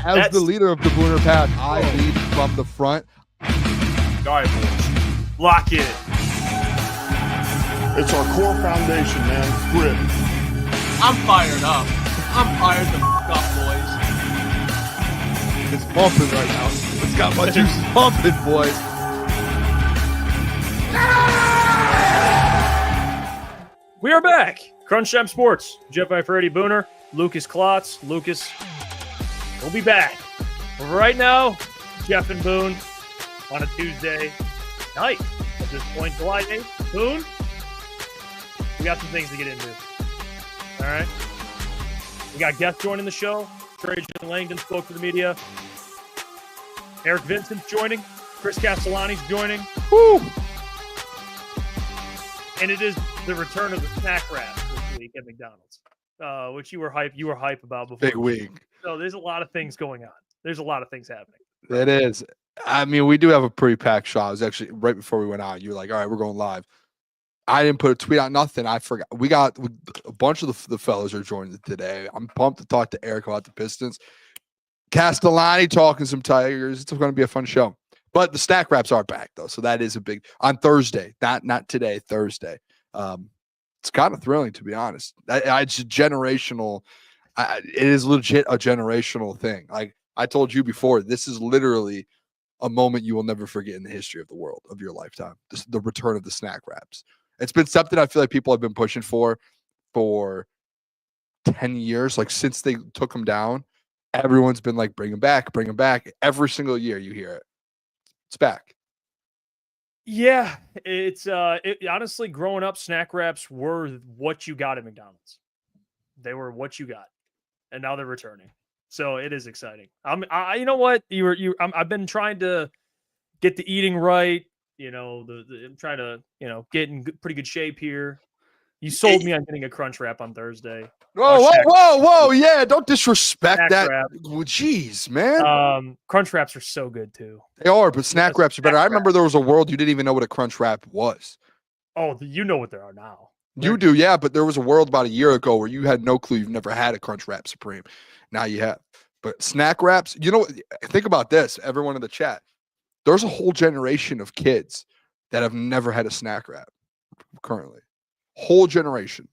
As the leader of the Booner Pack, I lead from the front. All right, boys. Lock in. It's our core foundation, man. Grit. I'm fired up. I'm fired the f*** up, boys. It's pumping right now. It's got my juices pumping, boys. We are back. Crunch Time Sports. Jeff Iafrate, Booner, Lukas Klotz. Lukas, we'll be back. Right now, Jeff and Boone on a Tuesday night. At this point, July 8th. Boone, we got some things to get into. All right. We got guests joining the show. Trajan Langdon spoke to the media. Eric Vincent's joining. Chris Castellani's joining. Woo! And it is the return of the snack wrap this week at McDonald's, which you were hype about before. Big week. So there's a lot of things going on. There's a lot of things happening. It is. I mean, we do have a pretty packed show. I was actually right before we went out. You were like, all right, we're going live. I didn't put a tweet out, nothing. I forgot. We got a bunch of the fellas are joining today. I'm pumped to talk to Eric about the Pistons. Castellani talking some Tigers. It's going to be a fun show. But the snack wraps are back, though. So that is a big – on Thursday. Not today, Thursday. It's kind of thrilling, to be honest. It's a generational it is legit a generational thing. Like I told you before, this is literally a moment you will never forget in the history of the world, of your lifetime. The return of the snack wraps. It's been something I feel like people have been pushing for 10 years. Like since they took them down, everyone's been like, bring them back, bring them back. Every single year you hear it. It's back. Yeah, it's honestly, growing up, snack wraps were what you got at McDonald's. They were what you got, and now they're returning. So it is exciting. You know what? I've been trying to get the eating right. You know, I'm trying to get in pretty good shape here. You sold me on getting a crunch wrap on Thursday. Whoa! Yeah, don't disrespect snack that. Wrap. Well, jeez, man. Crunch wraps are so good too. They are, but snack wraps are better. I remember there was a world you didn't even know what a crunch wrap was. Oh, you know what there are now. You do, yeah, but there was a world about a year ago where you had no clue. You've never had a crunch wrap Supreme. Now you have. But snack wraps, think about this, everyone in the chat. There's a whole generation of kids that have never had a snack wrap currently. Whole generation.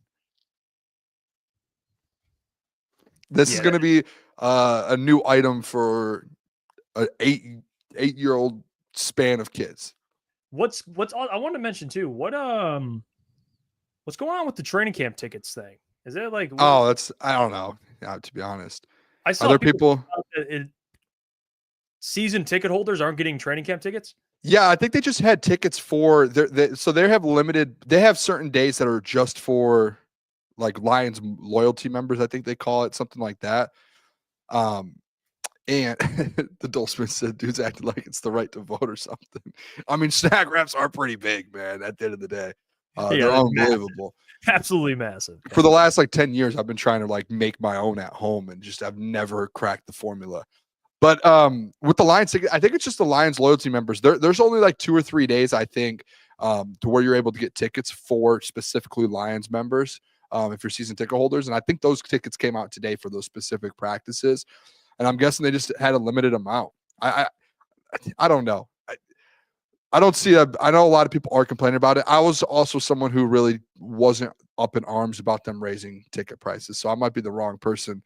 This is going to be a new item for an 8-year-old span of kids. What's I wanted to mention too. What's going on with the training camp tickets thing? Is it like I don't know. To be honest, I saw other people season ticket holders aren't getting training camp tickets. Yeah, I think they just had tickets for so they have limited. They have certain days that are just for like Lions loyalty members. I think they call it something like that. And the Dulsman said, "Dude's acting like it's the right to vote or something." I mean, snack wraps are pretty big, man. At the end of the day, they're unbelievable. Massive. Absolutely massive. For the last 10 years, I've been trying to make my own at home, and I've never cracked the formula. But with the Lions, I think it's just the Lions loyalty members. There's only 2 or 3 days, I think, to where you're able to get tickets for specifically Lions members, if you're season ticket holders. And I think those tickets came out today for those specific practices. And I'm guessing they just had a limited amount. I don't know. I don't see I know a lot of people are complaining about it. I was also someone who really wasn't up in arms about them raising ticket prices. So I might be the wrong person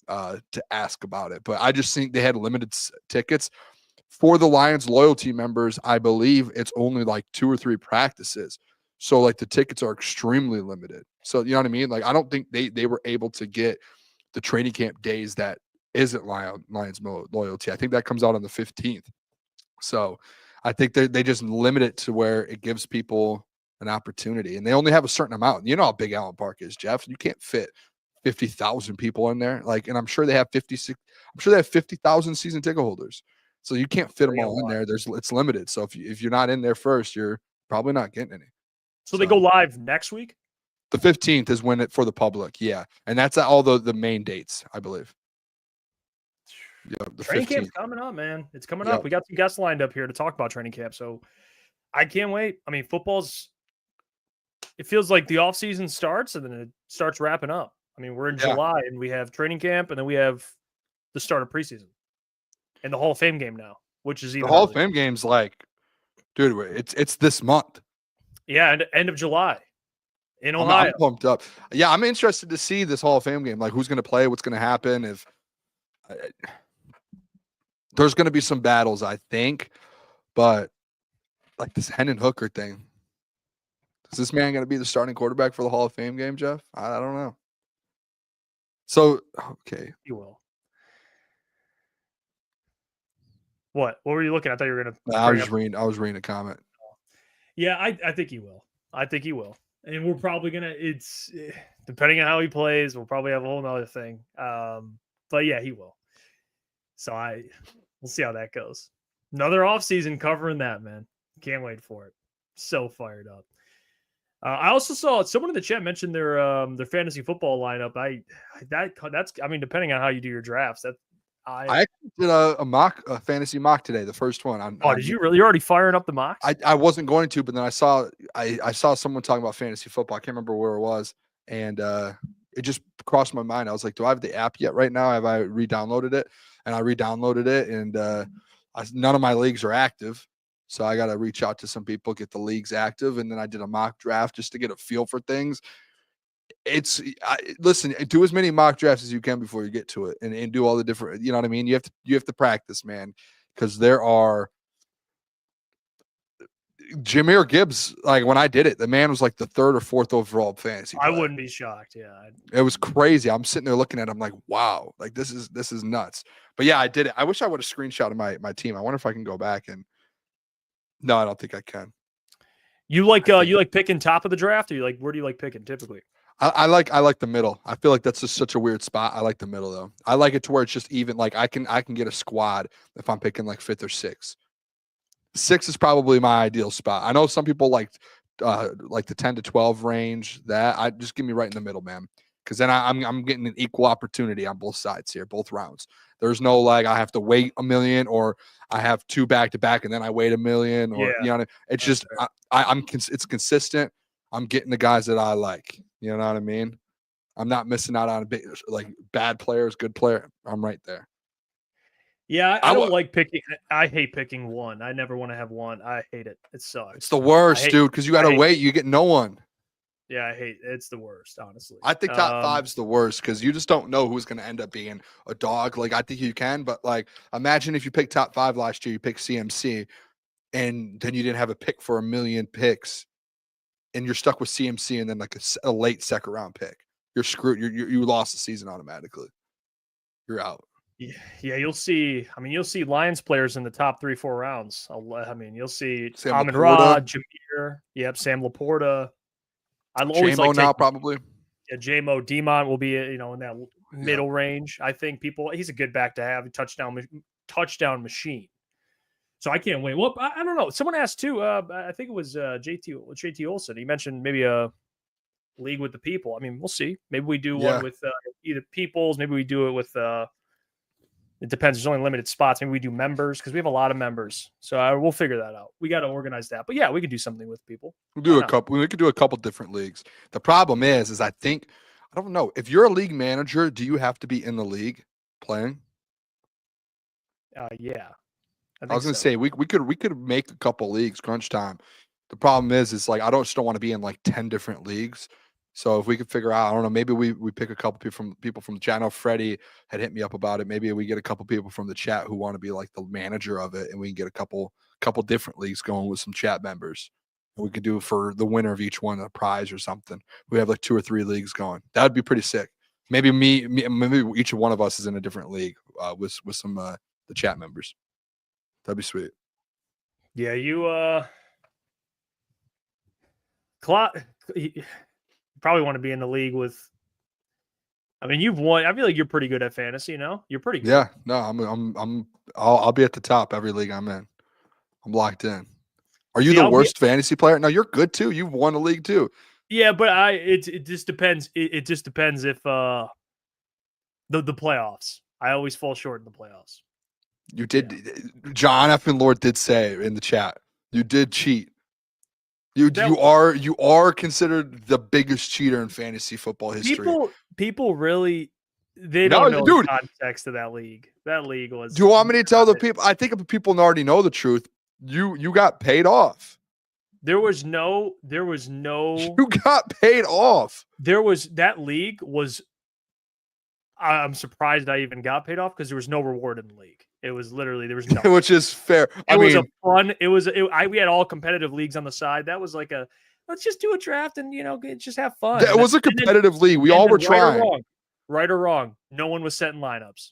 to ask about it, but I just think they had limited tickets for the Lions loyalty members. I believe it's only 2 or 3 practices. So the tickets are extremely limited. So you know what I mean? I don't think they were able to get the training camp days that isn't Lions loyalty. I think that comes out on the 15th. So I think they just limit it to where it gives people an opportunity, and they only have a certain amount. You know how big Allen Park is, Jeff. You can't fit 50,000 people in there. And I'm sure they have 50,000 season ticket holders. So you can't fit them all in there. It's limited. So if you're not in there first, you're probably not getting any. So they go live next week? The 15th is when it for the public. Yeah. And that's all the main dates, I believe. Yeah, the training 15th. camp's coming up, man. It's coming up. We got some guests lined up here to talk about training camp. So I can't wait. I mean, it feels like the offseason starts and then it starts wrapping up. I mean, we're in July and we have training camp and then we have the start of preseason. and the Hall of Fame game now, which is The even Hall of earlier. Fame game's like, dude, it's this month. Yeah, and end of July in I'm Ohio. pumped up. Yeah, I'm interested to see this Hall of Fame game. Like, who's going to play? What's going to happen? If there's going to be some battles, I think, but like this Hendon Hooker thing, is this man going to be the starting quarterback for the Hall of Fame game, Jeff? I don't know. So, okay. He will. What were you looking at? I thought you were going to. I was reading a comment. Yeah, I think he will. I think he will. And we're probably going to, it's depending on how he plays, we'll probably have a whole nother thing. But yeah, he will. So we'll see how that goes. Another offseason covering that, man. Can't wait for it. So fired up. I also saw someone in the chat mentioned their fantasy football lineup. That's depending on how you do your drafts, I actually did a fantasy mock today, the first one. Did you really? You're already firing up the mocks? I wasn't going to, but then I saw someone talking about fantasy football. I can't remember where it was, and it just crossed my mind. I was like, do I have the app yet right now? Have I re-downloaded it? And I re-downloaded it, and none of my leagues are active. So I got to reach out to some people, get the leagues active. And then I did a mock draft just to get a feel for things. Listen, do as many mock drafts as you can before you get to it and do all the different, you know what I mean? You have to practice, man, because there are Jahmyr Gibbs. Like when I did it, the man was like the 3rd or 4th overall fantasy player. I wouldn't be shocked. Yeah. It was crazy. I'm sitting there looking at him like, wow, like this is nuts. But yeah, I did it. I wish I would have screenshotted my team. I wonder if I can go back and no, I don't think I can. You like picking top of the draft, or where do you like picking typically? I like the middle. I feel like that's just such a weird spot. I like the middle though. I like it to where it's just even. Like I can get a squad if I'm picking like 5th or 6th. 6 is probably my ideal spot. I know some people like the 10 to 12 range. That I just give me right in the middle, man. Because then I'm getting an equal opportunity on both sides here, both rounds. There's no like I have to wait a million or I have 2 back-to-back and then I wait a million or you know it's just it's consistent. I'm getting the guys that I like. You know what I mean? I'm not missing out on bad players, good player. I'm right there. Yeah, I don't like picking. I hate picking one. I never want to have one. I hate it. It sucks. It's the worst, dude, because you got to wait. You get no one. Yeah, I hate it. It's the worst, honestly. I think top 5's the worst because you just don't know who's going to end up being a dog. Like, I think you can, but like, imagine if you picked top 5 last year, you picked CMC, and then you didn't have a pick for 1 million picks, and you're stuck with CMC and then like a late 2nd round pick. You're screwed. You lost the season automatically. You're out. Yeah, you'll see. You'll see Lions players in the top 3-4 rounds. You'll see Amon-Ra, Jahmyr. Yep, Sam Laporta. I always J-Mo now probably. Yeah, J-Mo Demont will be in that middle range. I think he's a good back to have, a touchdown machine. So I can't wait. Well, I don't know. Someone asked too. I think it was JT Olson. He mentioned maybe a league with the people. We'll see. Maybe we do one with either peoples. Maybe we do it with. It depends. There's only limited spots. Maybe we do members because we have a lot of members. So we'll figure that out. We got to organize that. But yeah, we could do something with people. We could do a couple different leagues. The problem is I don't know if you're a league manager. Do you have to be in the league playing? Yeah. I was going to say we could make a couple leagues crunch time. The problem is like I just don't want to be in like 10 different leagues. So if we could figure out, I don't know, maybe we pick a couple people from the chat. I know Freddie had hit me up about it. Maybe we get a couple people from the chat who want to be like the manager of it, and we can get a couple different leagues going with some chat members. And we could do for the winner of each one a prize or something. We have like 2 or 3 leagues going. That would be pretty sick. Maybe maybe each one of us is in a different league with some the chat members. That'd be sweet. Yeah, you probably want to be in the league with. You've won. I feel like you're pretty good at fantasy. No, you're pretty good. Yeah, no, I'll be at the top every league I'm in. I'm locked in. Are you the worst fantasy player? No, you're good too. You've won a league too. Yeah, but it just depends. It just depends if the playoffs. I always fall short in the playoffs. You did. Yeah. John F. and Lord did say in the chat, you did cheat. You are considered the biggest cheater in fantasy football history. People really They don't know the context of that league. That league was. Do you want me to tell the people? I think if people already know the truth, you got paid off. There was no. You got paid off. That league was. I'm surprised I even got paid off because there was no reward in the league. It was literally there was no. Which is fair. We had all competitive leagues on the side. That was like let's just do a draft and just have fun. It was a competitive league. We all were trying. Right or wrong, no one was setting lineups.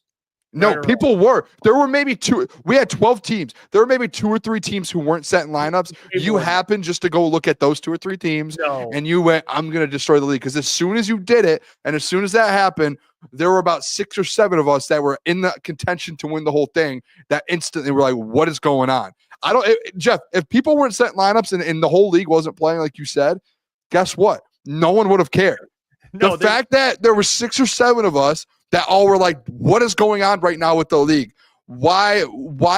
No, people were. There were maybe two. We had 12 teams. There were maybe 2 or 3 teams who weren't setting lineups. You happened just to go look at those 2 or 3 teams, and you went, I'm going to destroy the league. Because as soon as you did it, and as soon as that happened, there were about 6 or 7 of us that were in the contention to win the whole thing that instantly were like, what is going on? Jeff, if people weren't setting lineups and the whole league wasn't playing like you said, guess what? No one would have cared. The fact that there were 6 or 7 of us that all were like, what is going on right now with the league? Why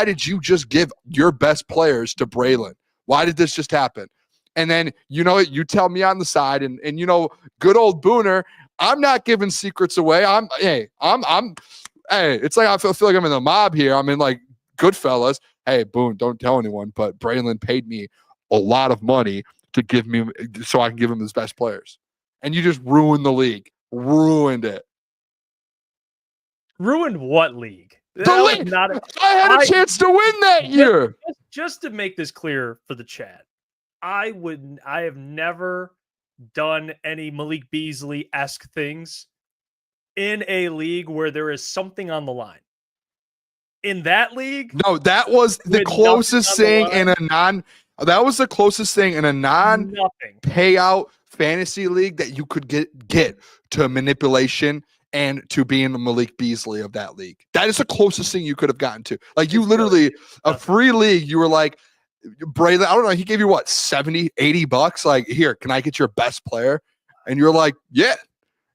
did you just give your best players to Braylon? Why did this just happen? And then, you tell me on the side and good old Booner, I'm not giving secrets away. It's like I feel like I'm in the mob here. I'm in like Goodfellas. Hey, Boone, don't tell anyone, but Braylon paid me a lot of money to give me so I can give him his best players. And you just ruined the league. Ruined it. Ruined what league? The league. I had a chance to win that year. Just to make this clear for the chat, I have never done any Malik Beasley-esque things in a league where there is something on the line. In that league? No, that was the closest thing that was the closest thing in a non-payout fantasy league that you could get to manipulation and to being the Malik Beasley of that league. That is the closest thing you could have gotten to. Like you literally, a free league, you were like, Braylon, I don't know, he gave you what, $70, $80? Like, here, can I get your best player? And you're like, yeah.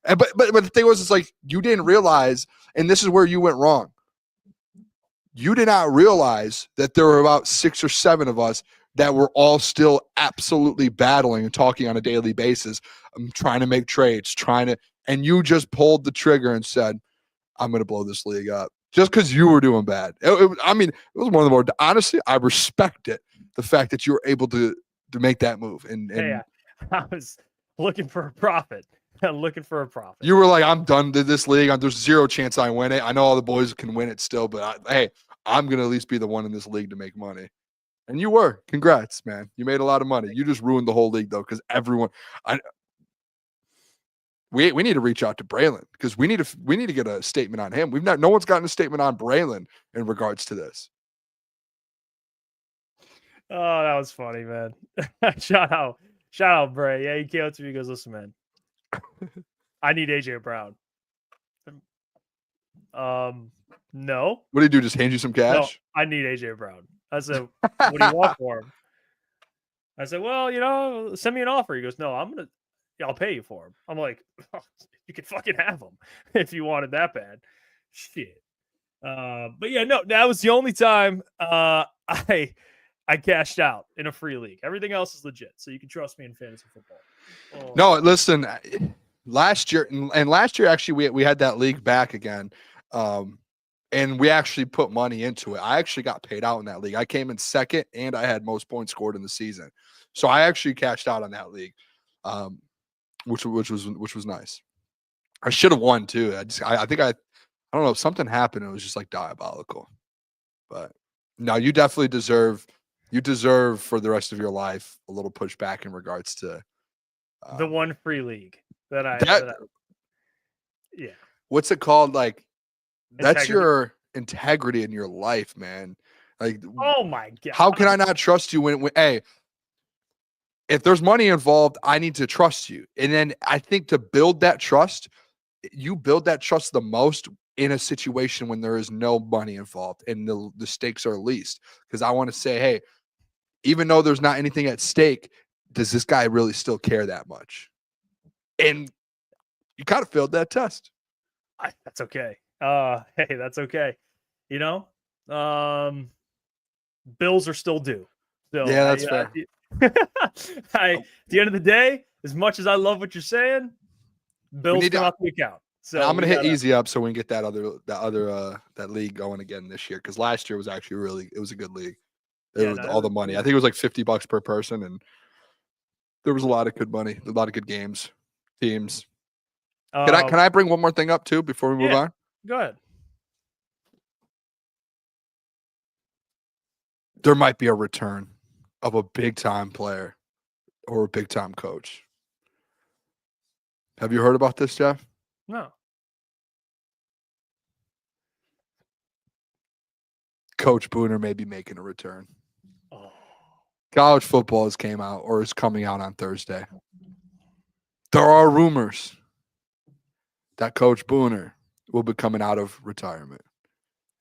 But the thing was, it's like, you didn't realize, and this is where you went wrong. You did not realize that there were about 6 or 7 of us that were all still absolutely battling and talking on a daily basis. I'm trying to make trades, and you just pulled the trigger and said, I'm going to blow this league up just because you were doing bad. It was one of the more, honestly, I respect it. The fact that you were able to make that move. And I was looking for a profit. You were like, I'm done to this league. There's 0 chance I win it. I know all the boys can win it still, but I'm going to at least be the one in this league to make money. And you were. Congrats, man. You made a lot of money. You just ruined the whole league, though, because everyone we need to reach out to Braylon because we need to get a statement on him. No one's gotten a statement on Braylon in regards to this. Oh, that was funny, man. Shout out, Bray. Yeah, he came up to me and goes, listen, man, I need AJ Brown. No. What did he do? Just hand you some cash? No, I need AJ Brown. I said, what do you want for him? I said, well, send me an offer. He goes, no, I'll pay you for him. I'm like, you can fucking have him if you wanted that bad. Shit. But yeah, no, that was the only time I cashed out in a free league. Everything else is legit, so you can trust me in fantasy football. Oh. No, listen, last year actually we had that league back again. And we actually put money into it. I actually got paid out in that league. I came in second and I had most points scored in the season. So I actually cashed out on that league. Which was nice. I should have won too. I think I don't know, something happened. It was just like diabolical. But no, you definitely deserve for the rest of your life a little pushback in regards to the one free league that yeah. What's it called? Like that's your integrity in your life, man. Like, oh my God. How can I not trust you when hey, if there's money involved, I need to trust you. And then I think to build that trust, you build that trust the most in a situation when there is no money involved and the stakes are least. Because I want to say, hey, even though there's not anything at stake, does this guy really still care that much? And you kind of failed that test. That's okay. Hey, that's okay. Bills are still due. So yeah, that's fair. At the end of the day, as much as I love what you're saying, bills come off the account. So And I'm gonna hit easy up so we can get that league going again this year, because last year was actually it was a good league. It was all the money. I think it was like $50 per person, and there was a lot of good money, a lot of good games, teams. Can I bring one more thing up too before we move on? Go ahead. There might be a return of a big time player or a big time coach. Have you heard about this, Jeff? No. Coach Booner may be making a return. Oh. College football is coming out on Thursday. There are rumors that Coach Booner will be coming out of retirement,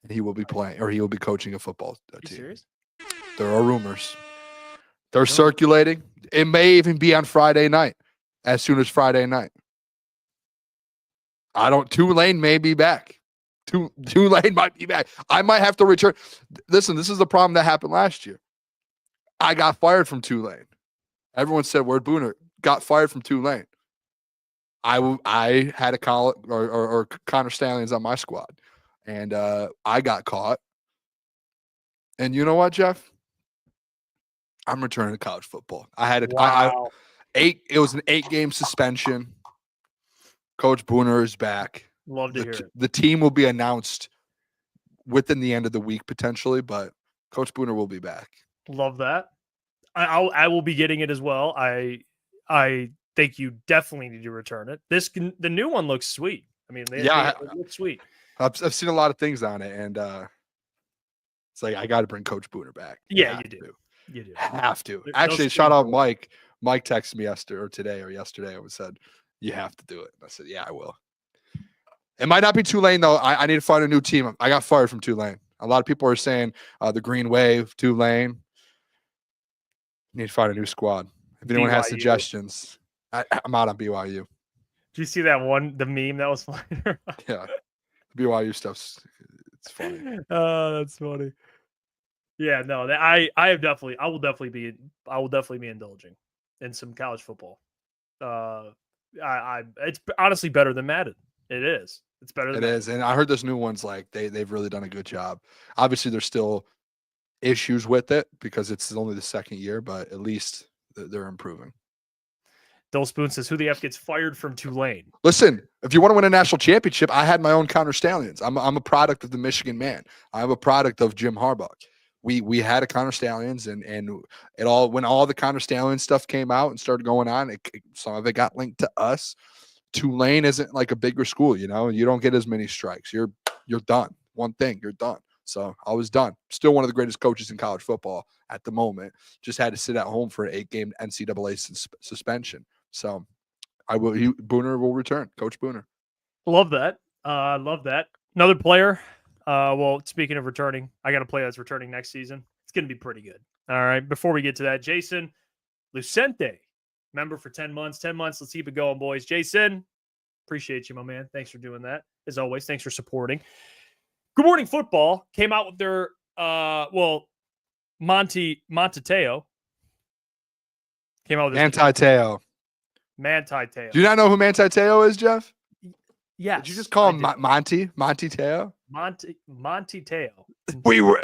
and he will be playing, or he will be coaching a football team. You serious? There are rumors. They're circulating. It may even be on Friday night, as soon as Friday night. Tulane may be back. Tulane might be back. I might have to return. Listen, this is the problem that happened last year. I got fired from Tulane. Everyone said, "Where'd Booner?" Got fired from Tulane. I had a college or Connor Stallions on my squad, and I got caught. And you know what, Jeff? I'm returning to college football. I had it was an 8-game suspension. Coach Booner is back. Love to hear it. The team will be announced within the end of the week potentially, but Coach Booner will be back. Love that. I will be getting it as well. I think you definitely need to return it. The new one looks sweet. I mean, it looks sweet. I've seen a lot of things on it, and it's like I got to bring Coach Booner back. Yeah, you do. You do. Have to. Actually, shout out Mike. Mike texted me yesterday and said, "You have to do it." And I said, "Yeah, I will." It might not be Tulane though. I need to find a new team. I got fired from Tulane. A lot of people are saying the Green Wave, Tulane. Need to find a new squad. If anyone has suggestions, I'm out on BYU. Did you see the meme that was flying around? Yeah. BYU stuff's it's funny. Oh, that's funny. Yeah, no, I will definitely be indulging in some college football. It's honestly better than Madden. It is. It's better than Madden. It is. And I heard this new one's like they've really done a good job. Obviously there's still issues with it because it's only the second year, but at least they're improving. Dole Spoon says, "Who the F gets fired from Tulane?" Listen, if you want to win a national championship, I had my own Connor Stallions. I'm a product of the Michigan man. I'm a product of Jim Harbaugh. We had a Connor Stallions, and it all when all the Connor Stallions stuff came out and started going on, some of it got linked to us. Tulane isn't like a bigger school, you know. You don't get as many strikes. You're done. One thing, you're done. So I was done. Still one of the greatest coaches in college football at the moment. Just had to sit at home for an 8-game NCAA suspension. So Booner will return. Coach Booner. Love that. Love that. Another player. Well, speaking of returning, I got a player that's returning next season. It's going to be pretty good. All right. Before we get to that, Jason Lucente, member for 10 months. 10 months. Let's keep it going, boys. Jason, appreciate you, my man. Thanks for doing that. As always, thanks for supporting. Good Morning Football came out with their, Manti Te'o came out with Manti Te'o. Manti Te'o. Do you not know who Manti Te'o is, Jeff? Yes. Did you just call him Monty Te'o? Monty Te'o. We were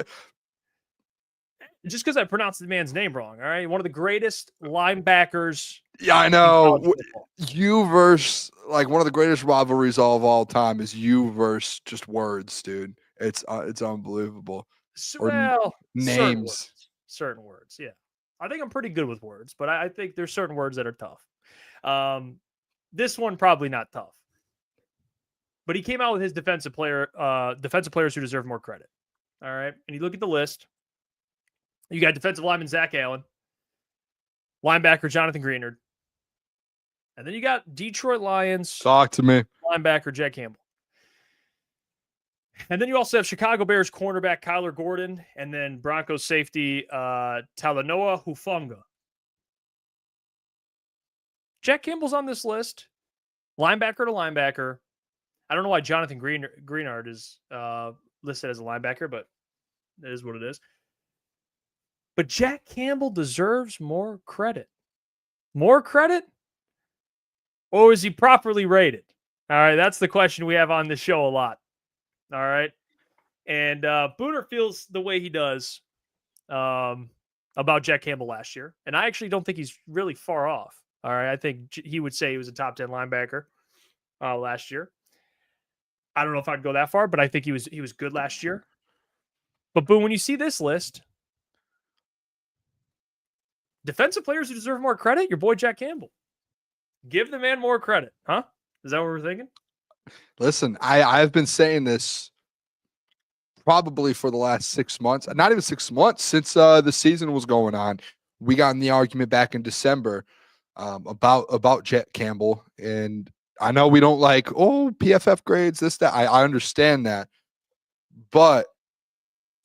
just because I pronounced the man's name wrong. All right, one of the greatest linebackers. Yeah, I know. You versus like one of the greatest rivalries of all time is you versus just words, dude. It's unbelievable. Well, names, certain words. Yeah, I think I'm pretty good with words, but I think there's certain words that are tough. This one probably not tough. But he came out with his defensive players who deserve more credit. All right. And you look at the list. You got defensive lineman Zach Allen, linebacker Jonathan Greenard, and then you got Detroit Lions. Talk to me. Linebacker Jack Campbell. And then you also have Chicago Bears cornerback Kyler Gordon, and then Broncos safety Talanoa Hufanga. Jack Campbell's on this list. Linebacker to linebacker. I don't know why Jonathan Greenard is listed as a linebacker, but it is what it is. But Jack Campbell deserves more credit. More credit? Or is he properly rated? All right, that's the question we have on the show a lot. All right. And Booner feels the way he does about Jack Campbell last year. And I actually don't think he's really far off. All right. I think he would say he was a top 10 linebacker last year. I don't know if I'd go that far, but I think he was good last year. But Boone, when you see this list, defensive players who deserve more credit, your boy Jack Campbell. Give the man more credit, huh? Is that what we're thinking? Listen, I've been saying this probably for the last 6 months, not even 6 months, since the season was going on. We got in the argument back in December about Jack Campbell. And I know we don't like, PFF grades, this, that. I understand that. But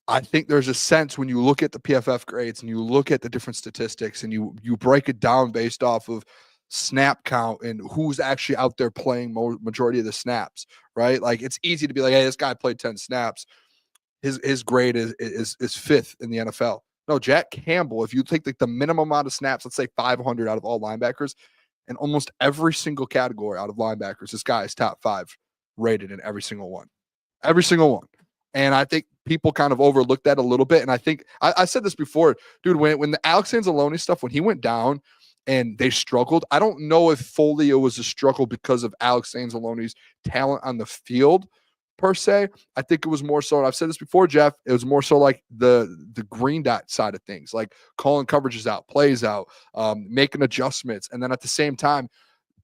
I think there's a sense when you look at the PFF grades and you look at the different statistics and you break it down based off of snap count and who's actually out there playing majority of the snaps, right? Like, it's easy to be like, hey, this guy played 10 snaps. His grade is fifth in the NFL. No, Jack Campbell, if you take like the minimum amount of snaps, let's say 500 out of all linebackers, in almost every single category out of linebackers, this guy is top 5 rated in every single one. Every single one. And I think people kind of overlooked that a little bit. And I think I said this before, dude, when the Alex Anzalone stuff, when he went down and they struggled, I don't know if fully it was a struggle because of Alex Anzalone's talent on the field per se. I think it was more so, and I've said this before, Jeff, it was more so like the green dot side of things, like calling coverages out, plays out, making adjustments. And then at the same time,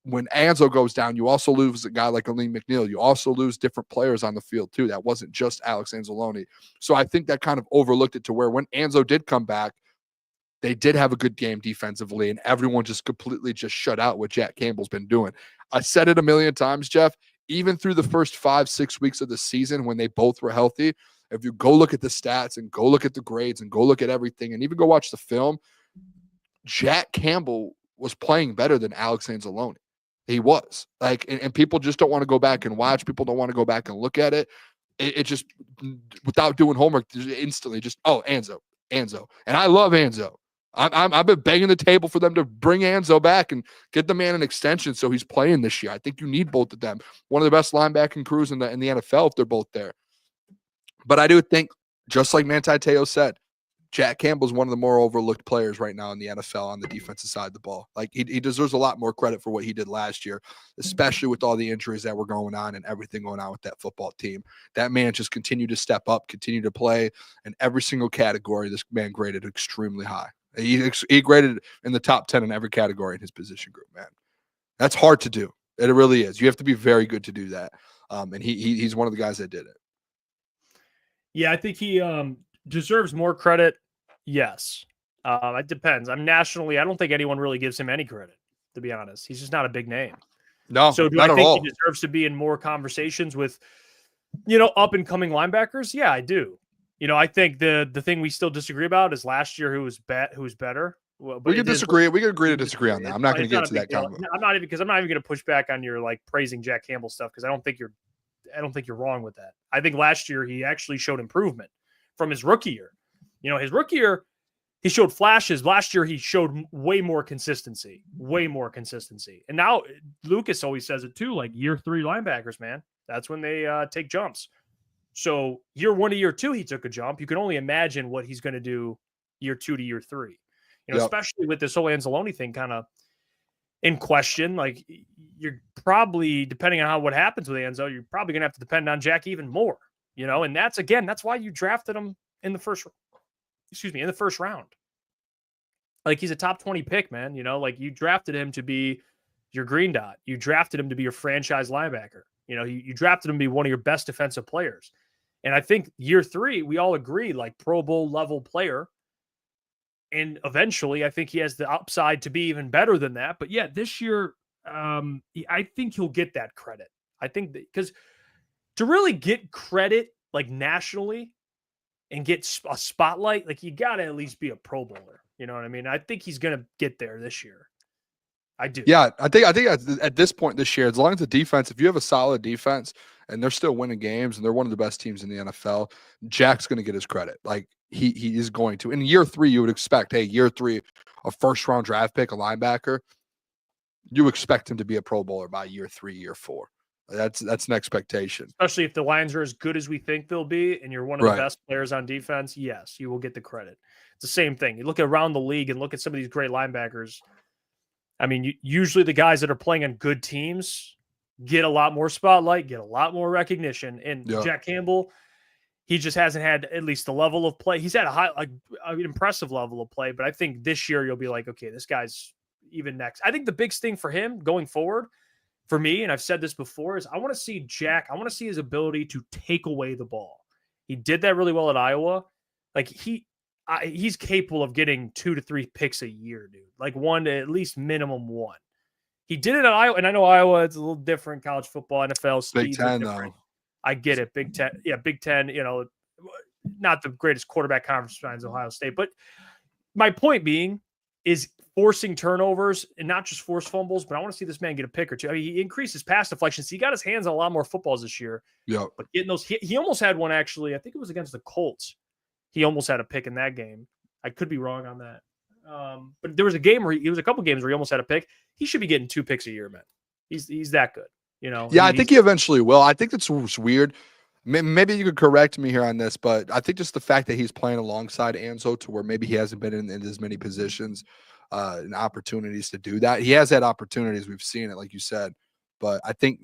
when Anzo goes down, you also lose a guy like Aleem McNeil. You also lose different players on the field too. That wasn't just Alex Anzalone. So I think that kind of overlooked it to where when Anzo did come back, they did have a good game defensively, and everyone just completely just shut out what Jack Campbell's been doing. I said it a million times, Jeff, even through the first 5-6 weeks of the season when they both were healthy, if you go look at the stats and go look at the grades and go look at everything and even go watch the film, Jack Campbell was playing better than Alex Anzalone. He was. Like, and people just don't want to go back and watch. People don't want to go back and look at it. It just, without doing homework, instantly just, Anzo. And I love Anzo. I've been banging the table for them to bring Anzo back and get the man an extension so he's playing this year. I think you need both of them. One of the best linebacking crews in the NFL if they're both there. But I do think, just like Manti Te'o said, Jack Campbell's one of the more overlooked players right now in the NFL on the defensive side of the ball. Like, he deserves a lot more credit for what he did last year, especially with all the injuries that were going on and everything going on with that football team. That man just continued to step up, continue to play in every single category. This man graded extremely high. He graded in the top 10 in every category in his position group, man. That's hard to do. It really is. You have to be very good to do that. And he's one of the guys that did it. Yeah, I think he deserves more credit. Yes. It depends. Nationally, I don't think anyone really gives him any credit, to be honest. He's just not a big name. No, so do not I at think all. He deserves to be in more conversations with, up and coming linebackers? Yeah, I do. I think the thing we still disagree about is last year who was better. Well, but we can disagree. We can agree to disagree on that. I'm not going to get into that comment. I'm not even going to push back on your like praising Jack Campbell stuff because I don't think you're wrong with that. I think last year he actually showed improvement from his rookie year. His rookie year he showed flashes. Last year he showed way more consistency. And now Lukas always says it too. Like year 3 linebackers, man, that's when they take jumps. So year 1 to year 2, he took a jump. You can only imagine what he's going to do year 2 to year 3, especially with this whole Anzalone thing kind of in question. Like you're probably, depending on what happens with Anzo, you're probably going to have to depend on Jack even more, and that's why you drafted him in the first round. Like he's a top 20 pick, man, like you drafted him to be your green dot. You drafted him to be your franchise linebacker. You drafted him to be one of your best defensive players. And I think year 3, we all agree, like Pro Bowl level player. And eventually, I think he has the upside to be even better than that. But yeah, this year, I think he'll get that credit. I think because to really get credit, like nationally, and get a spotlight, like you got to at least be a Pro Bowler. You know what I mean? I think he's going to get there this year. I do. Yeah, I think at this point this year, as long as the defense, if you have a solid defense and they're still winning games and they're one of the best teams in the NFL, Jack's going to get his credit. Like he is going to. In year 3, you would expect, hey, year 3, a first round draft pick, a linebacker, you expect him to be a Pro Bowler by year 3, year 4. That's an expectation. Especially if the Lions are as good as we think they'll be, and you're one of the best players on defense. Yes, you will get the credit. It's the same thing. You look around the league and look at some of these great linebackers. I mean, usually the guys that are playing on good teams get a lot more spotlight, get a lot more recognition. And Jack Campbell, he just hasn't had at least the level of play. He's had an impressive level of play, but I think this year you'll be like, okay, this guy's even next. I think the big thing for him going forward, for me, and I've said this before, is I want to see Jack. I want to see his ability to take away the ball. He did that really well at Iowa. Like he's capable of getting 2 to 3 picks a year, dude. Like one to at least minimum one. He did it at Iowa, and I know Iowa it's a little different. College football, NFL, Big Ten though. I get it. Big Ten, Big Ten. You know, not the greatest quarterback conference besides Ohio State, but my point being is forcing turnovers and not just force fumbles. But I want to see this man get a pick or two. I mean, he increased his pass deflections. He got his hands on a lot more footballs this year. Yeah, but getting those, he almost had one actually. I think it was against the Colts. He almost had a pick in that game. I could be wrong on that. But there was a game where a couple games where he almost had a pick. He should be getting 2 picks a year, man. He's that good, you know. Yeah, I think he eventually will. I think that's weird. Maybe you could correct me here on this, but I think just the fact that he's playing alongside Enzo to where maybe he hasn't been in as many positions and opportunities to do that. He has had opportunities. We've seen it, like you said. But I think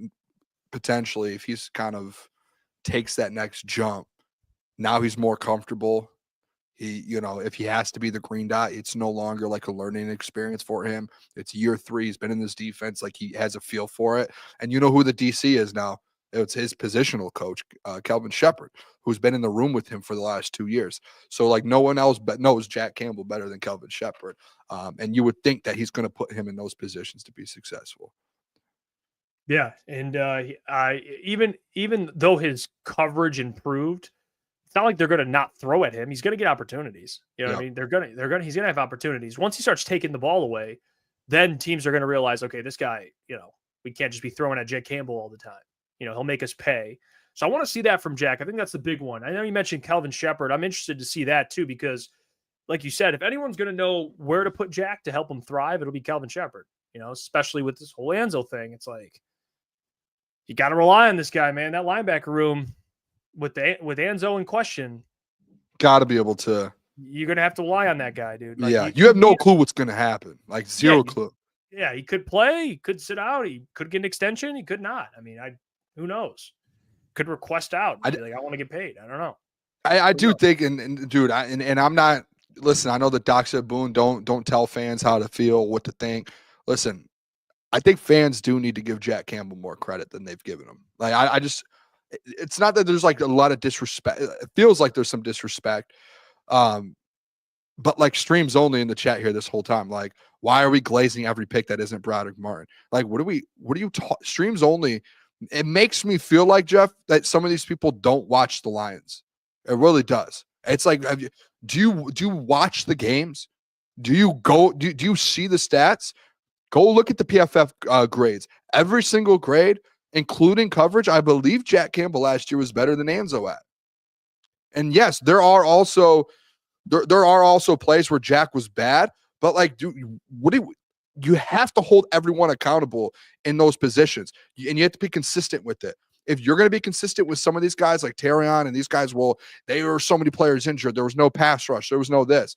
potentially if he's kind of takes that next jump, now he's more comfortable. He, you know, if he has to be the green dot, it's no longer like a learning experience for him. It's year 3. He's been in this defense. Like he has a feel for it. And you know who the DC is now? It's his positional coach, Kelvin Shepard, who's been in the room with him for the last 2 years. So like no one else knows Jack Campbell better than Kelvin Shepard. And you would think that he's going to put him in those positions to be successful. Yeah. And even though his coverage improved, it's not like they're going to not throw at him. He's going to get opportunities. You know what I mean? He's going to have opportunities. Once he starts taking the ball away, then teams are going to realize, okay, this guy, you know, we can't just be throwing at Jack Campbell all the time. You know, he'll make us pay. So I want to see that from Jack. I think that's the big one. I know you mentioned Kelvin Shepard. I'm interested to see that too, because like you said, if anyone's going to know where to put Jack to help him thrive, it'll be Kelvin Shepard, you know, especially with this whole Enzo thing. It's like, you got to rely on this guy, man. That linebacker room, with Enzo in question, got to be able to. You're gonna have to rely on that guy, dude. Like, you have no clue what's gonna happen. Like zero clue. Yeah, he could play. He could sit out. He could get an extension. He could not. I mean, who knows? Could request out. I want to get paid. I don't know. I do think, and dude, and I'm not. Listen, I know the Doc said Boone don't tell fans how to feel, what to think. Listen, I think fans do need to give Jack Campbell more credit than they've given him. Like I just. It's not that there's like a lot of disrespect. It feels like there's some disrespect. But like streams only in the chat here this whole time. Like, why are we glazing every pick that isn't Broderick Martin? Like, what are you streams only? It makes me feel like, Jeff, that some of these people don't watch the Lions. It really does. It's like, do you watch the games? Do you see the stats? Go look at the PFF grades. Every single grade, including coverage, I believe Jack Campbell last year was better than Enzo at. And yes, there are also plays where Jack was bad, but like, you have to hold everyone accountable in those positions, and you have to be consistent with it. If you're going to be consistent with some of these guys like Terrion and these guys, well, they were so many players injured. There was no pass rush. There was no this.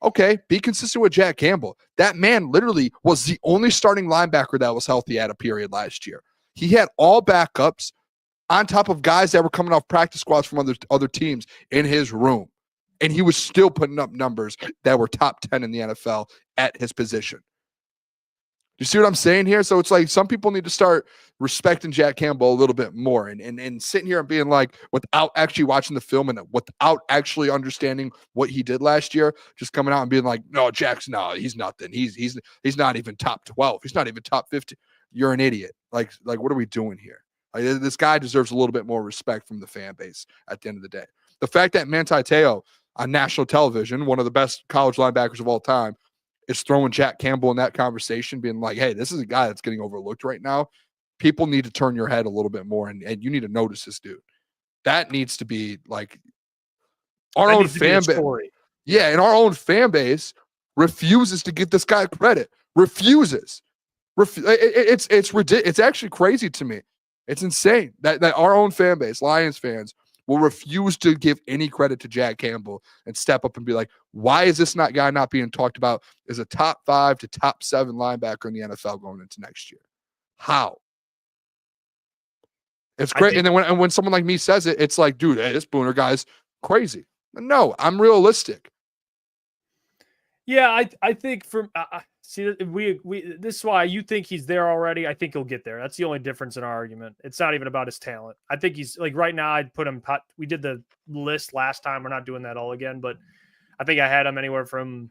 Okay, be consistent with Jack Campbell. That man literally was the only starting linebacker that was healthy at a period last year. He had all backups on top of guys that were coming off practice squads from other teams in his room. And he was still putting up numbers that were top 10 in the NFL at his position. You see what I'm saying here? So it's like some people need to start respecting Jack Campbell a little bit more and sitting here and being like, without actually watching the film and without actually understanding what he did last year, just coming out and being like, no, he's nothing. He's not even top 12. He's not even top 50. You're an idiot. Like what are we doing here? Like, this guy deserves a little bit more respect from the fan base at the end of the day. The fact that Manti Te'o on national television, one of the best college linebackers of all time, is throwing Jack Campbell in that conversation, being like, hey, this is a guy that's getting overlooked right now. People need to turn your head a little bit more, and you need to notice this dude. That needs to be like our own fan base. Yeah, and our own fan base refuses to give this guy credit. Refuses. It's ridiculous. It's actually crazy to me. It's insane that our own fan base, Lions fans, will refuse to give any credit to Jack Campbell and step up and be like, why is this guy not being talked about as a top 5 to top 7 linebacker in the NFL going into next year? How? It's great. And then when someone like me says it, it's like, dude, hey, this Booner guy's crazy. No, I'm realistic. Yeah, I think see, this is why you think he's there already. I think he'll get there. That's the only difference in our argument. It's not even about his talent. I think he's like right now. I'd put him. We did the list last time. We're not doing that all again, but I think I had him anywhere from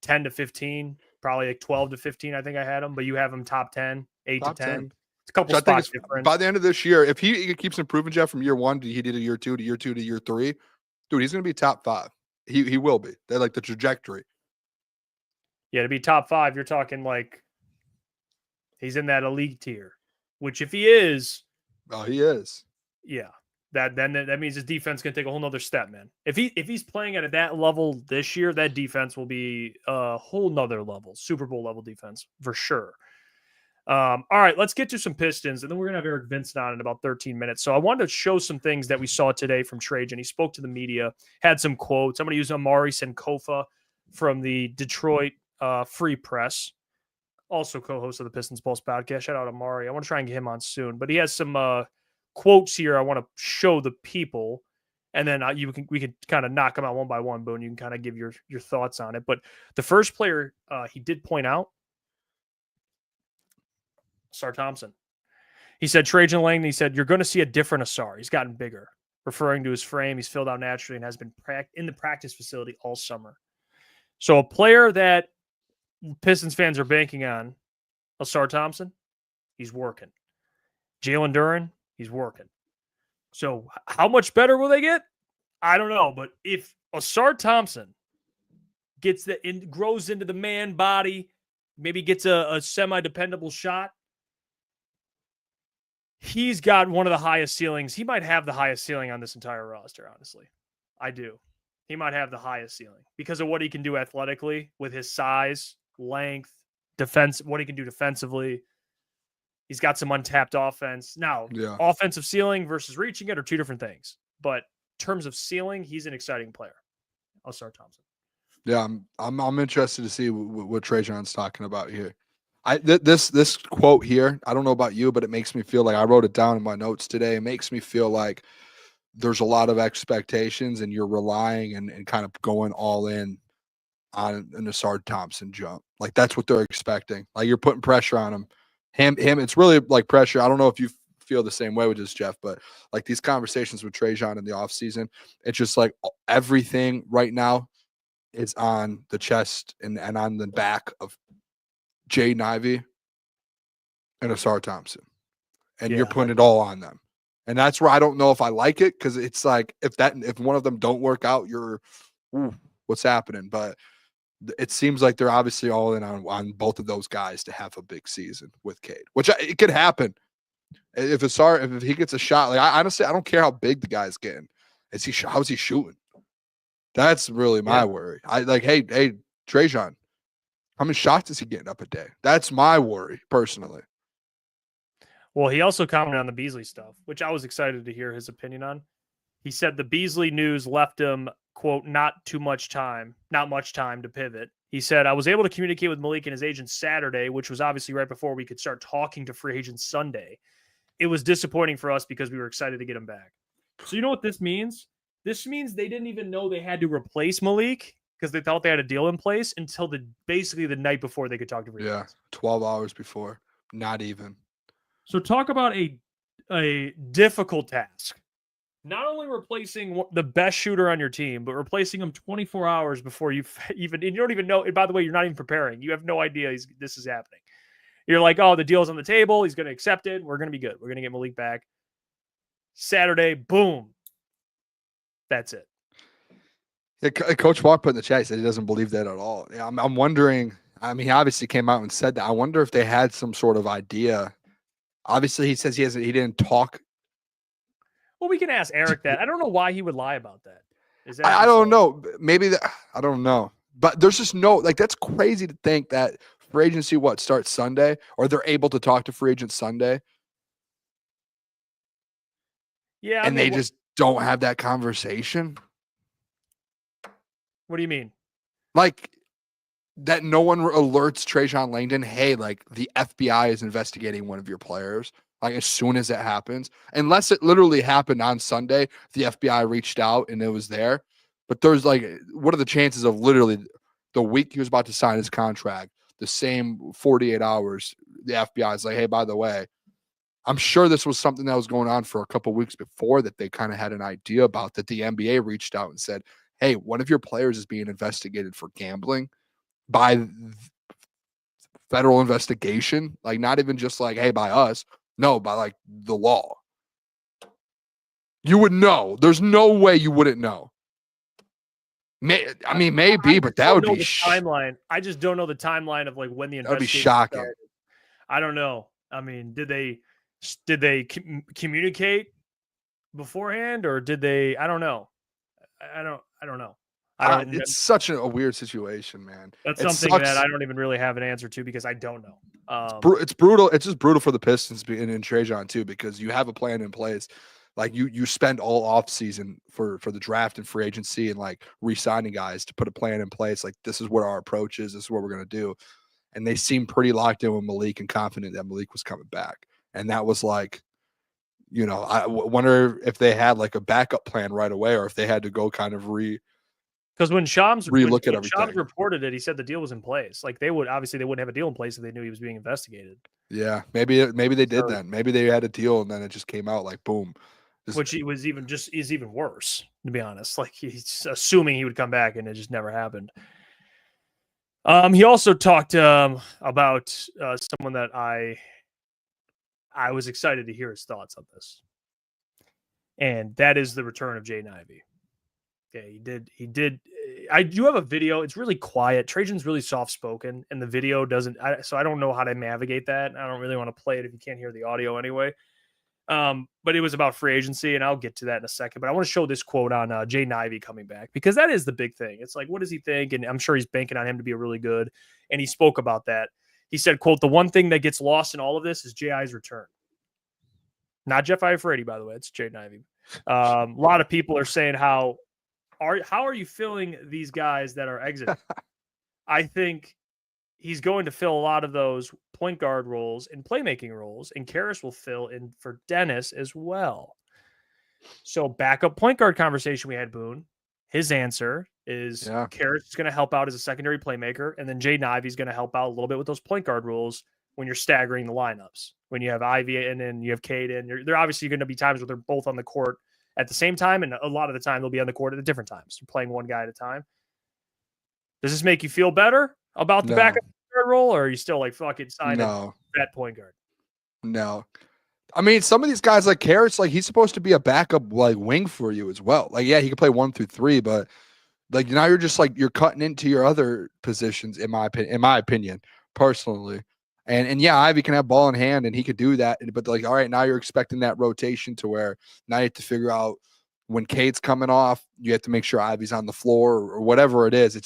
10 to 15, probably like 12 to 15. I think I had him, but you have him top 10, 8 to 10. It's a couple spots different. By the end of this year, if he keeps improving, Jeff, from year 1 to he did a year 2 to year 2 to year 3, dude, he's going to be top 5. He will be. They're like the trajectory. Yeah, to be top 5, you're talking like he's in that elite tier, which if he is. Oh, he is. Yeah. That means his defense can take a whole nother step, man. If he's playing at that level this year, that defense will be a whole nother level, Super Bowl level defense for sure. All right, let's get to some Pistons, and then we're going to have Eric Vincent on in about 13 minutes. So I wanted to show some things that we saw today from Trajan. He spoke to the media, had some quotes. I'm going to use Amari Sankofa from the Detroit Free Press, also co-host of the Pistons Pulse podcast. Shout out Amari. I want to try and get him on soon, but he has some quotes here I want to show the people, and then we can kind of knock them out one by one, Boone. You can kind of give your thoughts on it. But the first player he did point out, Asar Thompson. He said, Trajan Langdon, he said, you're going to see a different Asar. He's gotten bigger, referring to his frame. He's filled out naturally and has been in the practice facility all summer. So a player that Pistons fans are banking on, Asar Thompson, he's working. Jalen Duren, he's working. So how much better will they get? I don't know. But if Asar Thompson grows into the man body, maybe gets a semi-dependable shot, he's got one of the highest ceilings. He might have the highest ceiling on this entire roster, honestly. I do. He might have the highest ceiling because of what he can do athletically with his size, length, defense, what he can do defensively. He's got some untapped offense. Now, offensive ceiling versus reaching it are two different things. But in terms of ceiling, he's an exciting player. Asar Thompson. Yeah, I'm interested to see what Trajan's talking about here. This quote here, I don't know about you, but it makes me feel like I wrote it down in my notes today. It makes me feel like there's a lot of expectations and you're relying and kind of going all in on an Asar Thompson jump. Like that's what they're expecting. Like you're putting pressure on him. Him, it's really like pressure. I don't know if you feel the same way with this, Jeff, but like these conversations with Trajan in the offseason, it's just like everything right now is on the chest and on the back of Jaden Ivey and Asar Thompson. And you're putting it all on them. And that's where I don't know if I like it, because it's like if one of them don't work out, what's happening? But it seems like they're obviously all in on both of those guys to have a big season with Cade, which it could happen. If he gets a shot, like I honestly, I don't care how big the guy's getting. How's he shooting? That's really my worry. Hey, Trajan, how many shots is he getting up a day? That's my worry, personally. Well, he also commented on the Beasley stuff, which I was excited to hear his opinion on. He said the Beasley news left him, quote, not much time to pivot. He said, I was able to communicate with Malik and his agent Saturday, which was obviously right before we could start talking to free agents Sunday. It was disappointing for us because we were excited to get him back. So you know what this means? This means they didn't even know they had to replace Malik because they thought they had a deal in place until basically the night before they could talk to free agents. 12 hours before. Not even. So talk about a difficult task. Not only replacing the best shooter on your team, but replacing him 24 hours before you don't even know. And by the way, you're not even preparing. You have no idea this is happening. You're like, oh, the deal's on the table. He's going to accept it. We're going to be good. We're going to get Malik back. Saturday, boom. That's it. Yeah, Coach Walk put in the chat, he said he doesn't believe that at all. Yeah, I'm wondering. I mean, he obviously came out and said that. I wonder if they had some sort of idea. Obviously, he says he didn't talk. Well, we can ask Eric that. I don't know why he would lie about that. I don't know. Maybe I don't know. But there's just that's crazy to think that free agency starts Sunday, or they're able to talk to free agents Sunday. Yeah. And they just don't have that conversation. What do you mean? Like that no one alerts Trajan Langdon, hey, like the FBI is investigating one of your players. Like as soon as it happens, unless it literally happened on Sunday, the FBI reached out and it was there. But there's like, what are the chances of literally the week he was about to sign his contract, the same 48 hours, the FBI is like, hey, by the way, I'm sure this was something that was going on for a couple of weeks before that they kind of had an idea about, that the NBA reached out and said, hey, one of your players is being investigated for gambling by federal investigation. Like not even just like, hey, by us. No, by like the law. You would know. There's no way you wouldn't know. Maybe, but that would be timeline. I just don't know the timeline of like when the investigation would be shocking. started. I don't know. I mean, did they communicate beforehand, or did they? I don't know. I don't know. It's such a weird situation, man. That's something that I don't even really have an answer to because I don't know. It's brutal. It's just brutal for the Pistons and Trajan too, because you have a plan in place. Like you spend all off season for the draft and free agency and like re-signing guys to put a plan in place. Like this is what our approach is. This is what we're going to do. And they seem pretty locked in with Malik and confident that Malik was coming back. And that was like, you know, I wonder if they had like a backup plan right away, or if they had to go kind of because when Shams relook at everything. Shams reported it, he said the deal was in place. Like they wouldn't have a deal in place if they knew he was being investigated. Yeah, maybe they did then. Maybe they had a deal and then it just came out like boom. Which is even worse, to be honest. Like he's assuming he would come back and it just never happened. He also talked about someone that I was excited to hear his thoughts on this. And that is the return of Jaden Ivey. Yeah, he did. I do have a video. It's really quiet. Trajan's really soft-spoken, and the video doesn't. So I don't know how to navigate that. I don't really want to play it if you can't hear the audio anyway. But it was about free agency, and I'll get to that in a second. But I want to show this quote on Jaden Ivey coming back, because that is the big thing. It's like, what does he think? And I'm sure he's banking on him to be really good. And he spoke about that. He said, quote, "The one thing that gets lost in all of this is J.I.'s return." Not Jeff Iafrate, by the way. It's Jaden Ivey. A lot of people are saying how are you filling these guys that are exiting? I think he's going to fill a lot of those point guard roles and playmaking roles, and Karras will fill in for Dennis as well. So backup point guard conversation we had, Boone. His answer is Karras is going to help out as a secondary playmaker, and then Jaden Ivey is going to help out a little bit with those point guard roles when you're staggering the lineups. When you have Ivey and then you have Cade in, there obviously going to be times where they're both on the court at the same time, and a lot of the time they'll be on the court at different times. They're playing one guy at a time. Does this make you feel better about the backup guard role, or are you still like, fuck it, sign that point guard? No. I mean, some of these guys like Karras, like he's supposed to be a backup like wing for you as well. Like, yeah, he can play 1 through 3, but like now you're just like you're cutting into your other positions, in my opinion, personally. And yeah, Ivey can have ball in hand and he could do that. But like, all right, now you're expecting that rotation to where now you have to figure out when Cade's coming off, you have to make sure Ivey's on the floor or whatever it is.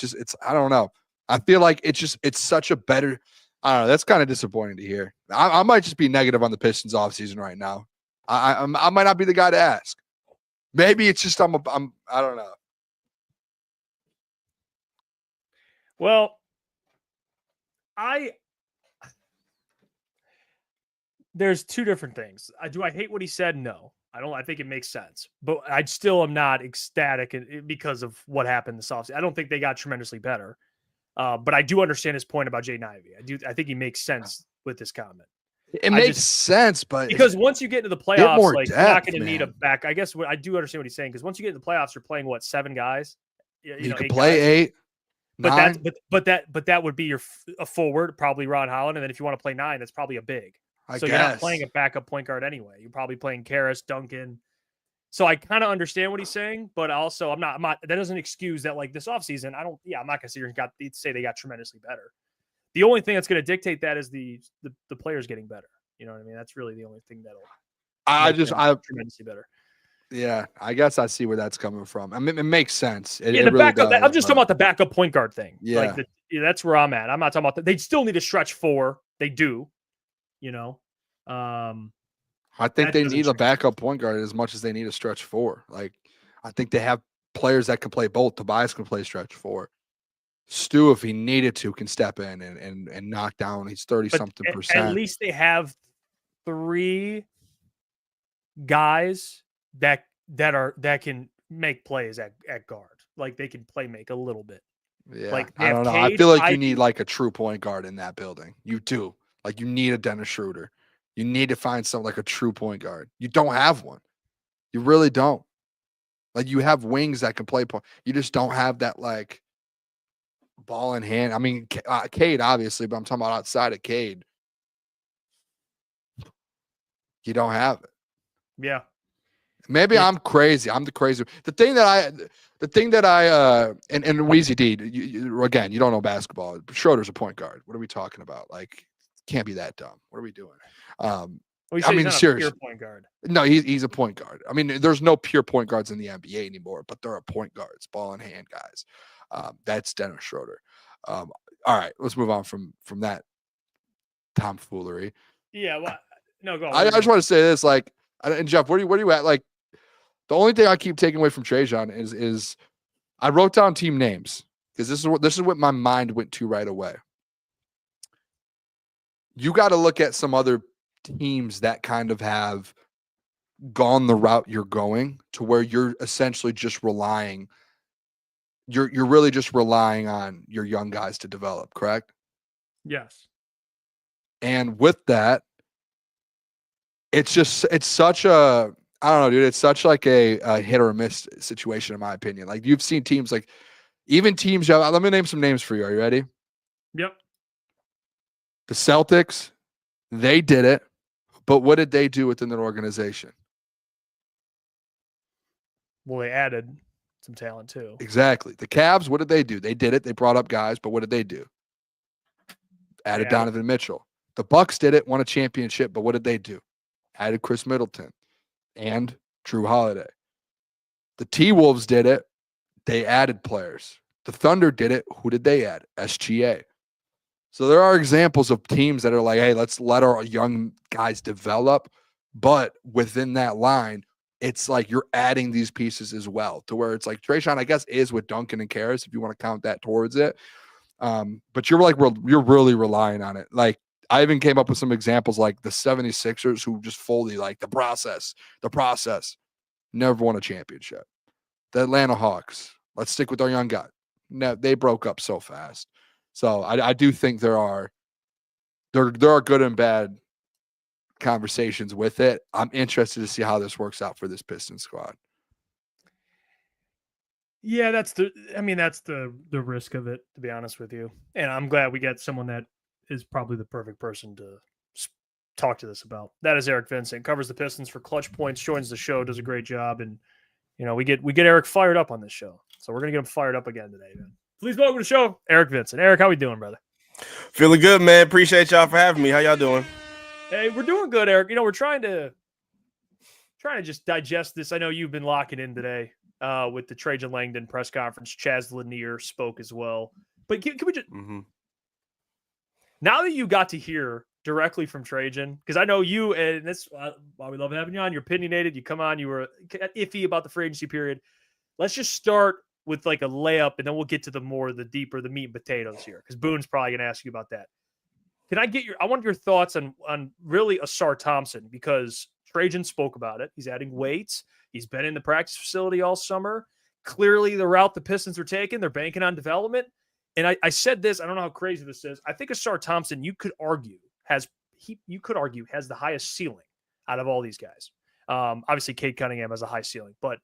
I don't know. I feel like it's such a better, I don't know. That's kind of disappointing to hear. I might just be negative on the Pistons offseason right now. I might not be the guy to ask. Maybe it's just I don't know. Well, there's two different things. Do I hate what he said? No, I don't. I think it makes sense, but I still am not ecstatic because of what happened this offseason. I don't think they got tremendously better, but I do understand his point about Jaden Ivey. I think he makes sense with this comment. It makes sense, but because once you get into the playoffs, like you're not going to need a back. I guess I do understand what he's saying, because once you get into the playoffs, you're playing what, 7 guys. You can play 8. But that would be a forward, probably Ron Holland, and then if you want to play 9, that's probably a big. So you're not playing a backup point guard anyway. You're probably playing Karras, Duncan. So I kind of understand what he's saying, but also I'm not. That doesn't excuse that. Like this offseason, I'm not going to sit here and say they got tremendously better. The only thing that's going to dictate that is the players getting better. You know what I mean? That's really the only thing that'll. Tremendously better. Yeah, I guess I see where that's coming from. I mean, it makes sense. I'm just talking about the backup point guard thing. Yeah, that's where I'm at. I'm not talking about that. They still need to stretch 4. They do. You know, I think That they doesn't need a change. backup point guard as much as they need a stretch four. Like, I think they have players that can play both. Tobias can play stretch four. Stu, if he needed to, can step in and knock down. He's 30-something At percent. least they have 3 guys that can make plays at guard. Like they can make a little bit. Yeah, Like they I have don't know. I Cade, feel like you Ivy. need like a true point guard in that building. You do. Like you need a Dennis Schroeder. You need to find something like a true point guard. You don't have one. You really don't. Like you have wings that can play point. You just don't have that like ball in hand. I mean, Cade obviously, but I'm talking about outside of Cade. You don't have it. Yeah. Maybe I'm crazy. I'm the crazy. The thing that I and Weezy D, again, you don't know basketball. Schroeder's a point guard. What are we talking about? Like, can't be that dumb. What are we doing? Well, I mean, seriously, pure point guard. No, he's a point guard. I mean, there's no pure point guards in the NBA anymore, but there are point guards, ball in hand guys. That's Dennis Schroeder. All right, let's move on from that tomfoolery. Yeah, well, no, go on. I just want to say this, like, and Jeff, where are you at? Like, the only thing I keep taking away from Trajan is I wrote down team names because this is what my mind went to right away. You got to look at some other teams that kind of have gone the route you're going to where you're essentially just relying. You're really just relying on your young guys to develop, correct? Yes. And with that, it's such a, I don't know, dude. It's such like a hit or miss situation, in my opinion. Like you've seen teams like, even teams. Let me name some names for you. Are you ready? Yep. The Celtics, they did it, but what did they do within their organization? Well, they added some talent too. Exactly. The Cavs, what did they do? They did it. They brought up guys, but what did they do? Added Donovan Mitchell. The Bucks did it, won a championship, but what did they do? Added Chris Middleton and Drew Holiday. The T-Wolves did it. They added players. The Thunder did it. Who did they add? SGA. So there are examples of teams that are like, hey, let's let our young guys develop. But within that line, it's like you're adding these pieces as well to where it's like Trajan, I guess, is with Duncan and Karras, if you want to count that towards it. But you're really relying on it. Like, I even came up with some examples like the 76ers who just fully like the process, never won a championship. The Atlanta Hawks, let's stick with our young guy. No, they broke up so fast. So I do think there are good and bad conversations with it. I'm interested to see how this works out for this Pistons squad. Yeah, that's the risk of it, to be honest with you. And I'm glad we got someone that is probably the perfect person to talk to this about. That is Eric Vincent, covers the Pistons for Clutch Points, joins the show, does a great job, and we get Eric fired up on this show. So we're gonna get him fired up again today, man. Please welcome to the show, Eric Vincent. Eric, how we doing, brother? Feeling good, man. Appreciate y'all for having me. How y'all doing? Hey, we're doing good, Eric. We're trying to just digest this. I know you've been locking in today with the Trajan Langdon press conference. Chaz Lanier spoke as well. But can we just now that you got to hear directly from Trajan, because I know you, and that's why we love having you on. You're opinionated. You come on. You were iffy about the free agency period. Let's just start with like a layup, and then we'll get to the deeper, the meat and potatoes here, because Boone's probably going to ask you about that. I want your thoughts on really Ausar Thompson, because Trajan spoke about it. He's adding weights. He's been in the practice facility all summer. Clearly the route the Pistons are taking, they're banking on development. And I said this, I don't know how crazy this is. I think Ausar Thompson, you could argue has the highest ceiling out of all these guys. Obviously Cade Cunningham has a high ceiling, but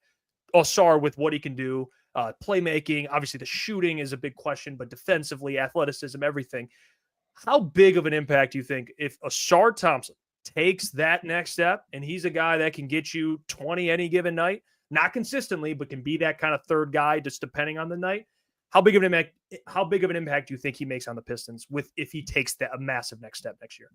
Ausar, with what he can do, playmaking, obviously the shooting is a big question, but defensively, athleticism, everything. How big of an impact do you think if Ausar Thompson takes that next step, and he's a guy that can get you 20 any given night, not consistently, but can be that kind of third guy just depending on the night? How big of an impact do you think he makes on the Pistons if he takes a massive next step next year?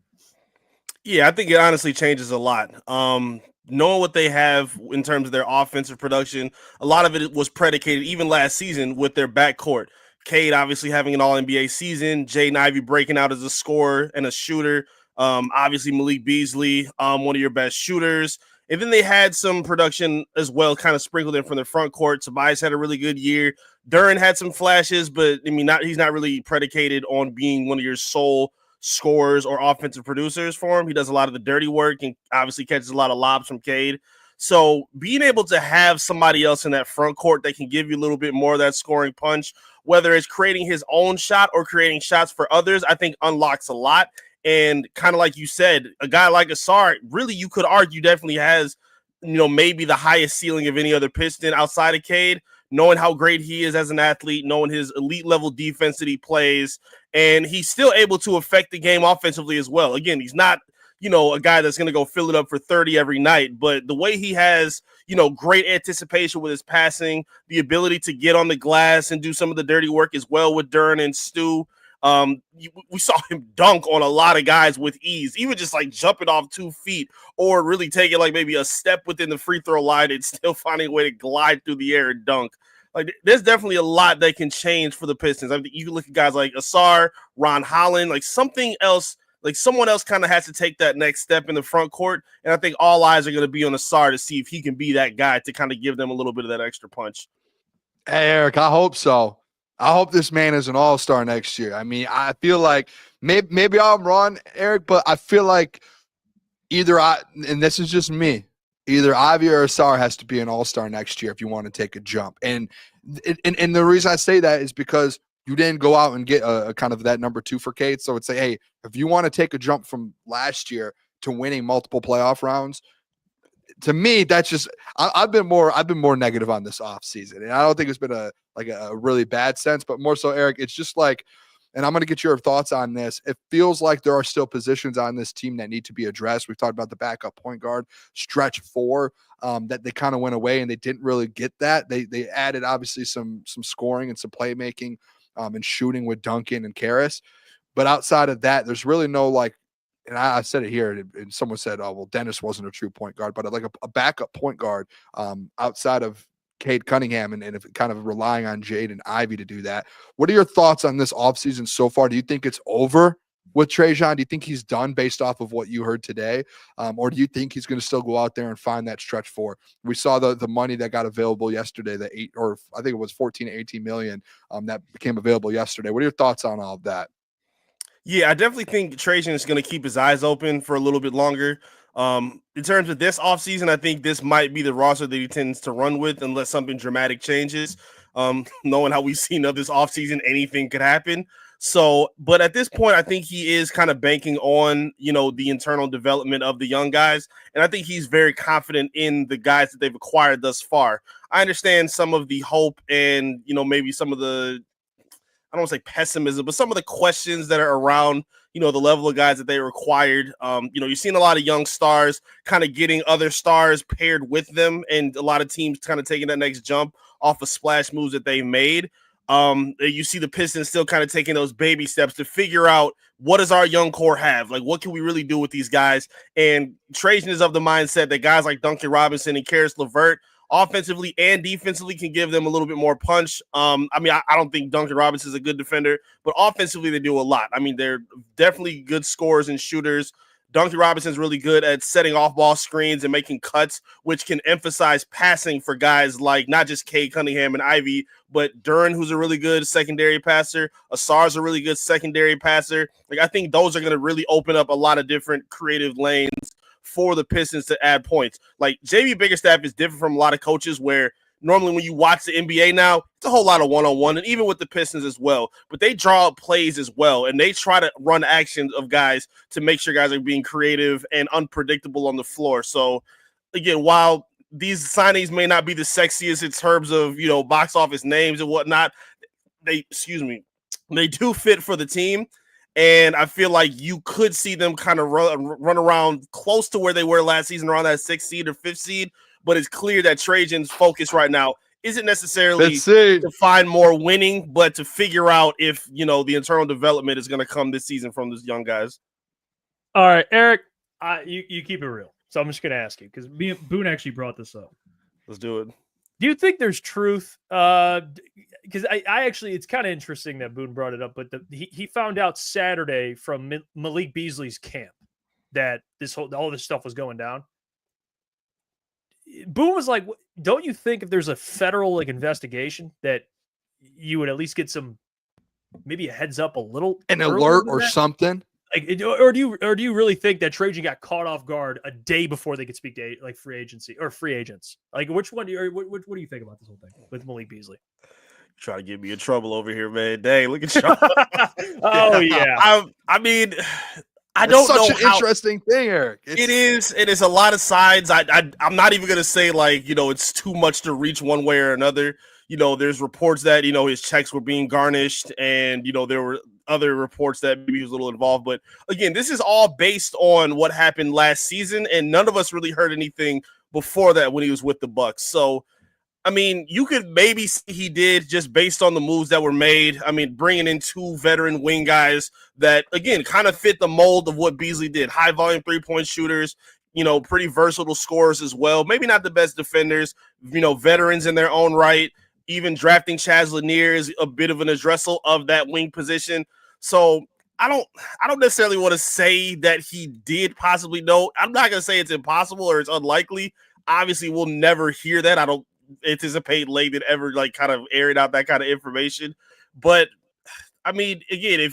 Yeah, I think it honestly changes a lot. Knowing what they have in terms of their offensive production, a lot of it was predicated even last season with their backcourt. Cade obviously having an All-NBA season, Jaden Ivey breaking out as a scorer and a shooter. Obviously, Malik Beasley, one of your best shooters. And then they had some production as well, kind of sprinkled in from the front court. Tobias had a really good year. Duren had some flashes, but I mean, he's not really predicated on being one of your sole scorers or offensive producers for him. He does a lot of the dirty work and obviously catches a lot of lobs from Cade. So being able to have somebody else in that front court that can give you a little bit more of that scoring punch, whether it's creating his own shot or creating shots for others, I think unlocks a lot. And kind of like you said, a guy like Ausar, really, you could argue definitely has, maybe the highest ceiling of any other Piston outside of Cade, knowing how great he is as an athlete, knowing his elite level defense that he plays, and he's still able to affect the game offensively as well. Again, he's not, a guy that's going to go fill it up for 30 every night, but the way he has, great anticipation with his passing, the ability to get on the glass and do some of the dirty work as well with Duren and Stu. We saw him dunk on a lot of guys with ease, even just like jumping off 2 feet or really taking like maybe a step within the free throw line and still finding a way to glide through the air and dunk. Like, there's definitely a lot that can change for the Pistons. I mean, you look at guys like Ausar, Ron Holland, like something else. Like someone else kind of has to take that next step in the front court. And I think all eyes are going to be on Ausar to see if he can be that guy to kind of give them a little bit of that extra punch. Hey, Eric, I hope so. I hope this man is an all-star next year. I mean, I feel like maybe I'm wrong, Eric, but I feel like and this is just me, either Ivy or Ausar has to be an all-star next year if you want to take a jump. And the reason I say that is because you didn't go out and get a kind of that number 2 for Cade. So it's like, hey, if you want to take a jump from last year to winning multiple playoff rounds, to me, that's just I've been more negative on this offseason. And I don't think it's been a really bad sense, but more so, Eric, it's just like, and I'm going to get your thoughts on this. It feels like there are still positions on this team that need to be addressed. We've talked about the backup point guard, stretch 4, that they kind of went away and they didn't really get that. They added obviously some scoring and some playmaking and shooting with Duncan and Karras. But outside of that, there's really no and I said it here, and someone said, oh, well, Dennis wasn't a true point guard, but like a backup point guard outside of Cade Cunningham and if kind of relying on Jade and Ivy to do that. What are your thoughts on this offseason so far? Do you think it's over with Trajan? Do you think he's done based off of what you heard today? Or do you think he's going to still go out there and find that stretch 4? We saw the money that got available yesterday, I think it was 14 to 18 million that became available yesterday. What are your thoughts on all of that? Yeah, I definitely think Trajan is going to keep his eyes open for a little bit longer. In terms of this offseason, I think this might be the roster that he tends to run with unless something dramatic changes. Knowing how we've seen of this offseason, anything could happen. So, but at this point, I think he is kind of banking on, the internal development of the young guys. And I think he's very confident in the guys that they've acquired thus far. I understand some of the hope and, maybe some of the, I don't want to say pessimism, but some of the questions that are around, the level of guys that they required. You're seeing a lot of young stars kind of getting other stars paired with them, and a lot of teams kind of taking that next jump off of splash moves that they made. You see the Pistons still kind of taking those baby steps to figure out what does our young core have? Like, what can we really do with these guys? And Trajan is of the mindset that guys like Duncan Robinson and Karis LeVert, offensively and defensively, can give them a little bit more punch. I don't think Duncan Robinson is a good defender, but offensively they do a lot. I mean, they're definitely good scorers and shooters. Duncan Robinson is really good at setting off ball screens and making cuts, which can emphasize passing for guys like not just Cade Cunningham and Ivy, but Duren, who's a really good secondary passer. Ausar's a really good secondary passer. Like, I think those are going to really open up a lot of different creative lanes for the Pistons to add points. Like, JB Bickerstaff is different from a lot of coaches where normally when you watch the NBA now, it's a whole lot of one-on-one, and even with the Pistons as well. But they draw up plays as well, and they try to run actions of guys to make sure guys are being creative and unpredictable on the floor. So, again, while these signings may not be the sexiest in terms of, box office names and whatnot, they do fit for the team. And I feel like you could see them kind of run around close to where they were last season, around that 6th seed or 5th seed. But it's clear that Trajan's focus right now isn't necessarily to find more winning, but to figure out if, the internal development is going to come this season from these young guys. All right, Eric, you keep it real. So I'm just going to ask you, because Boone actually brought this up. Let's do it. Do you think there's truth? Because I actually, it's kind of interesting that Boone brought it up, but he found out Saturday from Malik Beasley's camp that all this stuff was going down. Boone was like, don't you think if there's a federal like investigation that you would at least get maybe a heads up a little, an alert or something? Like, or do you really think that Trajan got caught off guard a day before they could speak to like free agency or free agents? Like, which one what do you think about this whole thing with Malik Beasley? Trying to get me in trouble over here, man. Dang, look at you. Oh yeah. I mean, I It's don't such know an how interesting thing, Eric. it is. It is a lot of sides. I'm not even gonna say like it's too much to reach one way or another. There's reports that his checks were being garnished, and there were other reports that maybe he was a little involved. But again, this is all based on what happened last season, and none of us really heard anything before that when he was with the Bucks. So, I mean, you could maybe see he did just based on the moves that were made. I mean, bringing in 2 veteran wing guys that, again, kind of fit the mold of what Beasley did. High volume 3-point shooters, pretty versatile scorers as well. Maybe not the best defenders, veterans in their own right. Even drafting Chaz Lanier is a bit of an addressal of that wing position. So I don't necessarily want to say that he did possibly know. I'm not going to say it's impossible or it's unlikely. Obviously, we'll never hear that. I don't anticipate Langdon ever like kind of airing out that kind of information. But I mean, again,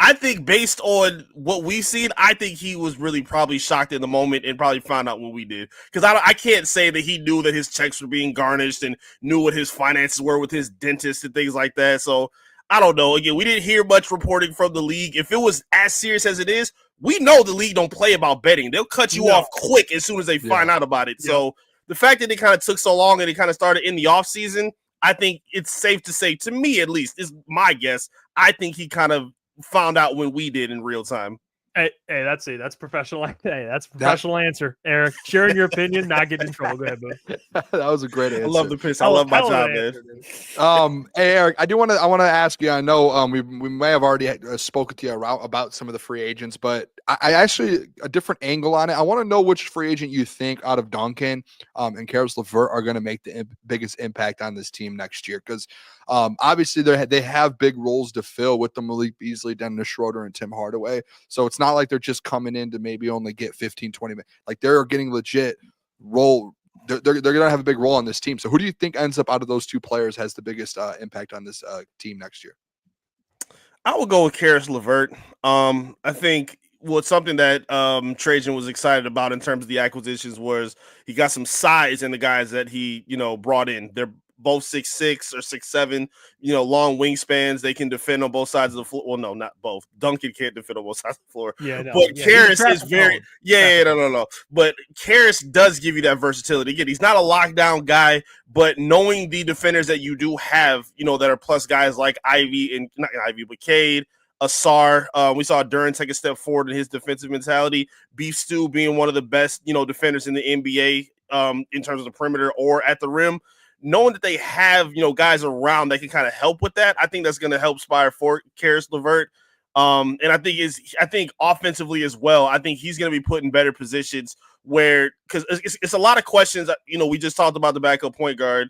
I think based on what we've seen, I think he was really probably shocked in the moment and probably found out what we did. Because I can't say that he knew that his checks were being garnished and knew what his finances were with his dentist and things like that. So I don't know. Again, we didn't hear much reporting from the league. If it was as serious as it is, we know the league don't play about betting. They'll cut you off quick as soon as they find out about it. Yeah. So the fact that it kind of took so long and it kind of started in the offseason, I think it's safe to say, to me at least, is my guess, I think he kind of found out when we did in real time. Hey, that's professional. Hey, that's a professional answer, Eric. Sharing your opinion, not getting in trouble. Go ahead, boo. That was a great answer. I love the piss. I love my job, man. Hey, Eric, I want to ask you. I know we may have already spoken to you about some of the free agents, but I actually a different angle on it. I want to know which free agent you think out of Duncan and Caris LeVert are going to make the biggest impact on this team next year, because obviously they have big roles to fill with the Malik Beasley, Dennis Schroeder, and Tim Hardaway. So it's not like they're just coming in to maybe only get 15, 20 minutes. Like they're getting legit role. They're going to have a big role on this team. So who do you think ends up out of those 2 players has the biggest impact on this team next year? I will go with Caris LeVert. I think it's something that Trajan was excited about in terms of the acquisitions was he got some size in the guys that he, brought in. They're both 6'6" or 6'7", long wingspans. They can defend on both sides of the floor. Well, no, not both. Duncan can't defend on both sides of the floor. Yeah, no. But Caris is very no. But Caris does give you that versatility. Again, he's not a lockdown guy, but knowing the defenders that you do have, that are plus guys like Ivy and not Ivy, but Cade, Asar. We saw Duran take a step forward in his defensive mentality. Beef Stew being one of the best, defenders in the NBA in terms of the perimeter or at the rim. Knowing that they have, guys around that can kind of help with that, I think that's going to help inspire for Caris LeVert. And I think offensively as well, I think he's going to be put in better positions where, because it's a lot of questions. We just talked about the backup point guard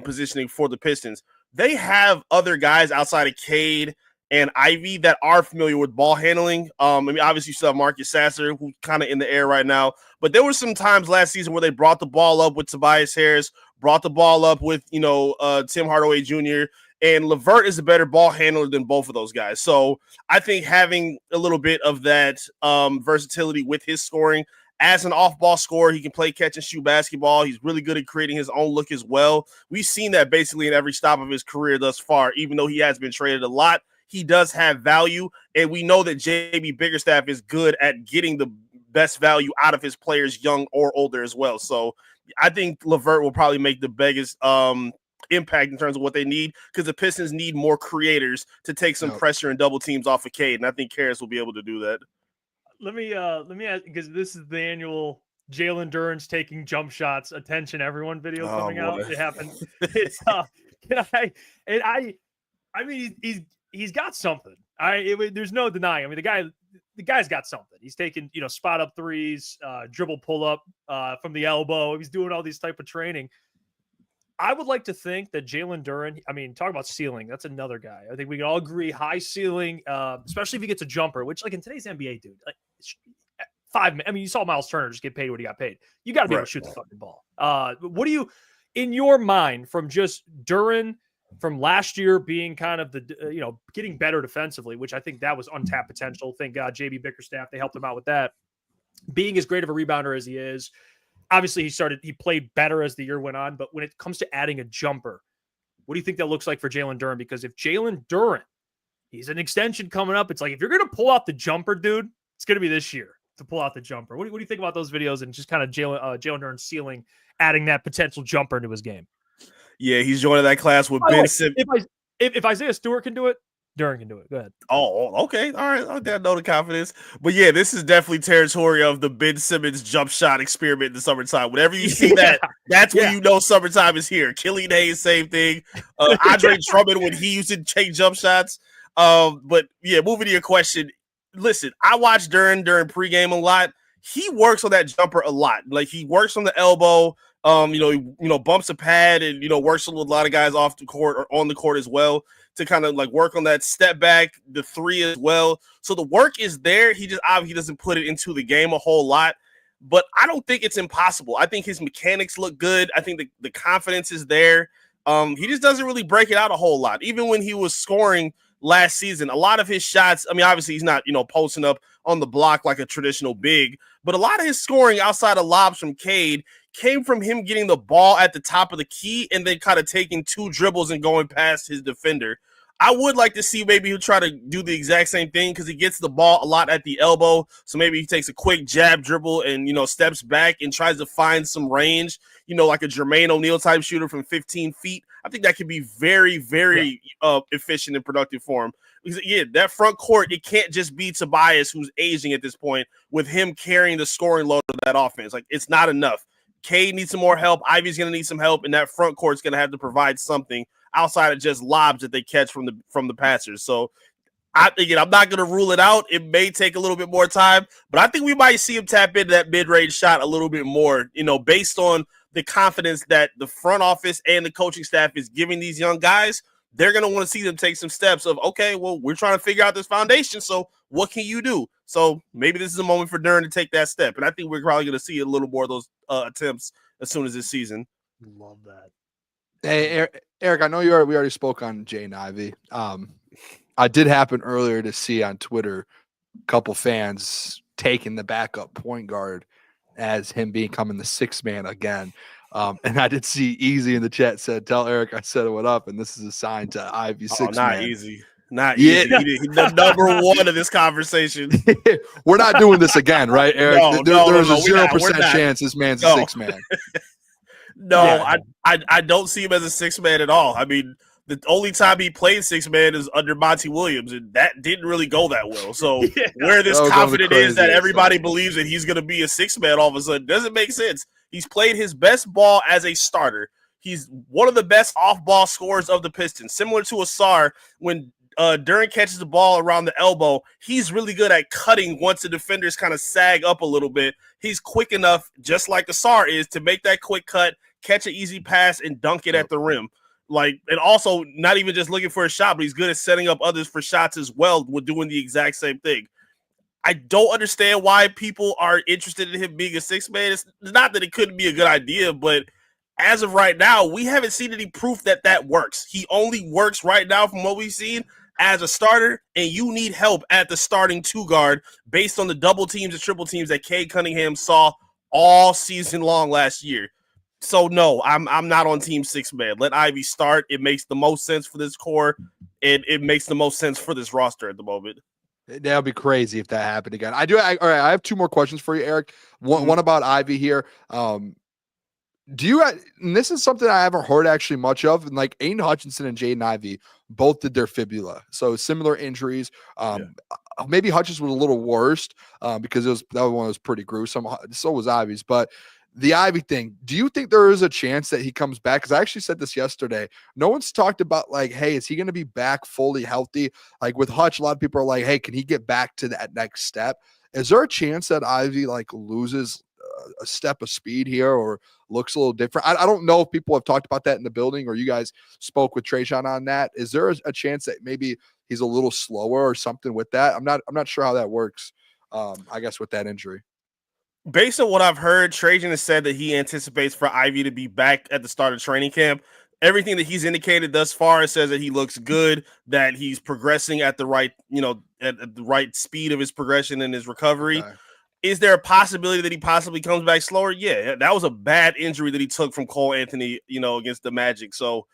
positioning for the Pistons. They have other guys outside of Cade and Ivy that are familiar with ball handling. I mean, obviously you still have Marcus Sasser, who's kind of in the air right now, but there were some times last season where they brought the ball up with Tobias Harris, brought the ball up with, Tim Hardaway Jr., and LeVert is a better ball handler than both of those guys. So I think having a little bit of that versatility with his scoring, as an off-ball scorer, he can play catch and shoot basketball. He's really good at creating his own look as well. We've seen that basically in every stop of his career thus far, even though he has been traded a lot. He does have value, and we know that JB Biggerstaff is good at getting the best value out of his players, young or older as well. So I think LeVert will probably make the biggest impact in terms of what they need, because the Pistons need more creators to take some pressure and double teams off of Cade, and I think Caris will be able to do that. Let me ask, because this is the annual Jalen Duren's taking jump shots, attention everyone video coming out. It happened. It's I mean he's got something. There's no denying. I mean the guy's got something. He's taking spot up threes, dribble pull up from the elbow. He's doing all these type of training. I would like to think that Jalen Duren, I mean, talk about ceiling. That's another guy. I think we can all agree high ceiling, especially if he gets a jumper, which like in today's NBA, dude, like 5 minutes. I mean, you saw Miles Turner just get paid what he got paid. You got to be able to shoot the fucking ball. What do you, in your mind, from just Duren from last year being kind of the, getting better defensively, which I think that was untapped potential. Thank God, JB Bickerstaff, they helped him out with that. Being as great of a rebounder as he is, obviously he played better as the year went on. But when it comes to adding a jumper, what do you think that looks like for Jalen Duren? Because if Jalen Duren, he's an extension coming up. It's like, if you're going to pull out the jumper, dude, it's going to be this year to pull out the jumper. What do you think about those videos and just kind of Jalen Duren's ceiling, adding that potential jumper into his game? Yeah, he's joining that class with Ben Simmons. If Isaiah Stewart can do it, Duren can do it. Go ahead. Oh, okay. All right. I got no confidence. But yeah, this is definitely territory of the Ben Simmons jump shot experiment in the summertime. Whenever you see that, that's when you know summertime is here. Killian Hayes, same thing. Andre Drummond, when he used to take jump shots. But yeah, moving to your question. Listen, I watch Duren during pregame a lot. He works on that jumper a lot. Like, he works on the elbow. He bumps a pad and, works with a lot of guys off the court or on the court as well to kind of like work on that step back, the three as well. So the work is there. He just obviously doesn't put it into the game a whole lot, but I don't think it's impossible. I think his mechanics look good. I think the confidence is there. He just doesn't really break it out a whole lot. Even when he was scoring last season, a lot of his shots, I mean, obviously he's not, posting up on the block like a traditional big, but a lot of his scoring outside of lobs from Cade came from him getting the ball at the top of the key and then kind of taking 2 dribbles and going past his defender. I would like to see maybe he'll try to do the exact same thing because he gets the ball a lot at the elbow. So maybe he takes a quick jab dribble and, steps back and tries to find some range, like a Jermaine O'Neal type shooter from 15 feet. I think that could be very, very efficient and productive for him. Because, that front court, it can't just be Tobias, who's aging at this point, with him carrying the scoring load of that offense. Like, it's not enough. Cade needs some more help. Ivy's going to need some help, and that front court's going to have to provide something outside of just lobs that they catch from the passers. So, I'm not going to rule it out. It may take a little bit more time, but I think we might see him tap into that mid-range shot a little bit more, based on the confidence that the front office and the coaching staff is giving these young guys. They're going to want to see them take some steps of, okay, well, we're trying to figure out this foundation, so what can you do? So maybe this is a moment for Duren to take that step, and I think we're probably going to see a little more of those attempts as soon as this season. Love that. Hey, Eric, I know we already spoke on Jaden Ivey. I did happen earlier to see on Twitter a couple fans taking the backup point guard as him becoming the 6th man again. And I did see Easy in the chat said, "Tell Eric I said what up," and this is a sign to Ivy 6 man. Easy. Not easy. He's the number one of this conversation. We're not doing this again, right, Eric? There's a 0% chance this man's a 6 man. I don't see him as a 6 man at all. I mean, the only time he played 6 man is under Monty Williams, and that didn't really go that well. So where this confident is that everybody believes that he's going to be a 6 man all of a sudden doesn't make sense. He's played his best ball as a starter. He's one of the best off-ball scorers of the Pistons, similar to Asar. When Duren catches the ball around the elbow, he's really good at cutting once the defenders kind of sag up a little bit. He's quick enough, just like Asar is, to make that quick cut, catch an easy pass, and dunk it at the rim. And also not even just looking for a shot, but he's good at setting up others for shots as well with doing the exact same thing. I don't understand why people are interested in him being a 6 man. It's not that it couldn't be a good idea, but as of right now, we haven't seen any proof that works. He only works right now from what we've seen as a starter, and you need help at the starting 2 guard based on the double teams and triple teams that Cade Cunningham saw all season long last year. So no, I'm not on team 6 man. Let Ivy start. It makes the most sense for this core, and it makes the most sense for this roster at the moment. That would be crazy if that happened again. All right, I have 2 more questions for you, Eric. One about Ivy here. Do you? And this is something I haven't heard actually much of. And like Aiden Hutchinson and Jaden Ivey both did their fibula, so similar injuries. Maybe Hutchins was a little worse because that one was pretty gruesome. So was Ivy's, but the Ivy thing. Do you think there is a chance that he comes back? Because I actually said this yesterday. No one's talked about like, hey, is he going to be back fully healthy? Like with Hutch, a lot of people are like, hey, can he get back to that next step? Is there a chance that Ivy like loses a step of speed here or looks a little different? I don't know if people have talked about that in the building or you guys spoke with Trajan on that. Is there a chance that maybe he's a little slower or something with that? I'm not sure how that works I guess with that injury. Based on what I've heard, Trajan has said that he anticipates for Ivy to be back at the start of training camp. Everything that he's indicated thus far says that he looks good, that he's progressing at the right, at the right speed of his progression and his recovery. Okay. Is there a possibility that he possibly comes back slower? Yeah, that was a bad injury that he took from Cole Anthony, against the Magic. So,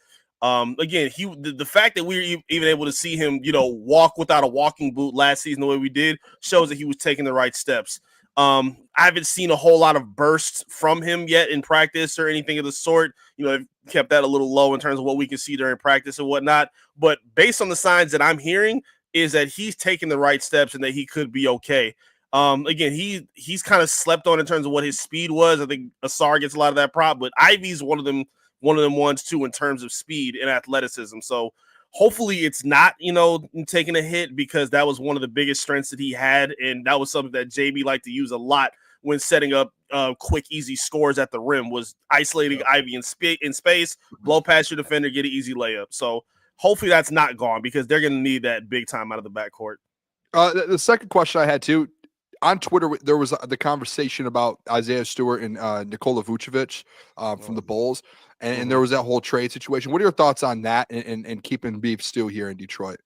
again, the fact that we were even able to see him, walk without a walking boot last season the way we did shows that he was taking the right steps. I haven't seen a whole lot of bursts from him yet in practice or anything of the sort. I've kept that a little low in terms of what we can see during practice and whatnot. But based on the signs that I'm hearing is that he's taking the right steps and that he could be okay. Again, he's kind of slept on in terms of what his speed was. I think Asar gets a lot of that prop, but Ivy's one of them ones too in terms of speed and athleticism. So hopefully it's not, taking a hit, because that was one of the biggest strengths that he had. And that was something that JB liked to use a lot when setting up quick, easy scores at the rim, was isolating Ivy in space, blow past your defender, get an easy layup. So hopefully that's not gone, because they're going to need that big time out of the backcourt. The second question I had too, on Twitter, there was the conversation about Isaiah Stewart and Nikola Vucevic from the Bulls. And there was that whole trade situation. What are your thoughts on that and keeping beef stew here in Detroit?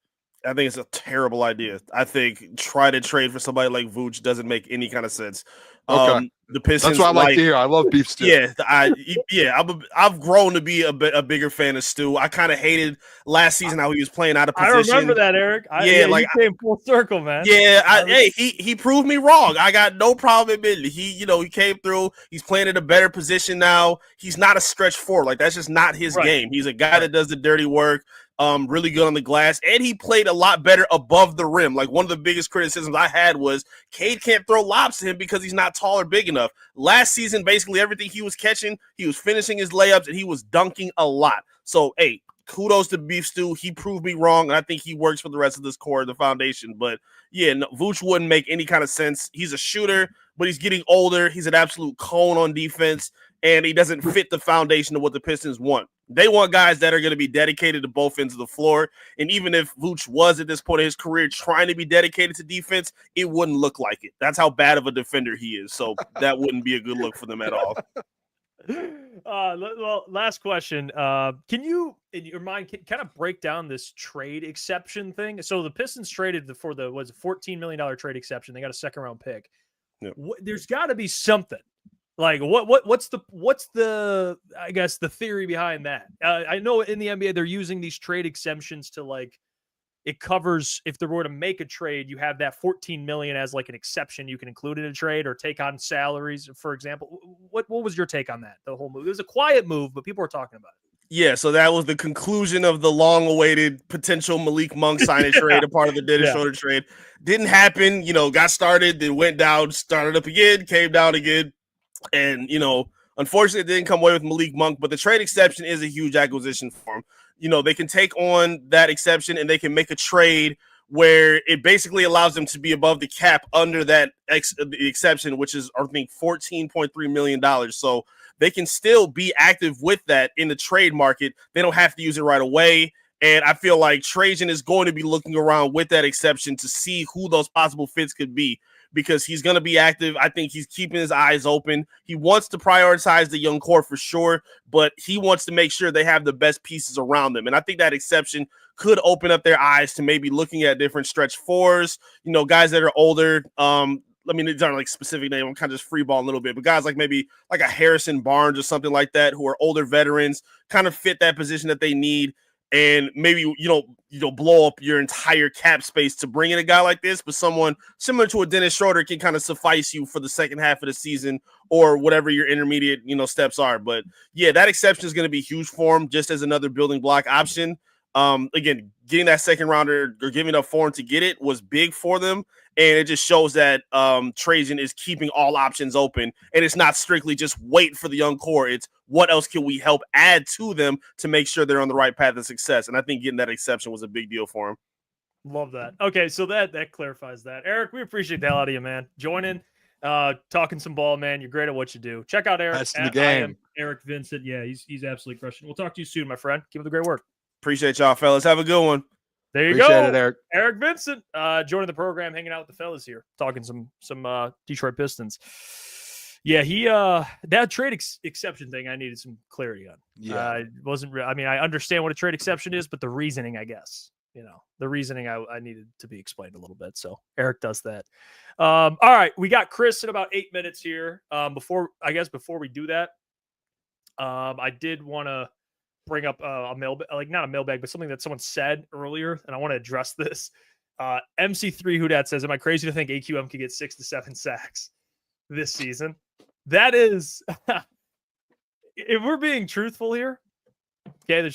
I think it's a terrible idea. I think try to trade for somebody like Vooch doesn't make any kind of sense. Okay. The Pistons. That's what I like to hear. I love beef stew. Yeah, I've grown to be a bigger fan of Stu. I kind of hated last season how he was playing out of position. I remember that, Eric. You came full circle, man. Yeah, he proved me wrong. I got no problem admitting it. He came through. He's playing in a better position now. He's not a stretch forward. Like, that's just not his game. He's a guy that does the dirty work. Really good on the glass, and he played a lot better above the rim. Like, one of the biggest criticisms I had was Cade can't throw lobs to him because he's not tall or big enough. Last season, basically everything he was catching, he was finishing his layups, and he was dunking a lot. So, hey, kudos to Beef Stew. He proved me wrong, and I think he works for the rest of this core, the foundation. But, yeah, no, Vooch wouldn't make any kind of sense. He's a shooter, but he's getting older. He's an absolute cone on defense, and he doesn't fit the foundation of what the Pistons want. They want guys that are going to be dedicated to both ends of the floor. And even if Vooch was at this point in his career trying to be dedicated to defense, it wouldn't look like it. That's how bad of a defender he is. So that wouldn't be a good look for them at all. Well, last question. Can you, in your mind, kind of break down this trade exception thing? So the Pistons traded for the $14 million trade exception. They got a second round pick. Yep. There's got to be something. Like, what's the I guess the theory behind that? I know in the NBA they're using these trade exemptions to, like, it covers if they were to make a trade, you have that $14 million as like an exception you can include in a trade or take on salaries, for example. What was your take on that? The whole move. It was a quiet move, but people were talking about it. Yeah, so that was the conclusion of the long-awaited potential Malik Monk signing trade, a part of the Dennis Schroeder trade. Didn't happen, got started, then went down, started up again, came down again. And, unfortunately, it didn't come away with Malik Monk, but the trade exception is a huge acquisition for him. They can take on that exception and they can make a trade where it basically allows them to be above the cap under that the exception, which is, I think, $14.3 million. So they can still be active with that in the trade market. They don't have to use it right away. And I feel like Trajan is going to be looking around with that exception to see who those possible fits could be, because he's going to be active. I think he's keeping his eyes open. He wants to prioritize the young core for sure, but he wants to make sure they have the best pieces around them. And I think that exception could open up their eyes to maybe looking at different stretch fours, guys that are older. These aren't like specific name. I'm kind of just freeballing a little bit, but guys like maybe like a Harrison Barnes or something like that, who are older veterans, kind of fit that position that they need. And maybe you don't blow up your entire cap space to bring in a guy like this, but someone similar to a Dennis Schroeder can kind of suffice you for the second half of the season or whatever your intermediate steps are. But yeah, that exception is going to be huge for him, just as another building block option. Again, getting that second rounder or giving up for him to get it was big for them. And it just shows that Trajan is keeping all options open. And it's not strictly just wait for the young core. It's what else can we help add to them to make sure they're on the right path of success. And I think getting that exception was a big deal for him. Love that. Okay, so that clarifies that. Eric, we appreciate the hell out of you, man. Joining, talking some ball, man. You're great at what you do. Check out Eric. Best in the game. Eric Vincent. Yeah, he's absolutely crushing. We'll talk to you soon, my friend. Keep up the great work. Appreciate y'all, fellas. Have a good one. There you Appreciate go. it, Eric. Eric Vincent joining the program, hanging out with the fellas here, talking some Detroit Pistons. Yeah, that trade exception thing, I needed some clarity on. Yeah. It wasn't. I mean, I understand what a trade exception is, but the reasoning, I guess, the reasoning I needed to be explained a little bit. So Eric does that. All right, we got Chris in about 8 minutes here. Before we do that, I did want to bring up a mailbag, like not a mailbag, but something that someone said earlier, and I want to address this. MC3 Whodat says, "Am I crazy to think AQM could get 6 to 7 sacks this season?" That is, if we're being truthful here, okay,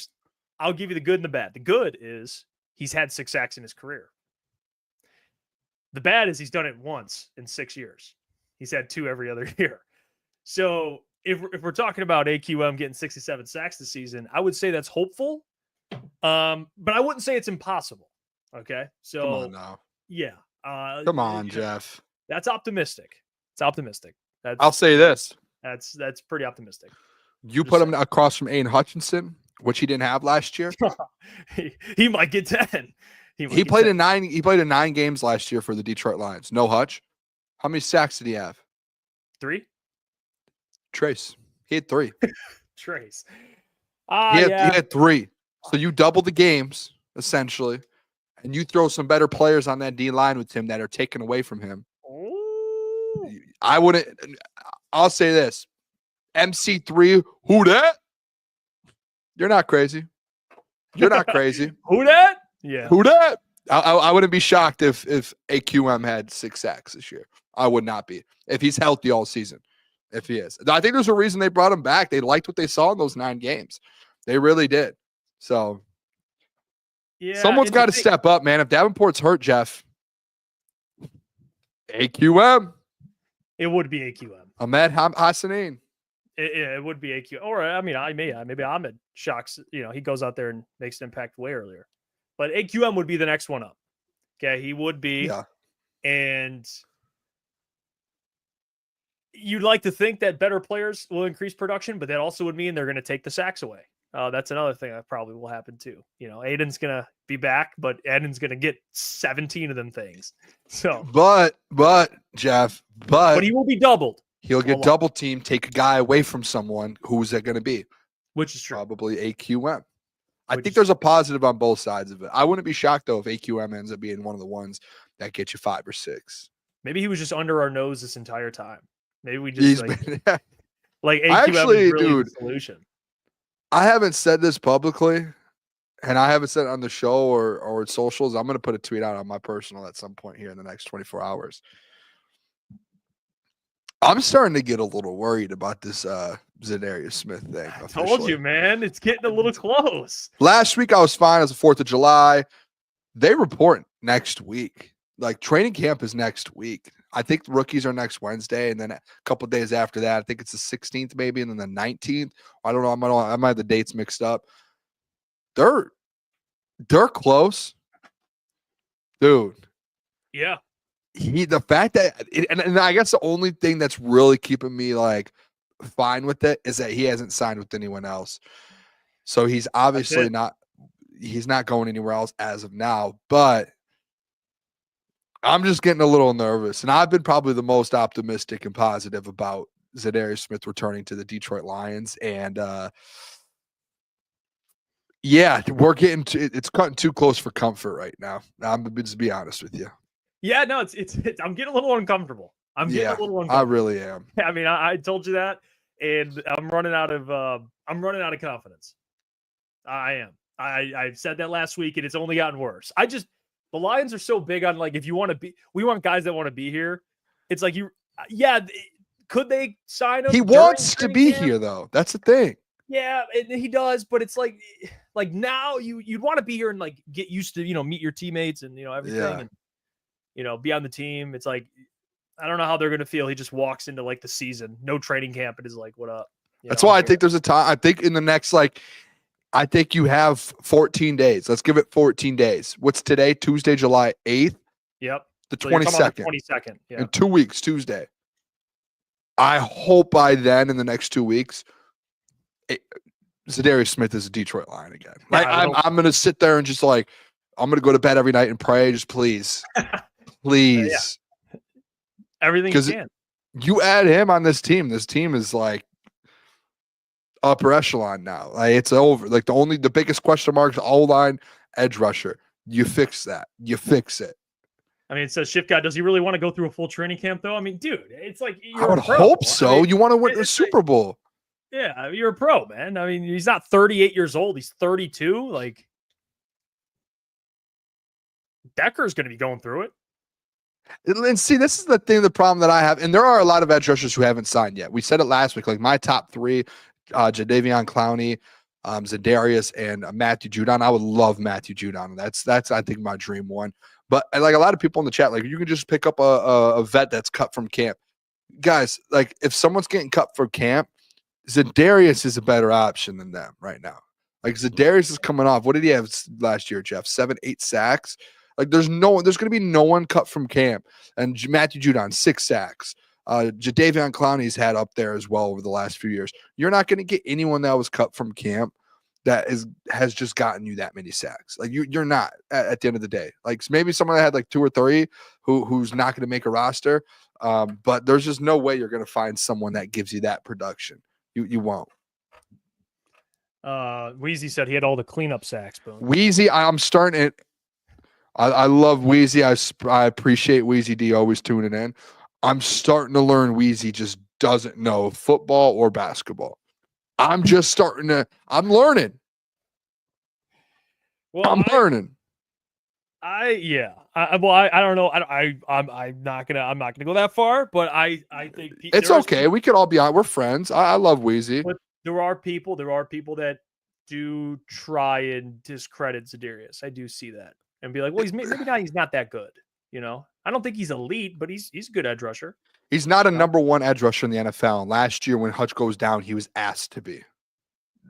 I'll give you the good and the bad. The good is he's had 6 sacks in his career. The bad is he's done it once in 6 years. He's had 2 every other year. So if we're talking about AQM getting 67 sacks this season, I would say that's hopeful. But I wouldn't say it's impossible. Okay. So Come on now. Yeah. Come on, Jeff. That's optimistic. It's optimistic. I'll say this. That's pretty optimistic. You put him across from Aiden Hutchinson, which he didn't have last year. he might get 10. He played in 9. He played in 9 games last year for the Detroit Lions. No Hutch. How many sacks did he have? 3. Trace. He had 3. Trace. He had 3. So you double the games essentially, and you throw some better players on that D line with him that are taken away from him. I wouldn't. I'll say this. MC3, who that? You're not crazy. You're not crazy. Who that? Yeah. Who that? I wouldn't be shocked if AQM had 6 sacks this year. I would not be. If he's healthy all season. If he is. I think there's a reason they brought him back. They liked what they saw in those 9 games. They really did. So yeah, someone's got to step up, man. If Davenport's hurt, Jeff, AQM. It would be AQM. Ahmed Hassanin. It would be AQM. Or, I mean, maybe Ahmed shocks, he goes out there and makes an impact way earlier. But AQM would be the next one up. Okay, he would be. Yeah. And you'd like to think that better players will increase production, but that also would mean they're going to take the sacks away. That's another thing that probably will happen too. Aiden's going to be back, but Aiden's going to get 17 of them things. So, but Jeff, but he will be doubled. He'll get double teamed, take a guy away from someone. Who's that going to be? Which is true. Probably AQM. I think there's a positive on both sides of it. I wouldn't be shocked though if AQM ends up being one of the ones that get you 5 or 6. Maybe he was just under our nose this entire time. Maybe we just like AQM actually, is really dude, the solution. I haven't said this publicly, and I haven't said it on the show or socials. I'm going to put a tweet out on my personal at some point here in the next 24 hours. I'm starting to get a little worried about this Zadarius Smith thing. I told you, man. It's getting a little close. Last week, I was fine. It was the 4th of July. They report next week. Like, training camp is next week. I think the rookies are next Wednesday, and then a couple of days after that, I think it's the 16th maybe, and then the 19th. I don't know. I might have the dates mixed up. They're close. Dude. Yeah. The fact that and I guess the only thing that's really keeping me like fine with it is that he hasn't signed with anyone else. So he's obviously not going anywhere else as of now, but I'm just getting a little nervous. And I've been probably the most optimistic and positive about Zadarius Smith returning to the Detroit Lions. And yeah, we're getting it's cutting too close for comfort right now. I'm going to be honest with you. Yeah, no, it's I'm getting a little uncomfortable. I'm getting a little uncomfortable. I really am. I mean, I told you that, and I'm running out of confidence. I am. I said that last week, and it's only gotten worse. The Lions are so big on like, if you want to be, we want guys that want to be here. It's like could they sign him? He wants to be here though. That's the thing. Yeah, he does, but it's like now you'd want to be here and like get used to, meet your teammates and everything and be on the team. It's like, I don't know how they're going to feel. He just walks into like the season, no training camp, and is like, what up? That's why I think there's a time. I think in the next, I think you have 14 days. Let's give it 14 days. What's today? Tuesday, July 8th? Yep. The 22nd. 22nd. Yeah. In 2 weeks, Tuesday. I hope by then, in the next 2 weeks, Zadarius Smith is a Detroit Lion again. I'm going to sit there and just I'm going to go to bed every night and pray. Just please, please. Everything you can. You add him on this team. This team is like upper echelon now. Like, it's over. Like the biggest question mark is O-line, edge rusher. You fix that. You fix it. I mean, it says Shift God. Does he really want to go through a full training camp, though? I mean, dude, it's like I would hope so. I mean, you want to win the Super Bowl. Yeah, you're a pro, man. I mean, he's not 38 years old. He's 32. Like, Decker's going to be going through it. And see, this is the problem that I have. And there are a lot of edge rushers who haven't signed yet. We said it last week. Like, my top three, Jadeveon Clowney, Zadarius, and Matthew Judon. I would love Matthew Judon. That's I think, my dream one. But like a lot of people in the chat, like, you can just pick up a vet that's cut from camp. Guys, like, if someone's getting cut from camp, Zadarius is a better option than them right now. Like, Zadarius is coming off. What did he have last year, Jeff? 7-8 sacks. Like, there's going to be no one cut from camp. And Matthew Judon, 6 sacks. Jadeveon Clowney's had up there as well over the last few years. You're not going to get anyone that was cut from camp that has just gotten you that many sacks. Like, you're not at the end of the day. Like, maybe someone that had like 2 or 3 who's not going to make a roster. But there's just no way you're going to find someone that gives you that production. You won't. Weezy said he had all the cleanup sacks. Boom. Weezy, I'm starting it. I love Weezy. I appreciate Weezy D always tuning in. I'm starting to learn Weezy just doesn't know football or basketball. I'm learning. Well, I'm learning. I don't know. I'm not gonna go that far, but I think it's okay. We could all be on. We're friends. I love Weezy. But there are people that do try and discredit Zadarius. I do see that and be like, well, he's not that good. You know, I don't think he's elite, but he's a good edge rusher. He's not a number 1 edge rusher in the NFL. And last year when Hutch goes down, he was asked to be.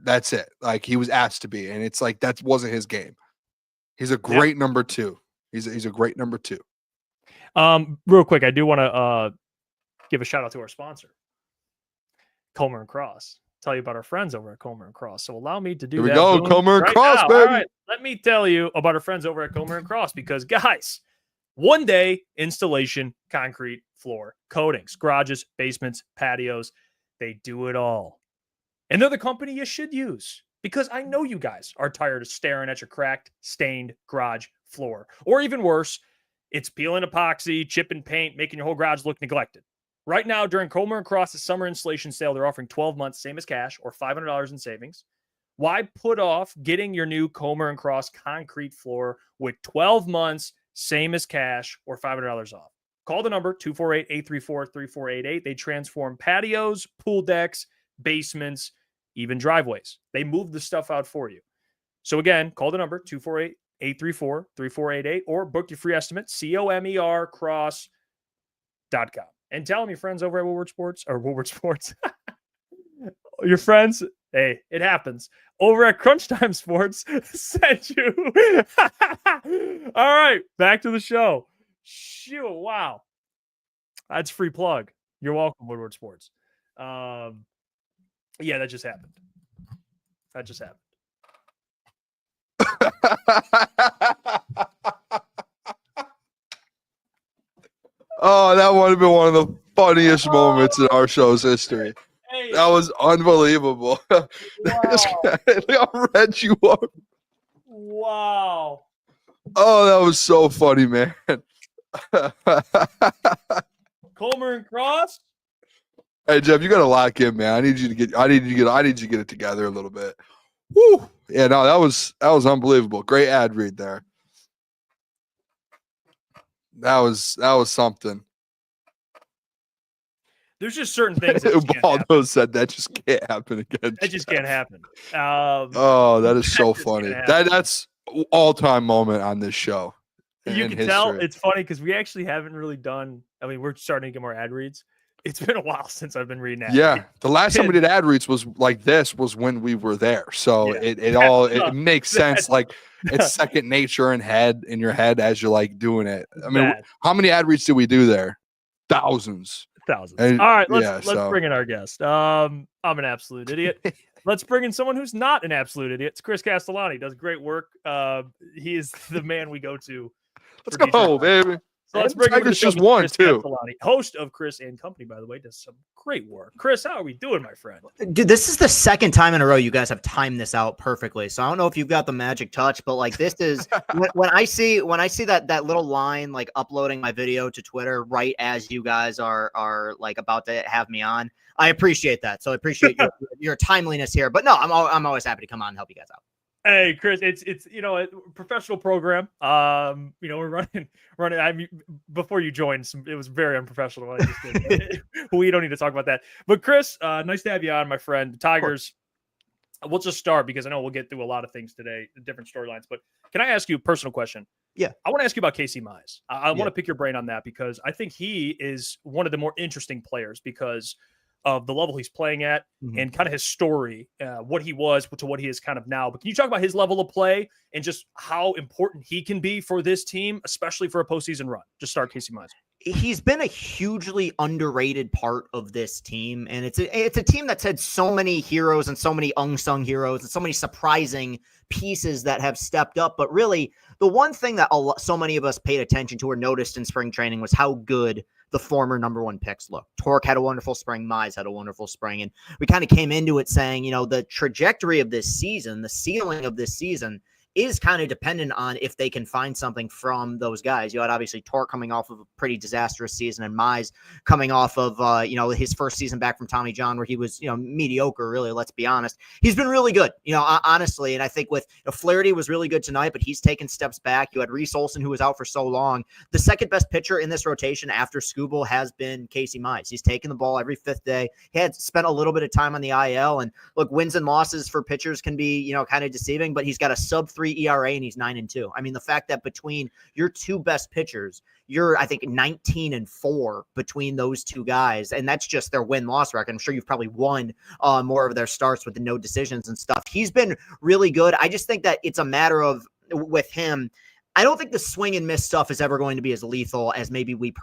That's it. Like, he was asked to be, and it's like that wasn't his game. He's a great number 2. He's a great number 2. Real quick, I do want to give a shout out to our sponsor, Comer and Cross. Tell you about our friends over at Comer and Cross. So allow me to do that. Here we go, Comer and Cross, now. baby. All right, let me tell you about our friends over at Comer and Cross, because, guys, one day installation, concrete, floor, coatings, garages, basements, patios, they do it all. And they're the company you should use, because I know you guys are tired of staring at your cracked, stained garage floor. Or even worse, it's peeling epoxy, chipping paint, making your whole garage look neglected. Right now, during Comer and Cross's summer installation sale, they're offering 12 months, same as cash, or $500 in savings. Why put off getting your new Comer and Cross concrete floor with 12 months, same as cash, or $500 off? Call the number 248-834-3488. They transform patios, pool decks, basements, even driveways. They move the stuff out for you. So again, call the number 248-834-3488 or book your free estimate, comercross.com. And tell them your friends over at Woodward Sports. Your friends, hey, it happens, over at Crunch Time Sports sent you. All right, back to the show. Shoot, wow. That's free plug. You're welcome, Woodward Sports. Yeah, that just happened. Oh, that would have been one of the funniest moments in our show's history. Hey. That was unbelievable. Wow. Look how red you are. Wow. Oh, that was so funny, man. Comer and Cross. Hey, Jeff, you got to lock in, man. I need you to get it together a little bit. Woo. Yeah, no, that was unbelievable. Great ad read there. That was something. There's just certain things that Baldo said that just can't happen again. That just can't happen. Oh, that is so funny. That's all-time moment on this show. You can tell it's funny because we actually haven't really done. I mean, we're starting to get more ad reads. It's been a while since I've been reading ads. Yeah, the last time we did ad reads was like this was when we were there. So it makes sense. Like it's second nature in your head as you're like doing it. I mean, how many ad reads did we do there? Thousands. And, all right, let's bring in our guest. I'm an absolute idiot. Let's bring in someone who's not an absolute idiot. It's Chris Castellani. Does great work. He is the man we go to. Let's go, baby. So let's bring him to the show. Just won Chris too. Castellani, host of Chris and Company, by the way, does some great work. Chris, how are we doing, my friend? Dude, this is the second time in a row you guys have timed this out perfectly. So I don't know if you've got the magic touch, but like this is when I see that little line like uploading my video to Twitter right as you guys are like about to have me on. I appreciate that. So I appreciate your timeliness here. But no, I'm always happy to come on and help you guys out. Hey, Chris, it's a professional program. We're running. I mean, before you joined, it was very unprofessional. What I just did. We don't need to talk about that. But Chris, nice to have you on, my friend. The Tigers. We'll just start because I know we'll get through a lot of things today, different storylines. But can I ask you a personal question? Yeah, I want to ask you about Casey Mize. I want to pick your brain on that because I think he is one of the more interesting players because of the level he's playing at and kind of his story, what he was to what he is kind of now. But can you talk about his level of play and just how important he can be for this team, especially for a postseason run? Just start Casey Mize. He's been a hugely underrated part of this team. And it's a team that's had so many heroes and so many unsung heroes and so many surprising pieces that have stepped up. But really, the one thing that so many of us paid attention to or noticed in spring training was how good the former number one picks look. Torque had a wonderful spring. Mize had a wonderful spring. And we kind of came into it saying, the trajectory of this season, the ceiling of this season is kind of dependent on if they can find something from those guys. You had obviously Torque coming off of a pretty disastrous season and Mize coming off of, his first season back from Tommy John where he was, mediocre, really, let's be honest. He's been really good, honestly. And I think with Flaherty was really good tonight, but he's taken steps back. You had Reese Olson, who was out for so long. The second best pitcher in this rotation after Skubal has been Casey Mize. He's taken the ball every fifth day. He had spent a little bit of time on the IL, and look, wins and losses for pitchers can be, kind of deceiving, but he's got a sub-3 ERA and he's 9-2. I mean, the fact that between your two best pitchers, you're, I think, 19-4 between those two guys, and that's just their win-loss record. I'm sure you've probably won more of their starts with the no decisions and stuff. He's been really good. I just think that it's a matter of, with him, I don't think the swing and miss stuff is ever going to be as lethal as maybe we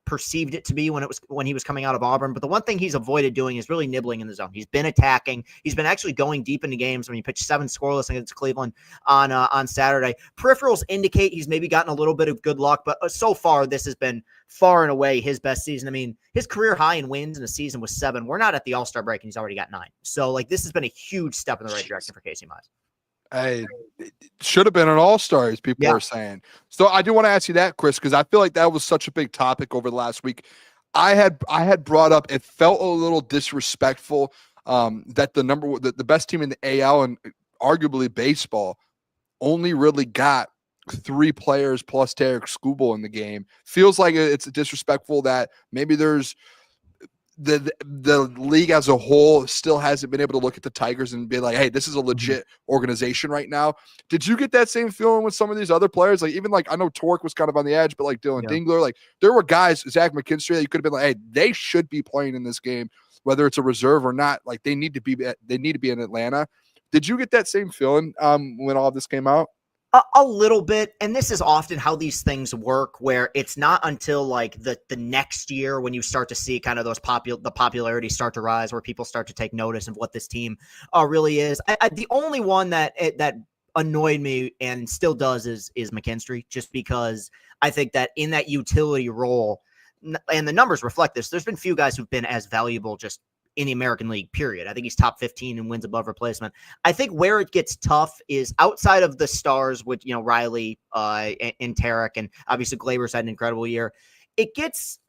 perceived it to be when he was coming out of Auburn. But the one thing he's avoided doing is really nibbling in the zone. He's been attacking. He's been actually going deep into games. When he pitched 7 scoreless against Cleveland on Saturday, peripherals indicate he's maybe gotten a little bit of good luck, but so far this has been far and away his best season. I mean, his career high in wins in a season was 7. We're not at the All-Star break and he's already got 9. So like this has been a huge step in the right direction for Casey Mize. Hey, it should have been an all-star, as people are saying. So I do want to ask you that, Chris, because I feel like that was such a big topic over the last week. I had brought up, it felt a little disrespectful that the best team in the AL and arguably baseball only really got 3 players plus Tarek Skubal in the game. Feels like it's disrespectful that maybe there's the league as a whole still hasn't been able to look at the Tigers and be like, hey, this is a legit organization right now. Did you get that same feeling with some of these other players? Like even like I know Torque was kind of on the edge, but like Dylan Dingler, like there were guys, Zach McKinstry, that you could have been like, hey, they should be playing in this game, whether it's a reserve or not. Like they need to be in Atlanta. Did you get that same feeling when all of this came out? A little bit, and this is often how these things work, where it's not until like the next year when you start to see kind of those the popularity start to rise, where people start to take notice of what this team really is. The only one that annoyed me and still does is McKinstry, just because I think that in that utility role, and the numbers reflect this, there's been few guys who've been as valuable just in the American League, period. I think he's top 15 in wins above replacement. I think where it gets tough is outside of the stars with, Riley and Tarek, and obviously Glaber's had an incredible year. It gets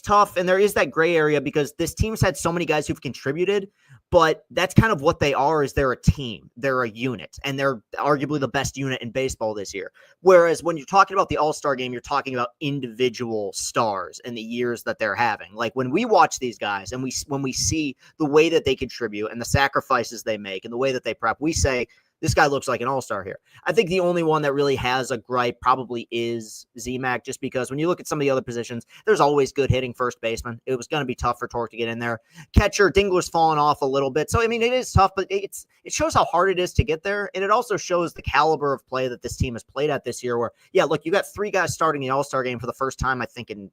tough, and there is that gray area because this team's had so many guys who've contributed, but that's kind of what they are, is they're a team. They're a unit, and they're arguably the best unit in baseball this year. Whereas when you're talking about the All-Star game, you're talking about individual stars and the years that they're having. Like when we watch these guys and when we see the way that they contribute and the sacrifices they make and the way that they prep, we say, this guy looks like an all-star here. I think the only one that really has a gripe probably is Z-Mac, just because when you look at some of the other positions, there's always good hitting first baseman. It was going to be tough for Torque to get in there. Catcher, Dingler's fallen off a little bit. So, I mean, it is tough, but it shows how hard it is to get there. And it also shows the caliber of play that this team has played at this year, where, yeah, look, you got 3 guys starting the all-star game for the first time, I think in,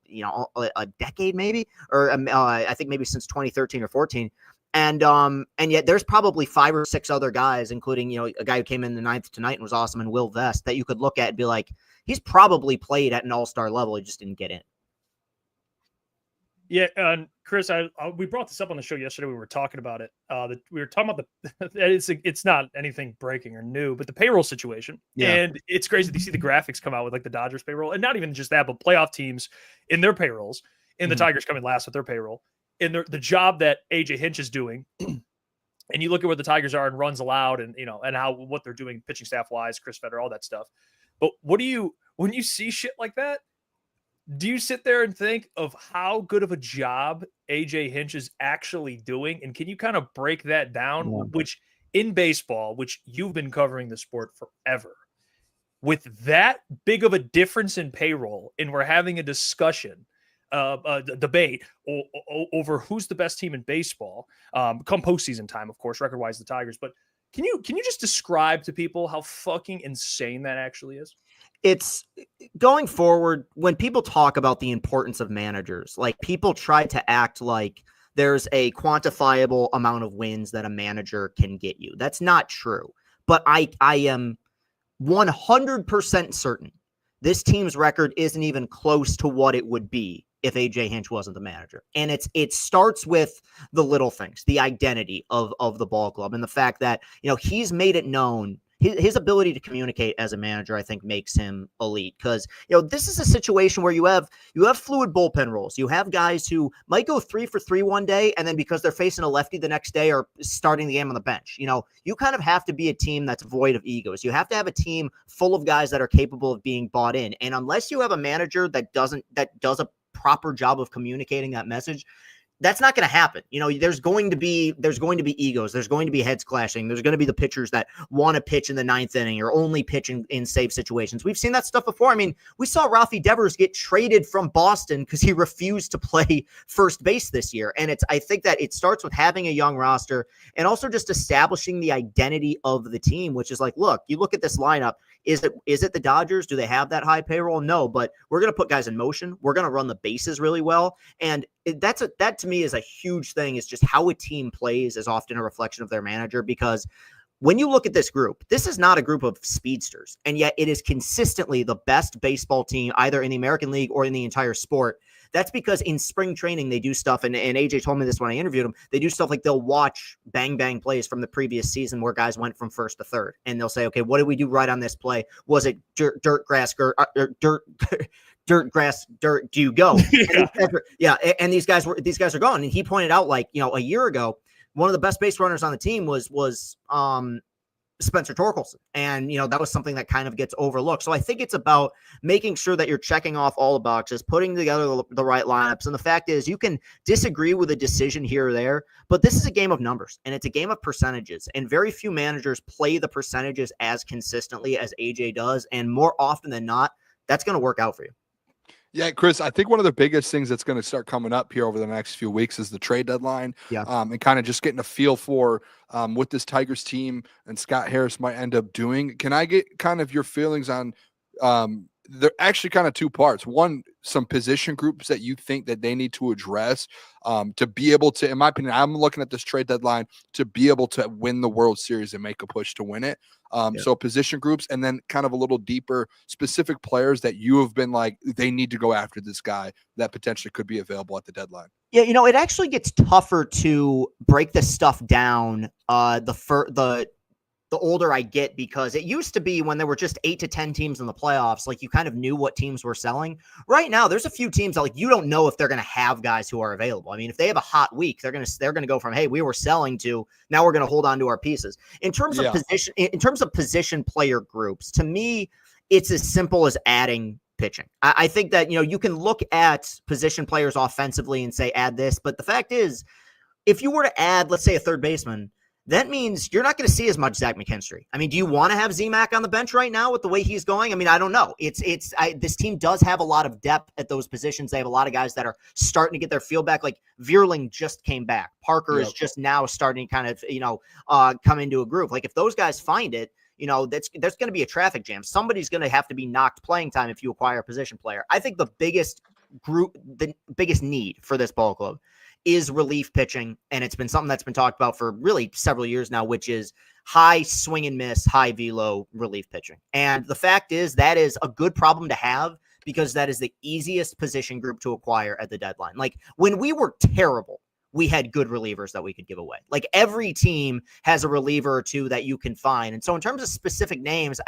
a decade maybe, or I think maybe since 2013 or 14. And yet there's probably 5 or 6 other guys, including, a guy who came in the 9th tonight and was awesome, and Will Vest, that you could look at and be like, he's probably played at an all-star level. He just didn't get in. Yeah, Chris, we brought this up on the show yesterday. We were talking about it. We were talking about it's not anything breaking or new, but the payroll situation. Yeah. And it's crazy to see the graphics come out with like the Dodgers payroll, and not even just that, but playoff teams in their payrolls, and the Tigers coming last with their payroll, and the job that AJ Hinch is doing. And you look at where the Tigers are and runs allowed, and and what they're doing pitching staff wise, Chris Fetter, all that stuff. But when you see shit like that, do you sit there and think of how good of a job AJ Hinch is actually doing? And can you kind of break that down, which in baseball, which you've been covering the sport forever, with that big of a difference in payroll, and we're having a discussion, a debate over who's the best team in baseball, come postseason time, of course, record-wise, the Tigers. But can you just describe to people how fucking insane that actually is? It's going forward, when people talk about the importance of managers, like, people try to act like there's a quantifiable amount of wins that a manager can get you. That's not true. But I am 100% certain this team's record isn't even close to what it would be if AJ Hinch wasn't the manager. And it starts with the little things, the identity of the ball club, and the fact that, he's made it known. His ability to communicate as a manager, I think, makes him elite, because, this is a situation where you have fluid bullpen roles. You have guys who might go 3 for 3 one day, and then because they're facing a lefty the next day, are starting the game on the bench. You kind of have to be a team that's void of egos. You have to have a team full of guys that are capable of being bought in. And unless you have a manager that does a proper job of communicating that message, that's not going to happen. There's going to be egos. There's going to be heads clashing. There's going to be the pitchers that want to pitch in the 9th inning or only pitch in safe situations. We've seen that stuff before. I mean, we saw Rafi Devers get traded from Boston because he refused to play first base this year. And I think that it starts with having a young roster, and also just establishing the identity of the team, which is like, look, you look at this lineup. Is it the Dodgers? Do they have that high payroll? No, but we're going to put guys in motion. We're going to run the bases really well. And that to me is a huge thing, is just how a team plays is often a reflection of their manager. Because when you look at this group, this is not a group of speedsters, and yet it is consistently the best baseball team either in the American League or in the entire sport. That's because in spring training, they do stuff, and AJ told me this when I interviewed him, they do stuff like they'll watch bang plays from the previous season where guys went from first to third, and they'll say, okay, what did we do right on this play? Was it dirt, grass, dirt, grass, dirt, do you go? Yeah. And these guys are gone. And he pointed out, like, a year ago, one of the best base runners on the team was Spencer Torkelson. And, that was something that kind of gets overlooked. So I think it's about making sure that you're checking off all the boxes, putting together the right lineups. And the fact is, you can disagree with a decision here or there, but this is a game of numbers, and it's a game of percentages. And very few managers play the percentages as consistently as AJ does. And more often than not, that's going to work out for you. Yeah, Chris, I think one of the biggest things that's going to start coming up here over the next few weeks is the trade deadline. Yeah. And kind of just getting a feel for what this Tigers team and Scott Harris might end up doing. Can I get kind of your feelings on they're actually kind of 2 parts. One, some position groups that you think that they need to address to be able to, in my opinion, I'm looking at this trade deadline to be able to win the World Series and make a push to win it. So position groups, and then kind of a little deeper specific players that you have been like, they need to go after this guy that potentially could be available at the deadline. Yeah, it actually gets tougher to break this stuff down the older I get, because it used to be when there were just 8 to 10 teams in the playoffs, like, you kind of knew what teams were selling. Right now, there's a few teams that, like, you don't know if they're going to have guys who are available. I mean, if they have a hot week, they're going to go from, hey, we were selling, to now we're going to hold on to our pieces. In terms of position player groups, to me, it's as simple as adding pitching. I think that, you can look at position players offensively and say, add this, but the fact is, if you were to add, let's say, a third baseman, that means you're not going to see as much Zach McKinstry. I mean, do you want to have Z-Mac on the bench right now with the way he's going? I mean, I don't know. This team does have a lot of depth at those positions. They have a lot of guys that are starting to get their feel back. Like, Vierling just came back. Parker is just now starting to kind of, come into a groove. Like, if those guys find it, there's going to be a traffic jam. Somebody's going to have to be knocked playing time if you acquire a position player. I think the biggest need for this ball club is relief pitching. And it's been something that's been talked about for really several years now, which is high swing and miss, high velo relief pitching. And the fact is that is a good problem to have because that is the easiest position group to acquire at the deadline. Like when we were terrible, we had good relievers that we could give away. Like every team has a reliever or two that you can find. And so in terms of specific names,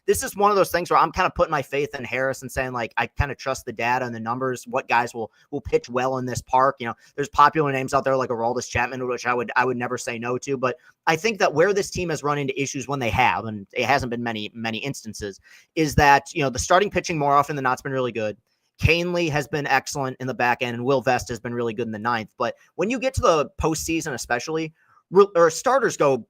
this is one of those things where I'm kind of putting my faith in Harris and saying like, I kind of trust the data and the numbers, what guys will pitch well in this park. You know, there's popular names out there like Aroldis Chapman, which I would never say no to, but I think that where this team has run into issues when they have, and it hasn't been many instances, is that, you know, the starting pitching more often than not has been really good. Canely has been excellent in the back end, and Will Vest has been really good in the ninth. But when you get to the postseason, especially, or starters go,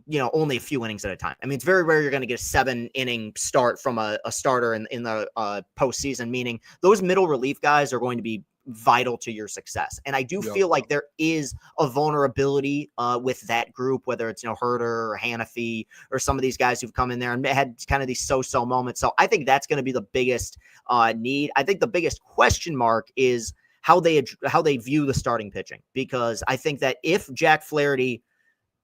you know, only a few innings at a time. I mean, it's very rare you're going to get a 7-inning start from a starter in the postseason, meaning those middle relief guys are going to be vital to your success. And I do feel like there is a vulnerability with that group, whether it's, you know, Herter or Hanafi or some of these guys who've come in there and had kind of these so-so moments. So I think that's going to be the biggest need. I think the biggest question mark is how they view the starting pitching, because I think that if Jack Flaherty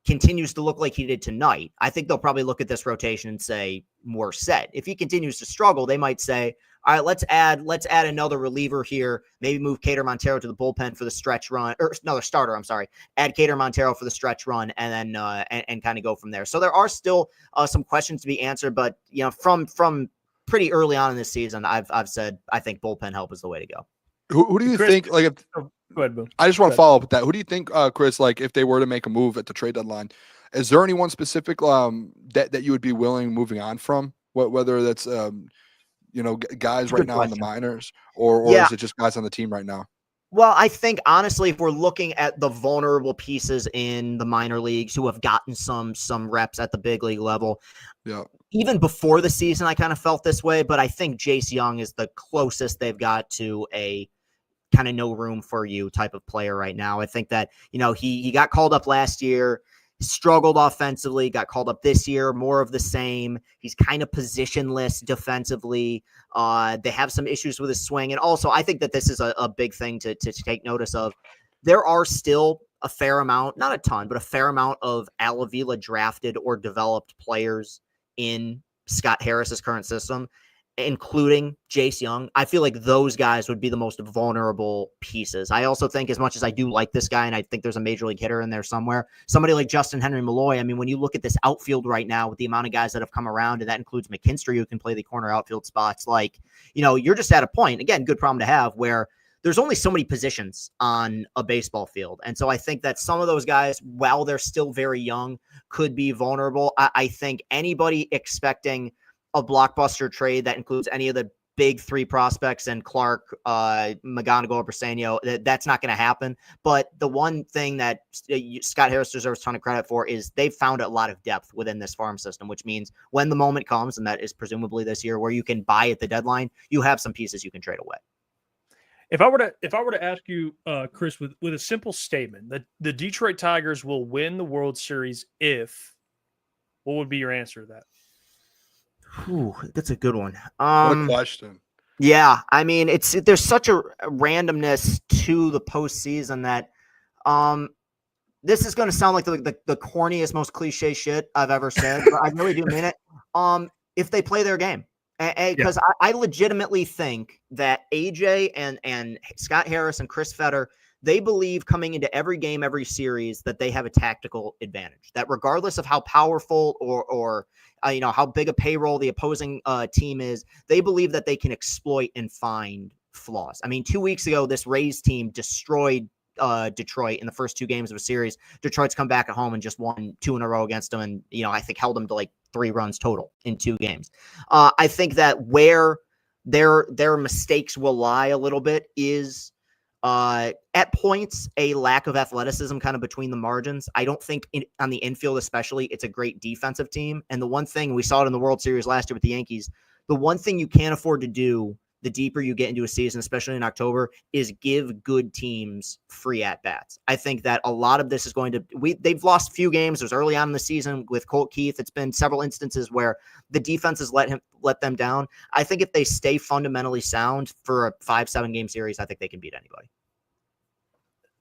continues to look like he did tonight, I think they'll probably look at this rotation and say, we're set. If he continues to struggle, they might say, all right, let's add another reliever here. Maybe move Cater Montero to the bullpen for the stretch run, or another starter. I'm sorry. Add Cater Montero for the stretch run, and then and kind of go from there. So there are still some questions to be answered, but you know, from pretty early on in this season, I've said I think bullpen help is the way to go. Who do you think? Like, if, go ahead, Boone. I just want to follow up with that. Who do you think, Chris? Like, if they were to make a move at the trade deadline, is there anyone specific that you would be willing moving on from? Whether that's you know, guys right now in the minors, or is it just guys on the team right now? Well, I think honestly, if we're looking at the vulnerable pieces in the minor leagues who have gotten some reps at the big league level, even before the season, I kind of felt this way, but I think Jace Young is the closest they've got to a kind of no room for you type of player right now. I think that, you know, he got called up last year, struggled offensively, got called up this year, more of the same. He's kind of positionless defensively. They have some issues with his swing. And also, I think that this is a big thing to take notice of. There are still a fair amount, not a ton, but a fair amount of Al Avila drafted or developed players in Scott Harris's current system, including Jace Young. I feel like those guys would be the most vulnerable pieces. I also think, as much as I do like this guy, and I think there's a major league hitter in there somewhere, somebody like Justin Henry Malloy, I mean, when you look at this outfield right now with the amount of guys that have come around, and that includes McKinstry, who can play the corner outfield spots, like, you know, you're just at a point, again, good problem to have, where there's only so many positions on a baseball field. And so I think that some of those guys, while they're still very young, could be vulnerable. I think anybody expecting a blockbuster trade that includes any of the big three prospects and Clark, McGonigal, or Briseño, that's not going to happen. But the one thing that Scott Harris deserves a ton of credit for is they've found a lot of depth within this farm system, which means when the moment comes, and that is presumably this year, where you can buy at the deadline, you have some pieces you can trade away. If I were to ask you, Chris, with a simple statement, that the Detroit Tigers will win the World Series if, what would be your answer to that? Ooh, that's a good one. What a question. Yeah, I mean, there's such a randomness to the postseason that this is going to sound like the corniest, most cliche shit I've ever said, but I really do mean it. If they play their game. Because I legitimately think that AJ and Scott Harris and Chris Fetter, they believe coming into every game, every series, that they have a tactical advantage. That regardless of how powerful or you know, how big a payroll the opposing team is, they believe that they can exploit and find flaws. I mean, 2 weeks ago, this Rays team destroyed Detroit in the first two games of a series. Detroit's come back at home and just won 2 in a row against them, and, you know, I think held them to like 3 runs total in 2 games. I think that where their mistakes will lie a little bit is at points a lack of athleticism kind of between the margins. I don't think on the infield especially, it's a great defensive team. And the one thing, we saw it in the World Series last year with the Yankees, the one thing you can't afford to do the deeper you get into a season, especially in October, is give good teams free at-bats. I think that a lot of this is going to – they've lost a few games. It was early on in the season with Colt Keith. It's been several instances where the defense has let them down. I think if they stay fundamentally sound for a 5-7 game series, I think they can beat anybody.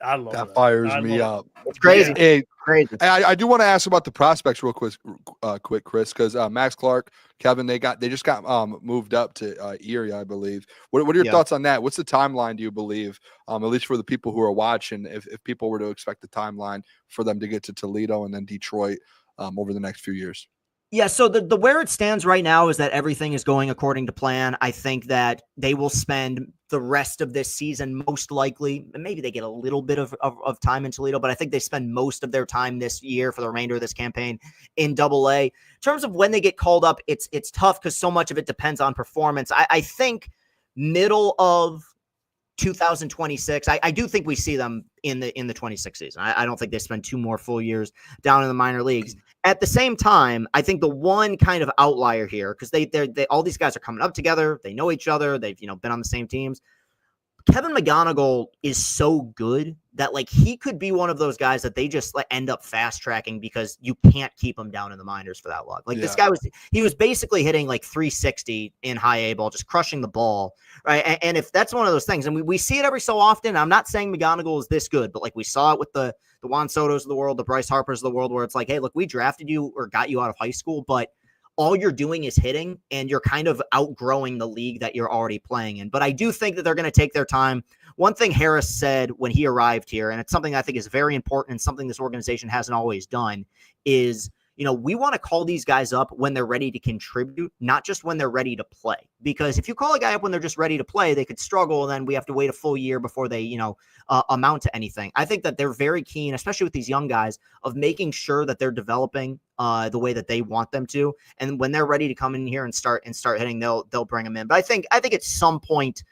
I love That fires I me love up. It's crazy. Hey, Crazy. I do want to ask about the prospects real quick, Chris, because Max Clark, Kevin, they just got moved up to Erie, I believe. What are your thoughts on that? What's the timeline, do you believe, at least for the people who are watching, if people were to expect the timeline for them to get to Toledo and then Detroit over the next few years? Yeah, so the where it stands right now is that everything is going according to plan. I think that they will spend the rest of this season most likely, and maybe they get a little bit of time in Toledo, but I think they spend most of their time this year for the remainder of this campaign in AA. In terms of when they get called up, it's tough because so much of it depends on performance. I think middle of 2026. I do think we see them in the 26 season. I don't think they spend 2 more full years down in the minor leagues. At the same time, I think the one kind of outlier here, because they all these guys are coming up together, they know each other, they've been on the same teams. Kevin McGonigal is so good that like he could be one of those guys that they just like end up fast tracking because you can't keep him down in the minors for that long. Like this guy was basically hitting like 360 in high A ball, just crushing the ball. Right. And if that's one of those things, and we see it every so often, I'm not saying McGonigal is this good, but like we saw it with the Juan Sotos of the world, the Bryce Harpers of the world, where it's like, hey, look, we drafted you or got you out of high school, but all you're doing is hitting and you're kind of outgrowing the league that you're already playing in. But I do think that they're going to take their time. One thing Harris said when he arrived here, and it's something I think is very important and something this organization hasn't always done, is, we want to call these guys up when they're ready to contribute, not just when they're ready to play. Because if you call a guy up when they're just ready to play, they could struggle, and then we have to wait a full year before they, amount to anything. I think that they're very keen, especially with these young guys, of making sure that they're developing the way that they want them to. And when they're ready to come in here and start hitting, they'll bring them in. But I think at some point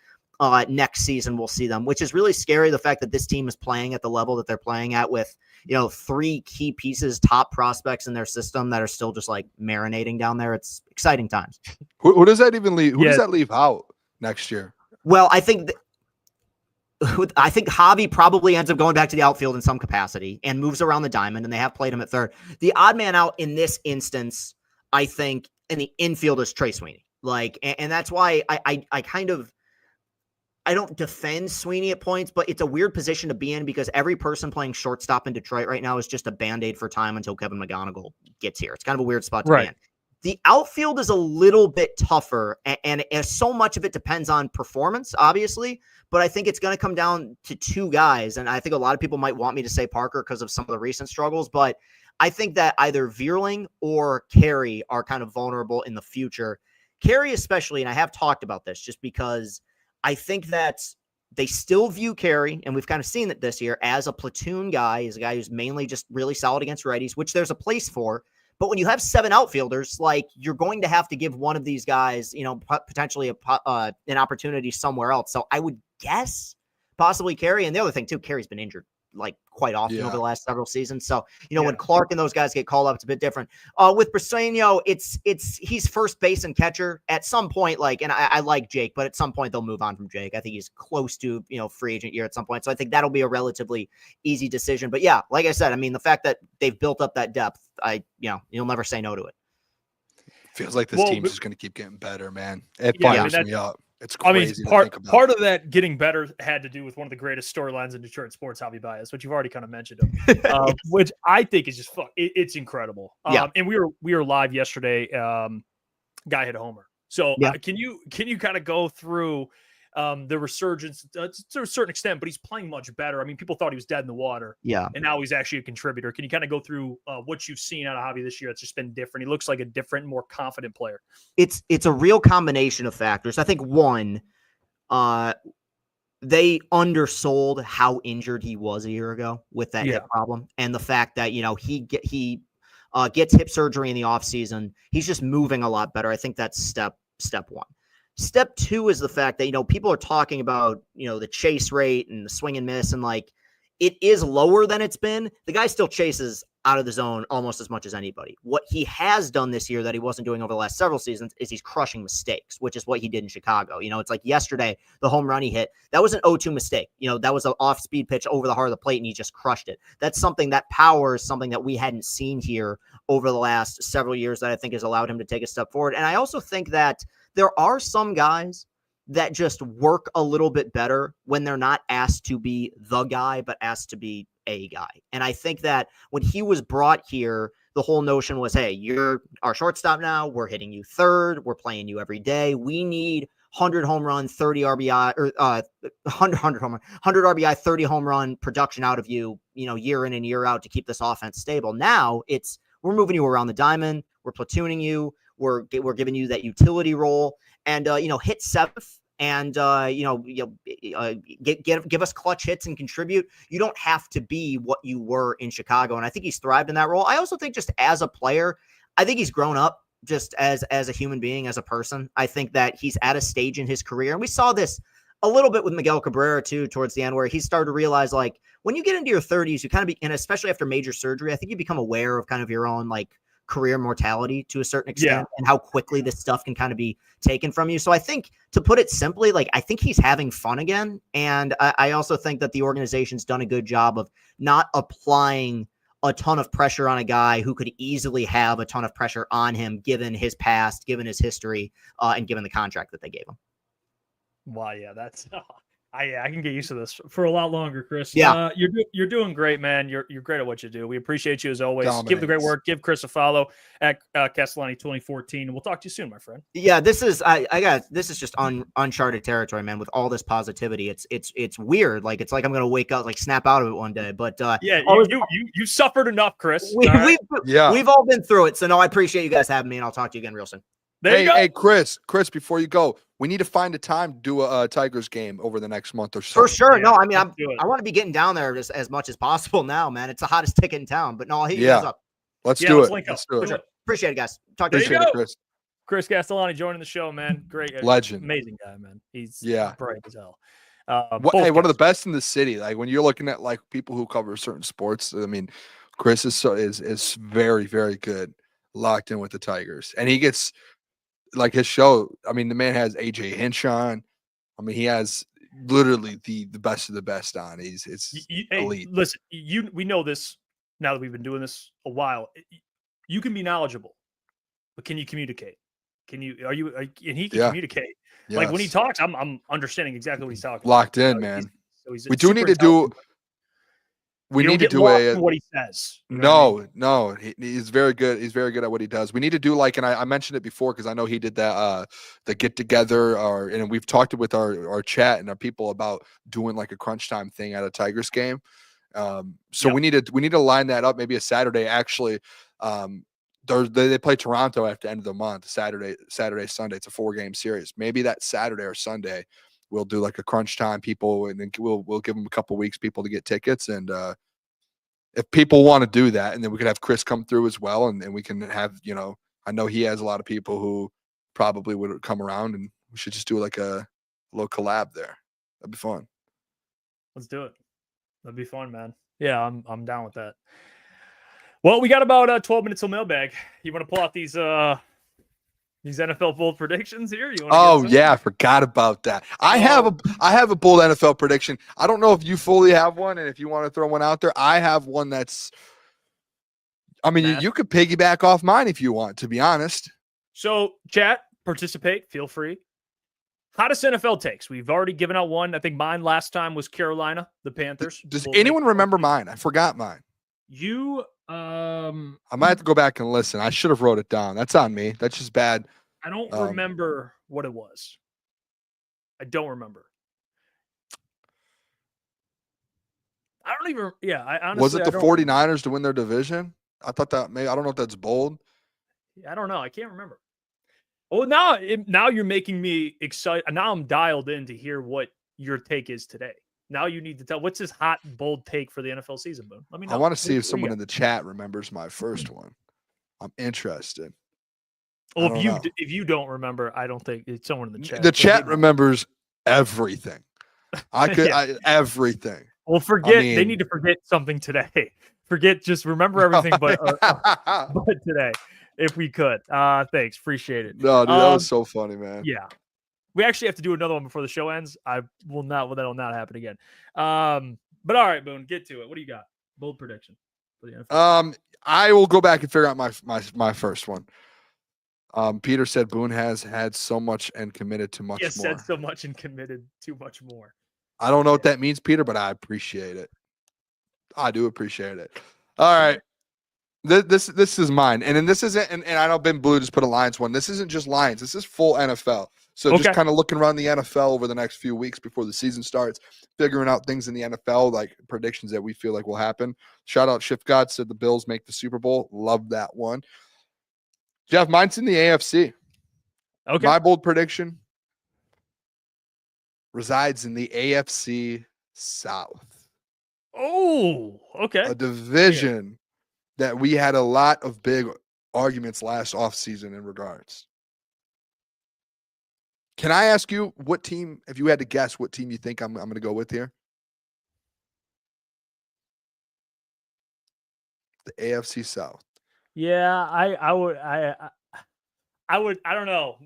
next season we'll see them, which is really scary. The fact that this team is playing at the level that they're playing at with 3 key pieces, top prospects in their system that are still just like marinating down there. It's exciting times. Who does that even leave? Who does that leave out next year? Well, I think Javi probably ends up going back to the outfield in some capacity and moves around the diamond, and they have played him at third. The odd man out in this instance, I think, in the infield is Trey Sweeney. And that's why I don't defend Sweeney at points, but it's a weird position to be in because every person playing shortstop in Detroit right now is just a Band-Aid for time until Kevin McGonigal gets here. It's kind of a weird spot to be in. The outfield is a little bit tougher, and so much of it depends on performance, obviously, but I think it's going to come down to 2 guys, and I think a lot of people might want me to say Parker because of some of the recent struggles, but I think that either Vierling or Carey are kind of vulnerable in the future. Carey especially, and I have talked about this just because I think that they still view Carey, and we've kind of seen it this year, as a platoon guy, as a guy who's mainly just really solid against righties, which there's a place for. But when you have 7 outfielders, like you're going to have to give one of these guys, potentially an opportunity somewhere else. So I would guess possibly Carey. And the other thing too, Carey's been injured like quite often over the last several seasons. So, when Clark and those guys get called up, it's a bit different. With Briseño, he's first base and catcher at some point, and I like Jake, but at some point they'll move on from Jake. I think he's close to, free agent year at some point. So I think that'll be a relatively easy decision. But yeah, like I said, I mean, the fact that they've built up that depth, you'll never say no to it. Feels like this team's just going to keep getting better, man. It fires me up. It's crazy. Part of that getting better had to do with one of the greatest storylines in Detroit sports, Javi Baez, which you've already kind of mentioned him, which I think is just it's incredible. And we were live yesterday. Guy hit a homer. So can you kind of go through the resurgence to a certain extent, but he's playing much better. I mean, people thought he was dead in the water. Yeah. And now he's actually a contributor. Can you kind of go through what you've seen out of Javi this year? It's just been different. He looks like a different, more confident player. It's a real combination of factors. I think one, they undersold how injured he was a year ago with that hip problem. And the fact that, he gets hip surgery in the offseason. He's just moving a lot better. I think that's step one. Step 2 is the fact that, people are talking about, the chase rate and the swing and miss, and it is lower than it's been. The guy still chases out of the zone almost as much as anybody. What he has done this year that he wasn't doing over the last several seasons is he's crushing mistakes, which is what he did in Chicago. It's like yesterday, the home run he hit, that was an 0-2 mistake. That was an off-speed pitch over the heart of the plate, and he just crushed it. That's something, that power is something that we hadn't seen here over the last several years that I think has allowed him to take a step forward. And I also think that there are some guys that just work a little bit better when they're not asked to be the guy, but asked to be a guy. And I think that when he was brought here, the whole notion was, hey, you're our shortstop now. We're hitting you third. We're playing you every day. We need 100 home run, 30 RBI, or 100 home run, 100 RBI, 30 home run production out of you, year in and year out to keep this offense stable. Now we're moving you around the diamond. We're platooning you. We're giving you that utility role, and hit seventh, and give us clutch hits and contribute. You don't have to be what you were in Chicago, and I think he's thrived in that role. I also think just as a player, I think he's grown up just as a human being, as a person. I think that he's at a stage in his career, and we saw this a little bit with Miguel Cabrera too towards the end, where he started to realize, like, when you get into your 30s, you kind of and especially after major surgery, I think you become aware of kind of your own like career mortality to a certain extent, and how quickly this stuff can kind of be taken from you. So I think, to put it simply, like, I think he's having fun again. And I also think that the organization's done a good job of not applying a ton of pressure on a guy who could easily have a ton of pressure on him, given his past, given his history, and given the contract that they gave him. Wow, yeah, that's I can get used to this for a lot longer, Chris. Yeah, you're doing great, man. You're great at what you do. We appreciate you as always. Dominance. Give the great work. Give Chris a follow at Castellani 2014, and we'll talk to you soon, my friend. Yeah, this is this is just uncharted territory, man. With all this positivity, it's weird. Like, it's like I'm gonna wake up, like, snap out of it one day. But you suffered enough, Chris. We've all been through it. So no, I appreciate you guys having me, and I'll talk to you again real soon. Hey, Chris, before you go, we need to find a time to do a Tigers game over the next month or so. For sure. Yeah, no, I mean, I want to be getting down there as much as possible now, man. It's the hottest ticket in town. But no, I'll hit you guys up. Let's do it. Let's do it. Sure. Appreciate it, guys. Talk to you Appreciate soon. it, Chris. Chris Castellani joining the show, man. Great. Legend. Amazing guy, man. He's bright as hell. One of the best in the city. Like, when you're looking at, like, people who cover certain sports, I mean, Chris is very, very good, locked in with the Tigers. And he gets, like, his show, I mean, the man has AJ Hinch on. I mean, he has literally the best of the best on. It's elite. Hey, listen, we know this now that we've been doing this a while. You can be knowledgeable, but can you communicate? And he can communicate. Yes. Like, when he talks, I'm understanding exactly what he's talking Locked about. in, man. He's We do need to do. We need to do what he says. No, he's very good. He's very good at what he does. We need to do, like, and I mentioned it before because I know he did that the get together, and we've talked with our chat and our people about doing, like, a crunch time thing at a Tigers game. We need to line that up. Maybe a Saturday, actually. They play Toronto at the end of the month. Saturday, Sunday. It's a 4-game series. Maybe that Saturday or Sunday, we'll do, like, a crunch time, people, and then we'll give them a couple weeks, people, to get tickets. And if people want to do that, and then we could have Chris come through as well, and we can have, I know he has a lot of people who probably would come around, and we should just do, like, a little collab there. That'd be fun. Let's do it. That'd be fun, man. Yeah, I'm down with that. Well, we got about 12 minutes till mailbag. You want to pull out these NFL bold predictions here? I forgot about that. I have a bold NFL prediction. I don't know if you fully have one, and if you want to throw one out there, I have one that's. I mean, you could piggyback off mine if you want, to be honest. So, chat, participate, feel free. Hottest NFL takes. We've already given out one. I think mine last time was Carolina, the Panthers. Does anyone remember mine? I forgot mine. I might have to go back and listen. I should have wrote it down. That's on me. That's just bad. I don't remember what it was. I don't remember. I don't even. Yeah, I honestly. Was it the 49ers to win their division? I thought that. Maybe I don't know if that's bold. I don't know. I can't remember. Well, now you're making me excited. Now I'm dialed in to hear what your take is today. Now you need to tell what's this hot, bold take for the NFL season, Boone. Let me know. I want to see if someone in the chat remembers my first one. I'm interested. Well, if you don't remember, I don't think it's someone in the chat. The chat remembers everything. Everything. Well, they need to forget something today. Just remember everything, but today, if we could. Thanks, appreciate it. No, dude, that was so funny, man. Yeah. We actually have to do another one before the show ends. That'll not happen again. But all right, Boone, get to it. What do you got? Bold prediction for the NFL. I will go back and figure out my first one. Peter said Boone has had so much and committed to much He has more. said so much and committed too much more. I don't know what that means, Peter, but I appreciate it. I do appreciate it. All right. This is mine. And then this isn't, and I know Ben Blue just put a Lions one. This isn't just Lions. This is full NFL. So just kind of looking around the NFL over the next few weeks before the season starts, figuring out things in the NFL, like predictions that we feel like will happen. Shout out Shift God, said the Bills make the Super Bowl. Love that one. Jeff, mine's in the AFC. Okay. My bold prediction resides in the AFC South. Oh, okay. A division that we had a lot of big arguments last offseason in regards. Can I ask you what team, if you had to guess what team you think I'm going to go with here? The AFC South. Yeah, I would. I don't know.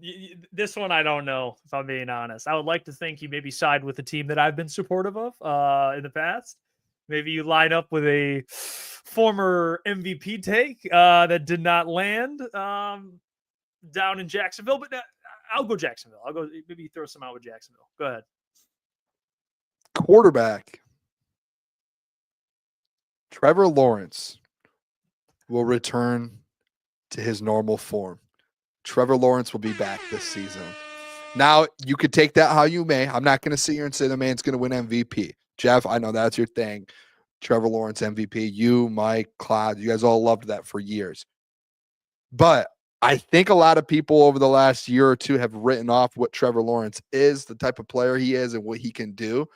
This one, I don't know, if I'm being honest. I would like to think you maybe side with the team that I've been supportive of in the past. Maybe you line up with a former MVP take that did not land down in Jacksonville. But I'll go Jacksonville. I'll go. Maybe throw some out with Jacksonville. Go ahead. Quarterback Trevor Lawrence will return to his normal form. Trevor Lawrence will be back this season. Now, you could take that how you may. I'm not going to sit here and say the man's going to win MVP. Jeff, I know that's your thing. Trevor Lawrence MVP. You, Mike, Clyde, you guys all loved that for years. But I think a lot of people over the last year or two have written off what Trevor Lawrence is, the type of player he is, and what he can do.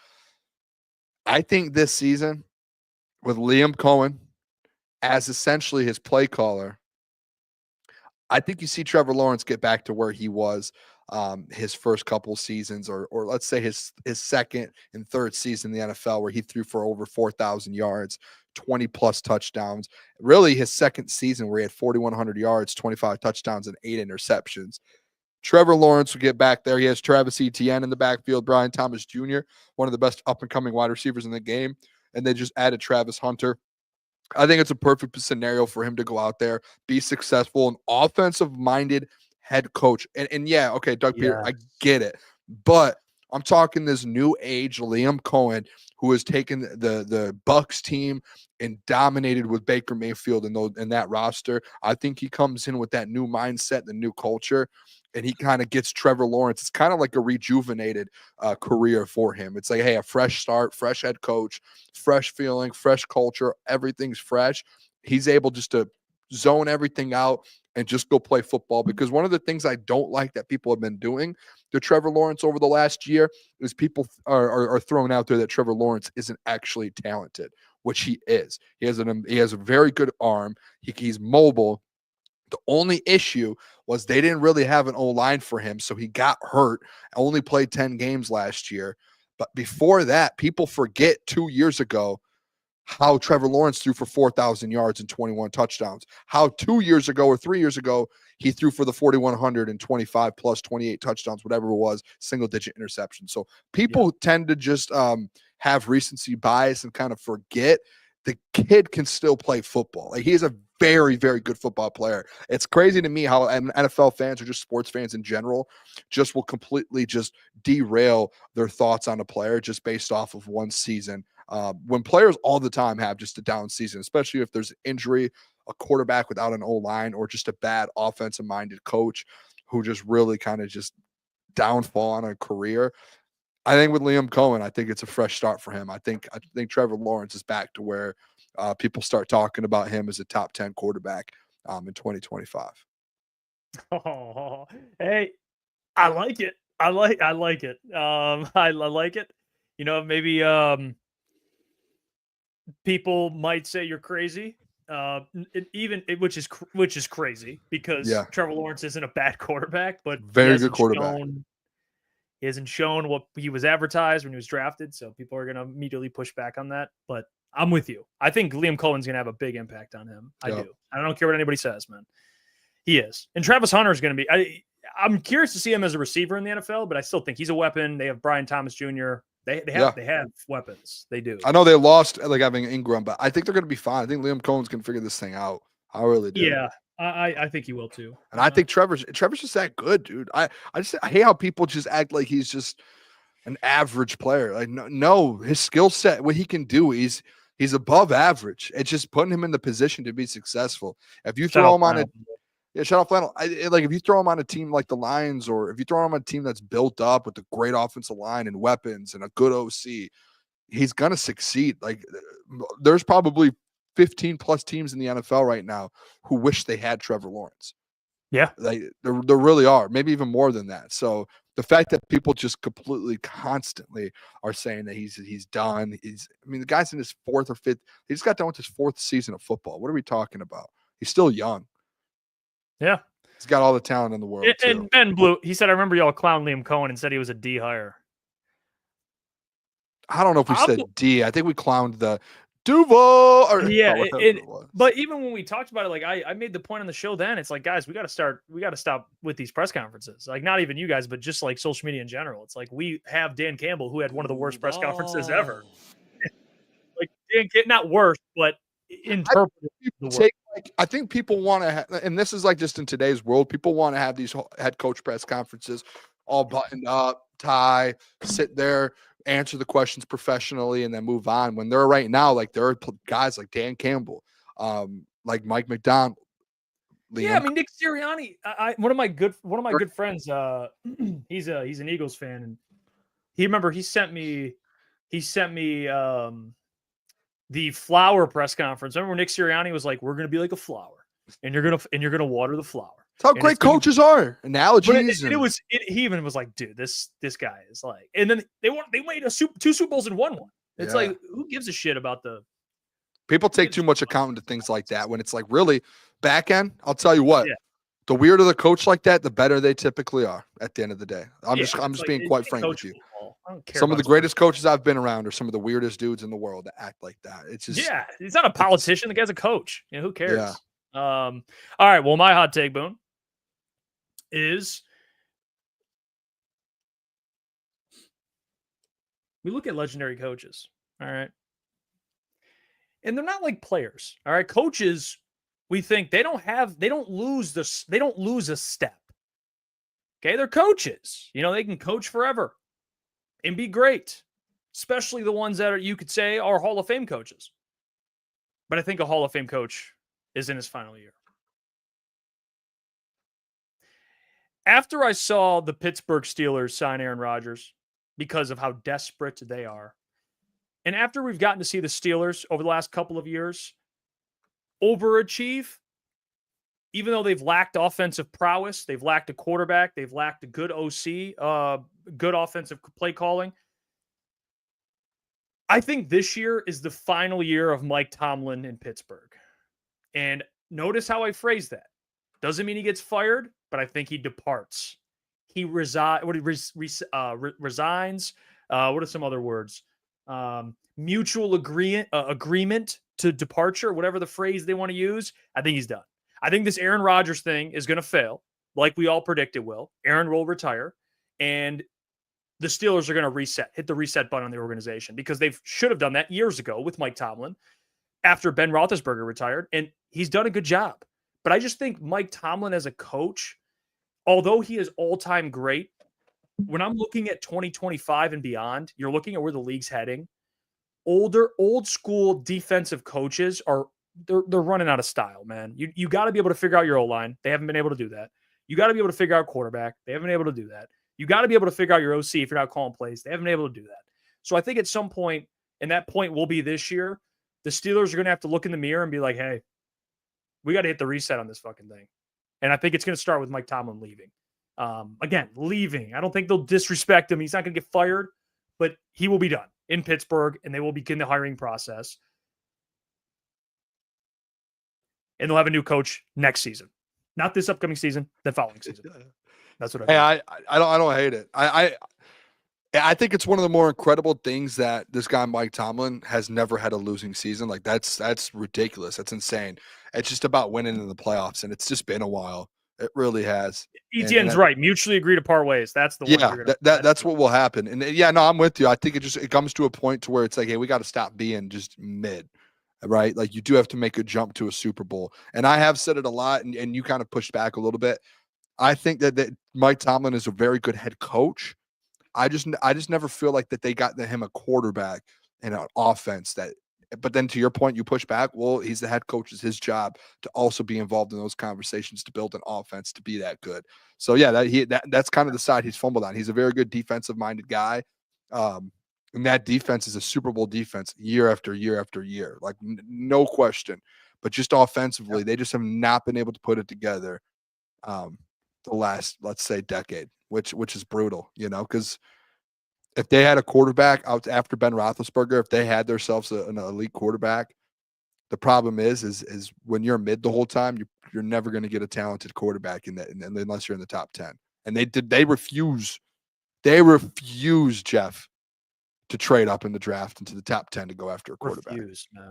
I think this season, with Liam Cohen as essentially his play caller, I think you see Trevor Lawrence get back to where he was his first couple seasons, or let's say his second and third season in the NFL, where he threw for over 4,000 yards, 20 plus touchdowns. Really, his second season where he had 4,100 yards, 25 touchdowns, and 8 interceptions. Trevor Lawrence will get back there. He has Travis Etienne in the backfield, Brian Thomas Jr., one of the best up-and-coming wide receivers in the game, and they just added Travis Hunter. I think it's a perfect scenario for him to go out there, be successful, an offensive-minded head coach. And yeah, okay, Doug Peter, I get it. But I'm talking this new age Liam Cohen, who has taken the Bucs team and dominated with Baker Mayfield in that roster. I think he comes in with that new mindset, the new culture, and he kind of gets Trevor Lawrence. It's kind of like a rejuvenated career for him. It's like, hey, a fresh start, fresh head coach, fresh feeling, fresh culture. Everything's fresh. He's able just to zone everything out and just go play football. Because one of the things I don't like that people have been doing to Trevor Lawrence over the last year is people are throwing out there that Trevor Lawrence isn't actually talented, which he is. He has a very good arm. He's mobile. The only issue was they didn't really have an O-line for him, so he got hurt. Only played 10 games last year. But before that, people forget 2 years ago how Trevor Lawrence threw for 4,000 yards and 21 touchdowns. How 2 years ago or 3 years ago, he threw for the 4,125 plus 28 touchdowns, whatever it was, single-digit interception. So people tend to just have recency bias and kind of forget the kid can still play football. Like, he's a very, very good football player. It's crazy to me how NFL fans or just sports fans in general just will completely just derail their thoughts on a player just based off of one season. When players all the time have just a down season, especially if there's an injury, a quarterback without an O-line, or just a bad offensive-minded coach who just really kind of just downfall on a career. I think with Liam Cohen, I think it's a fresh start for him. I think Trevor Lawrence is back to where people start talking about him as a top 10 quarterback in 2025. Oh, hey, I like it. I like it. I like it. You know, maybe people might say you're crazy. Which is crazy because Trevor Lawrence isn't a bad quarterback, but very good quarterback. He hasn't shown what he was advertised when he was drafted, so people are going to immediately push back on that. But I'm with you. I think Liam Cohen's going to have a big impact on him. I do. I don't care what anybody says, man. He is. And Travis Hunter is going to be I'm curious to see him as a receiver in the NFL, but I still think he's a weapon. They have Brian Thomas Jr. They have weapons. They do. I know they lost like having Ingram, but I think they're going to be fine. I think Liam Cohen's going to figure this thing out. I really do. Yeah. I think he will too. And I think Trevor's just that good, dude. I hate how people just act like he's just an average player. Like no, his skill set, what he can do, he's above average. It's just putting him in the position to be successful. If you throw him on shout out Flannel. Like if you throw him on a team like the Lions, or if you throw him on a team that's built up with a great offensive line and weapons and a good OC, he's gonna succeed. Like there's probably 15 plus teams in the NFL right now who wish they had Trevor Lawrence. Yeah. Like there really are, maybe even more than that. So the fact that people just completely constantly are saying that he's done. The guy's in his fourth or fifth. He just got done with his fourth season of football. What are we talking about? He's still young. Yeah. He's got all the talent in the world. And Ben Blue, he said, I remember y'all clown Liam Cohen and said he was a D hire. I don't know if we said D. I think we clowned the Duval. But even when we talked about it, like I made the point on the show then, it's like, guys, we got to stop with these press conferences. Like not even you guys, but just like social media in general. It's like we have Dan Campbell, who had one of the worst press conferences ever. Like not worse, but interpreted. I think people want to, and this is like just in today's world, people want to have these head coach press conferences all buttoned up, tie, sit there, answer the questions professionally, and then move on. When they're right now, like there are guys like Dan Campbell, like Mike McDonald. Liam. Yeah, I mean Nick Sirianni. One of my good friends. He's an Eagles fan, and he sent me the flower press conference. Remember when Nick Sirianni was like, "We're going to be like a flower, and you're gonna water the flower." That's how great coaches are. Analogies. He even was like, "Dude, this guy is like." And then they made two Super Bowls and won one. It's like, who gives a shit about the? People take too much account into things like that when it's like really back end. I'll tell you what. Yeah. The weirder the coach like that, the better they typically are at the end of the day. I'm just being quite frank with you. Some of the greatest coaches I've been around are some of the weirdest dudes in the world that act like that. It's just he's not a politician. The guy's a coach. Who cares? Yeah. All right. Well, my hot take, Boone, is we look at legendary coaches. All right. And they're not like players. All right. Coaches, we think they don't lose a step. Okay. They're coaches. They can coach forever and be great, especially the ones that you could say are Hall of Fame coaches. But I think a Hall of Fame coach is in his final year. After I saw the Pittsburgh Steelers sign Aaron Rodgers because of how desperate they are, and after we've gotten to see the Steelers over the last couple of years overachieve, even though they've lacked offensive prowess, they've lacked a quarterback, they've lacked a good OC, good offensive play calling. I think this year is the final year of Mike Tomlin in Pittsburgh. And notice how I phrase that. Doesn't mean he gets fired, but I think he departs. He resigns. What are some other words? Mutual agreement to departure, whatever the phrase they want to use. I think he's done. I think this Aaron Rodgers thing is going to fail, like we all predict it will. Aaron will retire, and the Steelers are going to hit the reset button on the organization, because they should have done that years ago with Mike Tomlin after Ben Roethlisberger retired, and he's done a good job. But I just think Mike Tomlin as a coach, although he is all-time great, when I'm looking at 2025 and beyond, you're looking at where the league's heading. Old school defensive coaches they're running out of style, man. You got to be able to figure out your O-line. They haven't been able to do that. You got to be able to figure out quarterback. They haven't been able to do that. You got to be able to figure out your OC if you're not calling plays. They haven't been able to do that. So I think at some point, and that point will be this year, the Steelers are going to have to look in the mirror and be like, hey, we got to hit the reset on this fucking thing. And I think it's going to start with Mike Tomlin leaving. Leaving. I don't think they'll disrespect him. He's not going to get fired, but he will be done in Pittsburgh, and they will begin the hiring process. And they'll have a new coach next season. Not this upcoming season, the following season. That's what I think. I don't hate it. I think it's one of the more incredible things that this guy Mike Tomlin has never had a losing season. Like that's ridiculous. That's insane. It's just about winning in the playoffs, and it's just been a while. It really has. Etienne's right. Mutually agree to part ways. That's the one. Yeah, that's what will happen. And I'm with you. I think it comes to a point to where it's like, hey, we got to stop being just mid. right? Like you do have to make a jump to a Super Bowl. And I have said it a lot, and you kind of pushed back a little bit. I think that Mike Tomlin is a very good head coach. I just never feel like that they got him a quarterback and an offense that. But then to your point, you push back. Well, he's the head coach. It's his job to also be involved in those conversations to build an offense to be that good. So yeah, that's kind of the side he's fumbled on. He's a very good defensive minded guy. And that defense is a Super Bowl defense year after year after year, like no question. But just offensively, they just have not been able to put it together the last, let's say, decade, which is brutal, because if they had a quarterback out after Ben Roethlisberger, if they had themselves an elite quarterback, the problem is when you're mid the whole time, you're never going to get a talented quarterback unless you're in the top 10. And they refuse, Jeff, to trade up in the draft into the top 10 to go after a quarterback.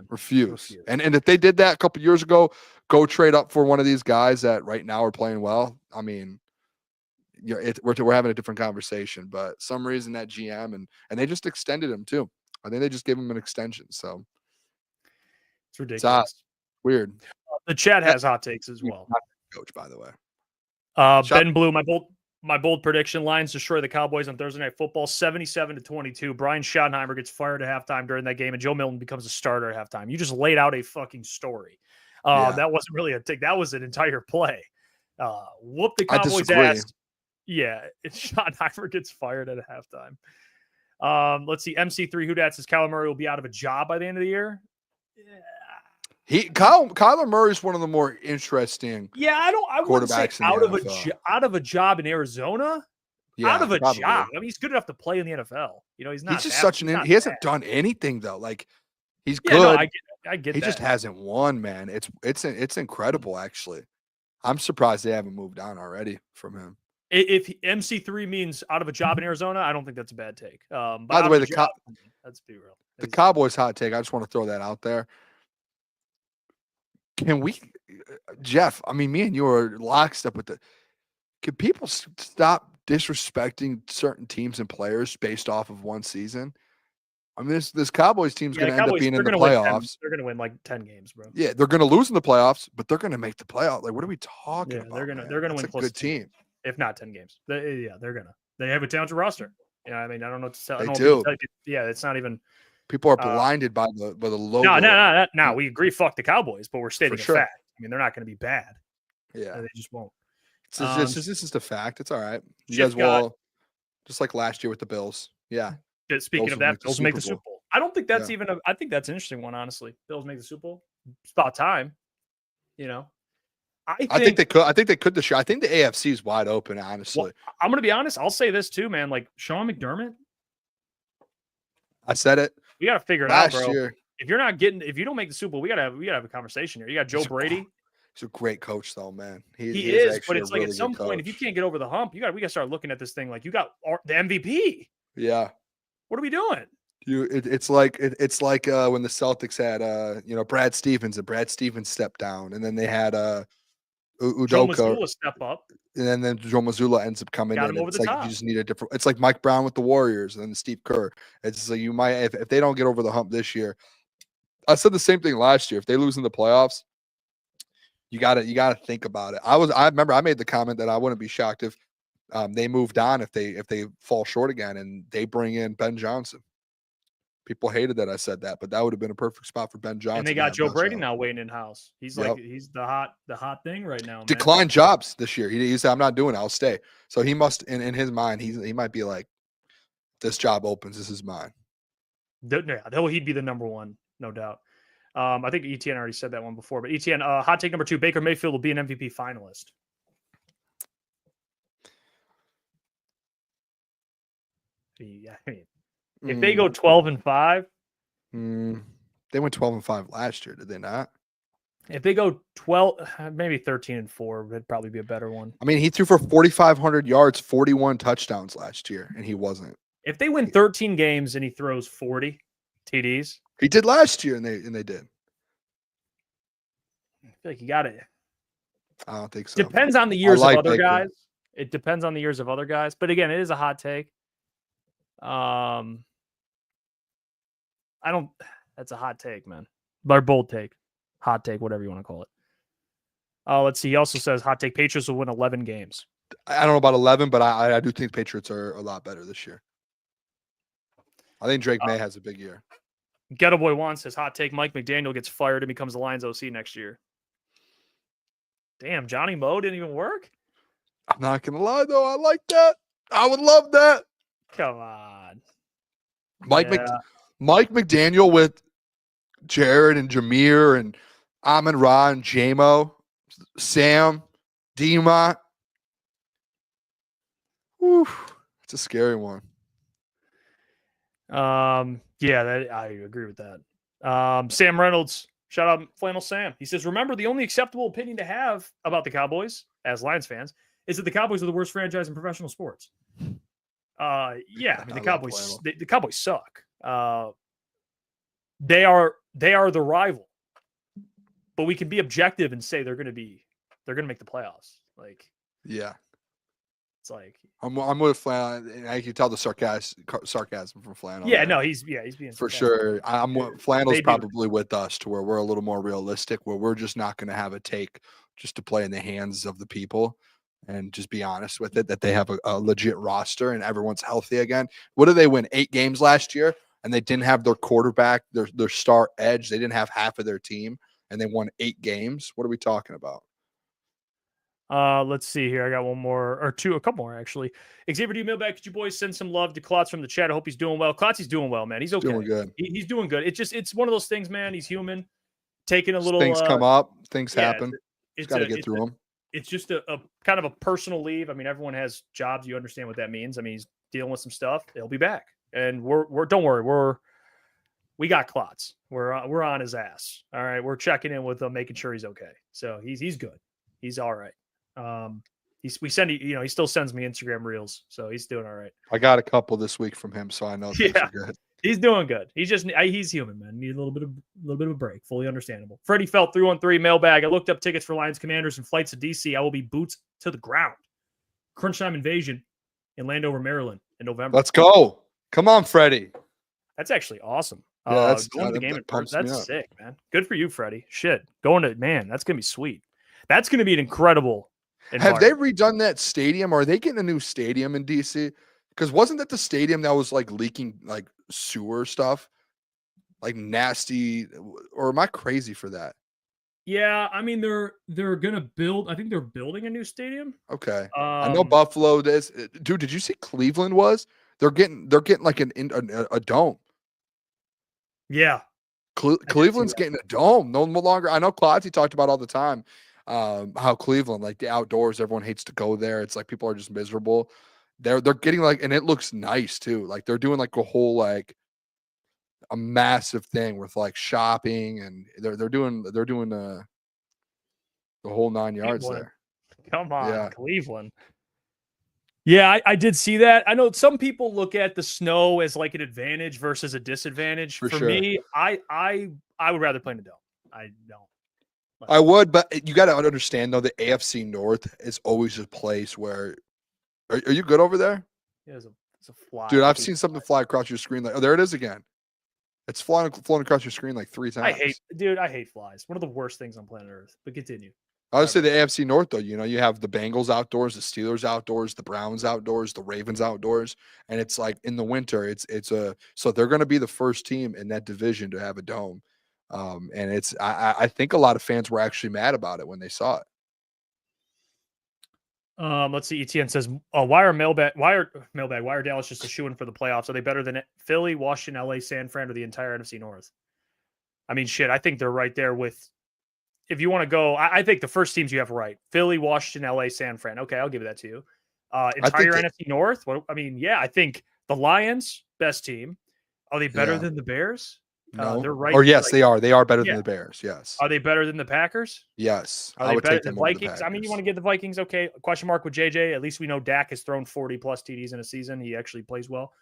Refuse. And if they did that a couple years ago, go trade up for one of these guys that right now are playing well. I mean, we're having a different conversation, but some reason that GM and they just extended him too. I think they just gave him an extension. So it's ridiculous. It's weird. The chat has hot takes as well. Coach, by the way. Ben Blue, my bold prediction: Lions destroy the Cowboys on Thursday Night Football, 77-22. Brian Schottenheimer gets fired at halftime during that game, and Joe Milton becomes a starter at halftime. You just laid out a fucking story. That wasn't really a take. That was an entire play. Whoop the Cowboys' ass. Yeah, Schottenheimer gets fired at halftime. Let's see. MC3 Who Dat says Kyler Murray will be out of a job by the end of the year. Kyler Murray is one of the more interesting. Yeah, I wouldn't say out of a job in Arizona. Yeah, out of a probably. job. I mean, he's good enough to play in the NFL. He's not. He's just he hasn't done anything though. Like he's good. No, I get. He just hasn't won, man. It's incredible actually. I'm surprised they haven't moved on already from him. If MC3 means out of a job in Arizona, I don't think that's a bad take. By the way, let's be real. The Cowboys hot take. I just want to throw that out there. Can we, Jeff? I mean, me and you are lockstep with the. Can people stop disrespecting certain teams and players based off of one season? I mean, this Cowboys team's going to end up being in the playoffs. They're going to win like 10 games, bro. Yeah, they're going to lose in the playoffs, but they're going to make the playoffs. Like, what are we talking about? They're going to win. A good team. If not 10 games. They have a talented roster. I mean, I don't know what to tell. They do. It's not even. People are blinded by the logo. No. We agree. Fuck the Cowboys, but we're stating a fact. I mean, they're not going to be bad. Yeah, they just won't. This is the fact. It's all right. You guys will, just like last year with the Bills. Yeah. Speaking of that, Bills make the Super Bowl. I don't think that's I think that's an interesting one, honestly. Bills make the Super Bowl. It's about time. I think they could. I think they could this year. I think the AFC is wide open, honestly. Well, I'm going to be honest. I'll say this too, man. Like Sean McDermott. I said it. We got to figure it out, bro. Year. If you don't make the Super Bowl, we got to have a conversation here. You got Joe Brady. He's a great coach, though, man. He is, but it's like at some point, if you can't get over the hump, we got to start looking at this thing like you got the MVP. Yeah. What are we doing? It's like when the Celtics had Brad Stevens, and Brad Stevens stepped down, and then they had Udoka Joe Mazzulla step up, and then Joe Mazzulla ends up coming in. It's like top. You just need a different. It's like Mike Brown with the Warriors, and then Steve Kerr. It's like you might if they don't get over the hump this year. I said the same thing last year. If they lose in the playoffs, you gotta think about it. I remember I made the comment that I wouldn't be shocked if they moved on if they fall short again and they bring in Ben Johnson. People hated that I said that, but that would have been a perfect spot for Ben Johnson. And they got Joe Brady now waiting in house. He's he's the hot thing right now. Declined jobs this year. He said, "I'm not doing it. I'll stay." So he must, in his mind, he might be like, "This job opens. This is mine." He'd be the number one, no doubt. I think ETN already said that one before, but ETN, hot take number 2: Baker Mayfield will be an MVP finalist. Yeah, I mean, if they go 12-5, they went 12-5 last year, did they not? If they go 12, maybe 13-4, it'd probably be a better one. I mean, he threw for 4,500 yards, 41 touchdowns last year, and he wasn't. If they win 13 games and he throws 40 TDs, he did last year, and they did. I feel like you got it. I don't think so. Depends on the years of other guys. It depends on the years of other guys, but again, it is a hot take. That's a hot take, man. Our bold take, hot take, whatever you want to call it. Let's see. He also says hot take: Patriots will win 11 games. I don't know about 11, but I do think Patriots are a lot better this year. I think Drake May has a big year. Ghetto Boy One says hot take: Mike McDaniel gets fired and becomes the Lions OC next year. Damn, Johnny Moe didn't even work. I'm not gonna lie though, I like that. I would love that. Come on, Mike McDaniel with Jared and Jameer and Amon-Ra and J-Mo, Sam, D-Mont. Whew, it's a scary one. Yeah, I agree with that. Sam Reynolds, shout out Flannel Sam. He says, remember, the only acceptable opinion to have about the Cowboys as Lions fans is that the Cowboys are the worst franchise in professional sports. Yeah, I mean, the Cowboys suck. They are the rival, but we can be objective and say they're going to make the playoffs. Like, yeah, it's like I'm with Flannel, and I can tell the sarcasm from Flannel. Yeah, no, he's being for sure. Flannel's probably with us to where we're a little more realistic, where we're just not going to have a take just to play in the hands of the people and just be honest with it, that they have a legit roster and everyone's healthy again. What did they win? 8 games last year, and they didn't have their quarterback, their star edge. They didn't have half of their team, and they won 8 games. What are we talking about? Let's see here. I got a couple more actually. Xavier D. Mailbag, could you boys send some love to Klotz from the chat? I hope he's doing well. Klotz, he's doing well, man. He's okay. Doing good. He's doing good. It's one of those things, man. He's human. Taking a little things come up, things happen. It's got to get through them. It's just a kind of a personal leave. I mean, everyone has jobs. You understand what that means. I mean, he's dealing with some stuff. He'll be back, and we're don't worry. We got Klotz. We're on his ass. All right, we're checking in with him, making sure he's okay. So he's good. He's all right. He still sends me Instagram reels, so he's doing all right. I got a couple this week from him, so I know things are good. He's doing good. He's human, man. Need a little bit of a break. Fully understandable. Freddie Felt 313 mailbag. I looked up tickets for Lions Commanders and flights to DC. I will be boots to the ground. Crunch Time Invasion in Landover, Maryland in November. Let's go. Come on, Freddie. That's actually awesome. Yeah, that's going to the game in person. That's sick, man. Good for you, Freddie. Shit. That's gonna be sweet. That's gonna be an incredible. Have they redone that stadium? Or are they getting a new stadium in DC? Because wasn't that the stadium that was like leaking like sewer stuff, like nasty? Or am I crazy for that? Yeah, I mean they're gonna build. I think they're building a new stadium. Okay, I know Buffalo. Dude, did you see Cleveland was? They're getting like a dome. Yeah, Cleveland's getting a dome. No longer. I know Klotz talked about all the time. How Cleveland, like the outdoors, everyone hates to go there. It's like people are just miserable. They're getting like, and it looks nice too. Like they're doing like a whole like a massive thing with like shopping, and they're doing the whole 9 yards there. Come on, Cleveland. Yeah, I did see that. I know some people look at the snow as like an advantage versus a disadvantage. For sure. Me, I would rather play in a dome. I don't. I would, but you got to understand though, the AFC North is always a place where. Are you good over there? Yeah, it's a fly. Dude, I've seen something fly across your screen. Like, oh, there it is again. It's flown across your screen like 3 times. I hate flies. One of the worst things on planet Earth. But continue. I would say the AFC North, though, you have the Bengals outdoors, the Steelers outdoors, the Browns outdoors, the Ravens outdoors, and it's like in the winter, so they're going to be the first team in that division to have a dome, and I think a lot of fans were actually mad about it when they saw it. Let's see. ETN says, why are Dallas just a shoo-in for the playoffs? Are they better than Philly, Washington, LA, San Fran, or the entire NFC North? I mean, shit, I think they're right there with, if you want to go, I think the first teams you have right. Philly, Washington, LA, San Fran. Okay, I'll give that to you. Entire NFC North? Well, I mean, yeah, I think the Lions, best team. Are they better than the Bears? No. They're right. Or yes, they are. They are better than the Bears. Yes. Are they better than the Packers? Yes. Are they better than the Vikings? I mean, you want to give the Vikings, okay. Question mark with JJ. At least we know Dak has thrown 40 plus TDs in a season. He actually plays well.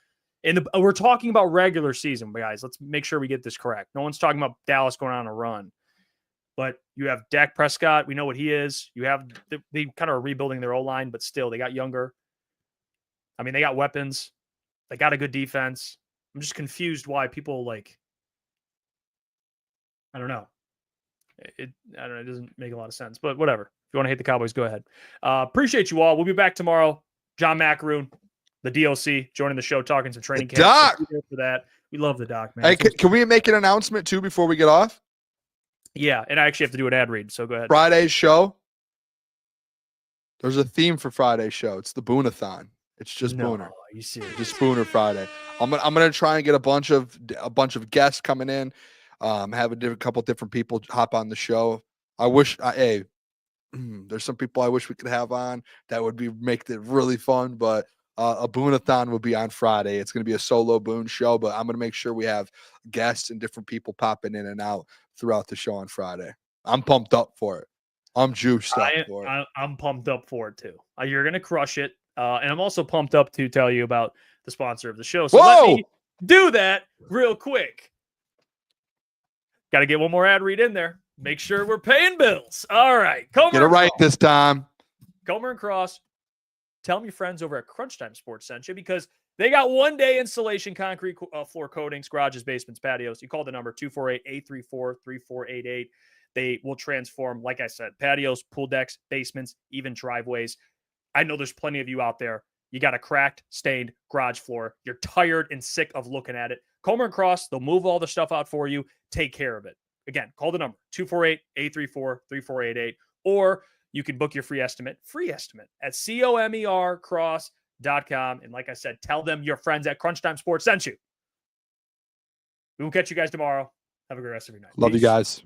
And we're talking about regular season, guys. Let's make sure we get this correct. No one's talking about Dallas going on a run. But you have Dak Prescott. We know what he is. You have they kind of are rebuilding their O-line, but still they got younger. I mean, they got weapons. They got a good defense. I'm just confused why people like I don't know. I don't know. It doesn't make a lot of sense, but whatever. If you want to hate the Cowboys, go ahead. Appreciate you all. We'll be back tomorrow. John Macaroon, the DOC, joining the show, talking some training camp. Doc. For that. We love the doc, man. Hey, can we make an announcement too before we get off? Yeah, and I actually have to do an ad read, so go ahead. Friday's show. There's a theme for Friday's show. It's the Boonathon. It's just Booner. You serious? Just Booner Friday. I'm gonna try and get a bunch of guests coming in. Have a couple different people hop on the show. I wish there's some people I wish we could have on that would make it really fun, but a Boonathon will be on Friday. It's going to be a solo Boone show, but I'm going to make sure we have guests and different people popping in and out throughout the show on Friday. I'm pumped up for it. I'm juiced up for it. I'm pumped up for it too. You're going to crush it. And I'm also pumped up to tell you about the sponsor of the show. So let me do that real quick. Got to get one more ad read in there. Make sure we're paying bills. All right. Get it right this time. Comer and Cross. Tell them your friends over at Crunch Time Sports sent you because they got one-day installation, concrete floor coatings, garages, basements, patios. You call the number 248-834-3488. They will transform, like I said, patios, pool decks, basements, even driveways. I know there's plenty of you out there. You got a cracked, stained garage floor. You're tired and sick of looking at it. Comer and Cross, they'll move all the stuff out for you. Take care of it. Again, call the number 248-834-3488, or you can book your free estimate at comercross.com. And like I said, tell them your friends at Crunch Time Sports sent you. We will catch you guys tomorrow. Have a great rest of your night. Love you guys.